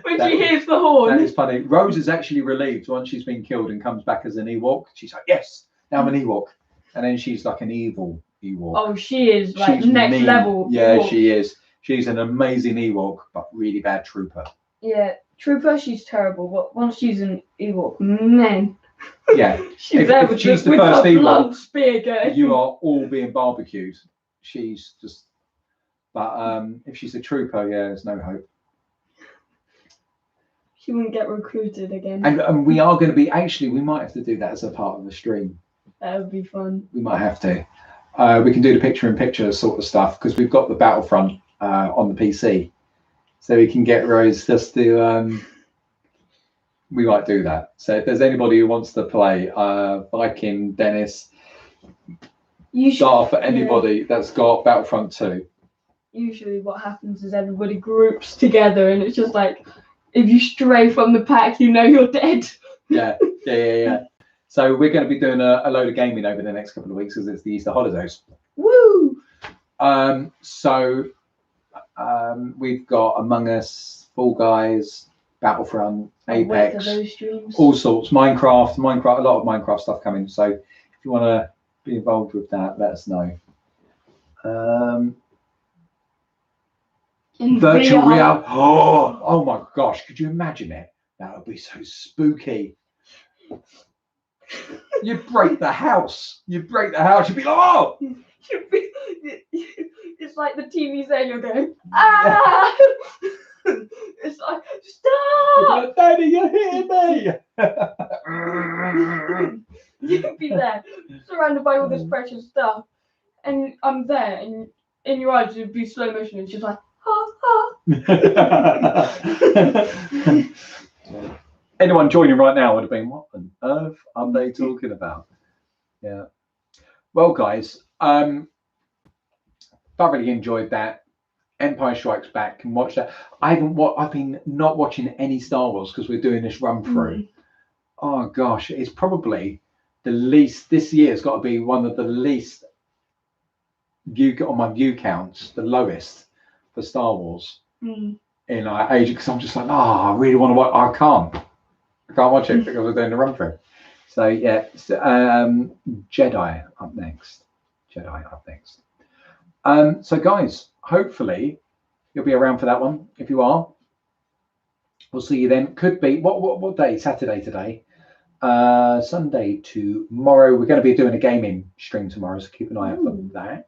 A: when she hears the horn.
B: That is funny. Rose is actually relieved once she's been killed and comes back as an Ewok. She's like, yes, now I'm an Ewok. And then she's like an evil Ewok.
A: Oh, she is like next
B: mean.
A: level.
B: Yeah,
A: Ewok.
B: she is. She's an amazing Ewok, but really bad trooper.
A: Yeah, trooper, she's terrible. But once she's an Ewok, man.
B: Yeah.
A: She's there with
B: she's
A: the
B: first
A: her
B: Ewok,
A: blunt spear going.
B: you are all being barbecued. She's just. But if she's a trooper, yeah, there's no hope.
A: She wouldn't get recruited again.
B: And we are going to be, actually, we might have to do that as a part of the stream.
A: That would be fun.
B: We might have to. We can do the picture-in-picture sort of stuff because we've got the Battlefront on the PC. So we can get Rose just to... we might do that. So if there's anybody who wants to play Viking, Dennis, Darth, anybody that's got Battlefront 2.
A: Usually what happens is everybody groups together and it's just like, if you stray from the pack, you know you're dead.
B: Yeah. So we're going to be doing a load of gaming over the next couple of weeks because it's the Easter holidays.
A: Woo!
B: We've got Among Us, Fall Guys, Battlefront, Apex, all sorts. Minecraft, a lot of Minecraft stuff coming. So if you want to be involved with that, let us know. Virtual reality. Oh my gosh, could you imagine it? That would be so spooky. You'd break the house. You'd be like, oh!
A: It's like the TV's there and you're going, ah! It's like, stop!
B: Like, Daddy, you hear me?
A: You'd be there, surrounded by all this precious stuff. And I'm there, and in your eyes, it'd be slow motion, and she's like,
B: Anyone joining right now would have been, what on earth are they talking about? Yeah. Well, guys, thoroughly enjoyed that. Empire Strikes Back. Can watch that. I've been not watching any Star Wars because we're doing this run through. Oh gosh, it's probably the least. This year's got to be one of the least on my view counts, the lowest for Star Wars in our age, because I'm just like, I really want to watch. I can't watch it because we're doing the run through. So yeah, Jedi up next. So guys, hopefully you'll be around for that one. If you are, we'll see you then. Could be what day? Saturday today. Sunday tomorrow. We're going to be doing a gaming stream tomorrow, so keep an eye out for that.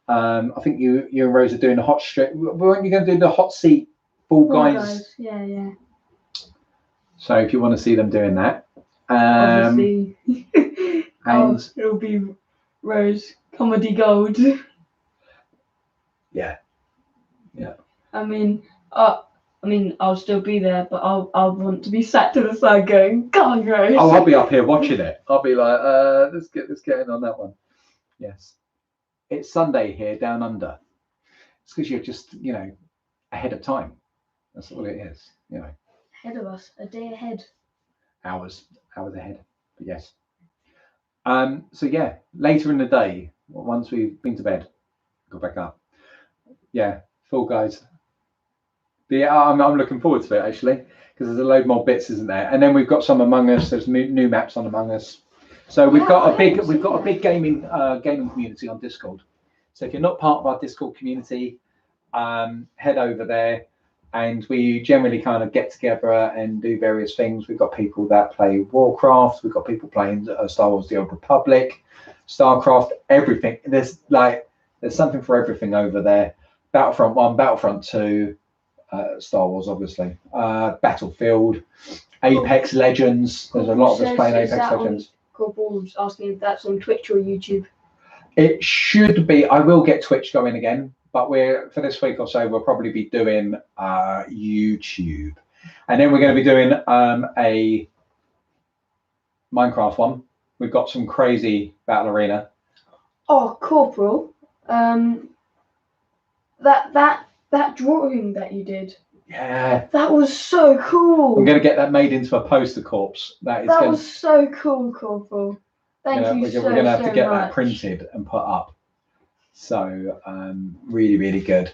B: I think you and Rose are doing a hot stream. Weren't you going to do the hot seat Fall Guys?
A: Yeah.
B: So if you want to see them doing that,
A: obviously,
B: and
A: it'll be Rose Comedy Gold.
B: Yeah.
A: I mean, I'll still be there, but I'll want to be sat to the side going, "Go on, Rose."
B: Oh, I'll be up here watching it. I'll be like, let's get in on that one. Yes. It's Sunday here down under. It's because you're just, ahead of time. That's all it is,
A: Ahead of us, a day ahead.
B: Hours ahead. But yes. So yeah, later in the day, once we've been to bed, go back up. Yeah, Fall Guys. But yeah, I'm looking forward to it actually, because there's a load more bits, isn't there? And then we've got some Among Us. There's new maps on Among Us. So we've got a big gaming community on Discord. So if you're not part of our Discord community, head over there, and we generally kind of get together and do various things. We've got people that play Warcraft. We've got people playing Star Wars: The Old Republic, StarCraft, everything. There's There's something for everything over there. Battlefront 1, Battlefront 2, Star Wars, obviously. Battlefield, Apex Legends. There's a lot of us playing Apex Legends.
A: Corporal's asking if that's on Twitch or YouTube.
B: It should be. I will get Twitch going again, but for this week or so, we'll probably be doing YouTube. And then we're going to be doing a Minecraft one. We've got some crazy battle arena.
A: Oh, Corporal, that drawing that you did.
B: Yeah.
A: That was so cool.
B: I'm going to get that made into a poster corpse. That
A: was so cool, Corporal. Thank you so much.
B: We're going to have to get that printed and put up. So, really, really good.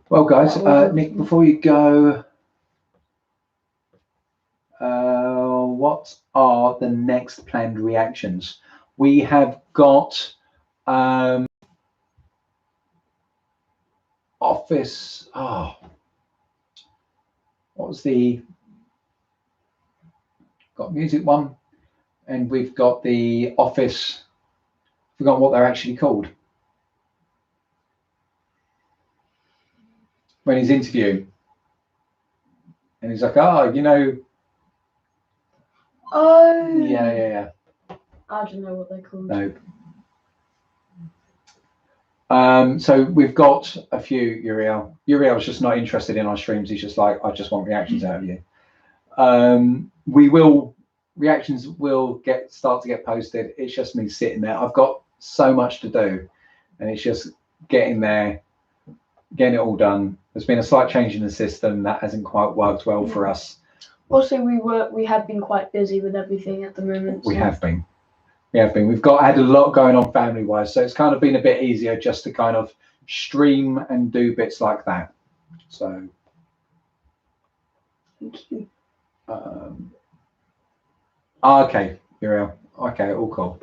B: Well, guys, Nick, before you go, what are the next planned reactions? We have got Office. Oh, what was the? Got music one, and we've got the Office. Forgotten what they're actually called. When he's interviewing, and he's like, "Oh, you know."
A: Oh.
B: Yeah.
A: I don't know what they're called.
B: No. So we've got a few. Uriel's just not interested in our streams. He's just like, I just want reactions out of you. Reactions will start to get posted. It's just me sitting there. I've got so much to do, and it's just getting there, getting it all done. There's been a slight change in the system that hasn't quite worked well for us.
A: Also, we have been quite busy with everything at the moment.
B: We have been. We've had a lot going on family wise, so it's kind of been a bit easier just to kind of stream and do bits like that. So
A: thank you.
B: Okay, Uriel. Okay, all cool.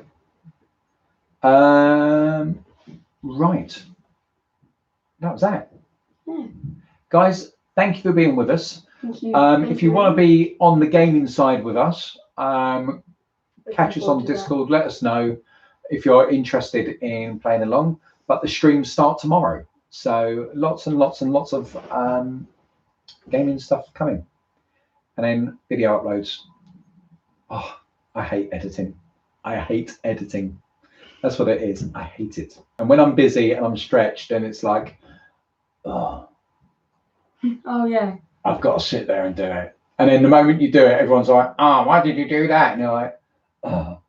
B: Right. That was that.
A: Yeah.
B: Guys, thank you for being with us.
A: Thank you.
B: If you want to be on the gaming side with us, catch us on Discord. Let us know if you're interested in playing along. But the streams start tomorrow, so lots and lots and lots of gaming stuff coming, and then video uploads. Oh, I hate editing. That's what it is. I hate it. And when I'm busy and I'm stretched, then it's like, oh
A: yeah,
B: I've got to sit there and do it. And then the moment you do it, everyone's like, oh, why did you do that? And you're like, oh.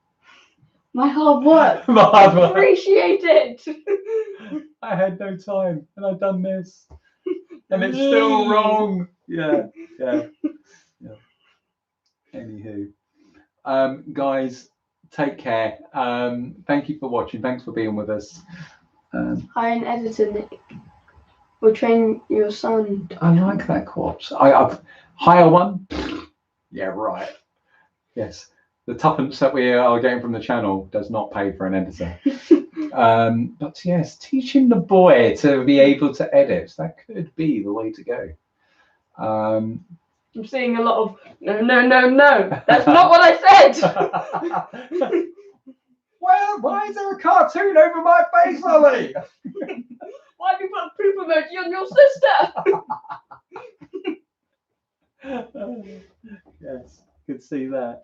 A: My hard work. Appreciate it.
B: I had no time and I've done this. And it's still wrong. Yeah. Anywho. Guys, take care. Thank you for watching. Thanks for being with us.
A: Hire an editor, Nick. Or train your son.
B: I like that quote. I've hire one. Yeah, right. Yes. The tuppence that we are getting from the channel does not pay for an editor. But yes, teaching the boy to be able to edit, that could be the way to go.
A: I'm seeing a lot of no. That's not what I said.
B: Well, why is there a cartoon over my face, Ollie?
A: Why have you put a poop emoji on your sister?
B: Yes, could see that.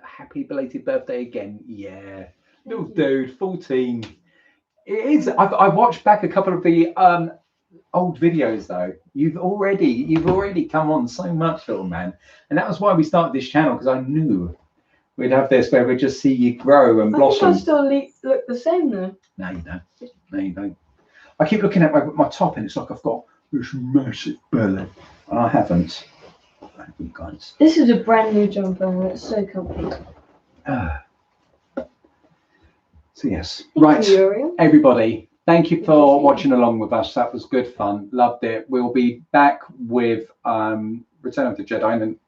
B: Happy belated birthday again. Yeah. Little dude, 14. It is. I've watched back a couple of the old videos though. You've already come on so much, little man. And that was why we started this channel, because I knew we'd have this where we'd just see you grow and blossom.
A: I think I still look the same though.
B: No, you don't. No, you don't. I keep looking at my top and it's like I've got this massive belly. And I haven't. Guys.
A: This is a brand new jumper and it's so comfy.
B: So yes. Right. Everybody, thank you for watching along with us. That was good fun. Loved it. We'll be back with Return of the Jedi in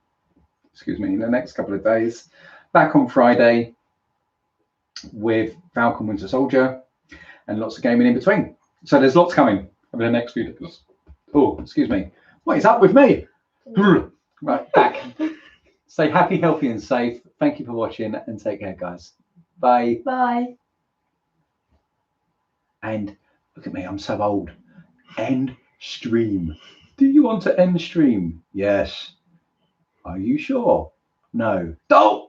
B: the next couple of days. Back on Friday with Falcon Winter Soldier and lots of gaming in between. So there's lots coming over the next few days. Oh, excuse me. What is up with me? Right, back. Stay happy, healthy, and safe. Thank you for watching, and take care, guys. Bye.
A: Bye.
B: And look at me, I'm so old. End stream. Do you want to end stream? Yes. Are you sure? No. Don't.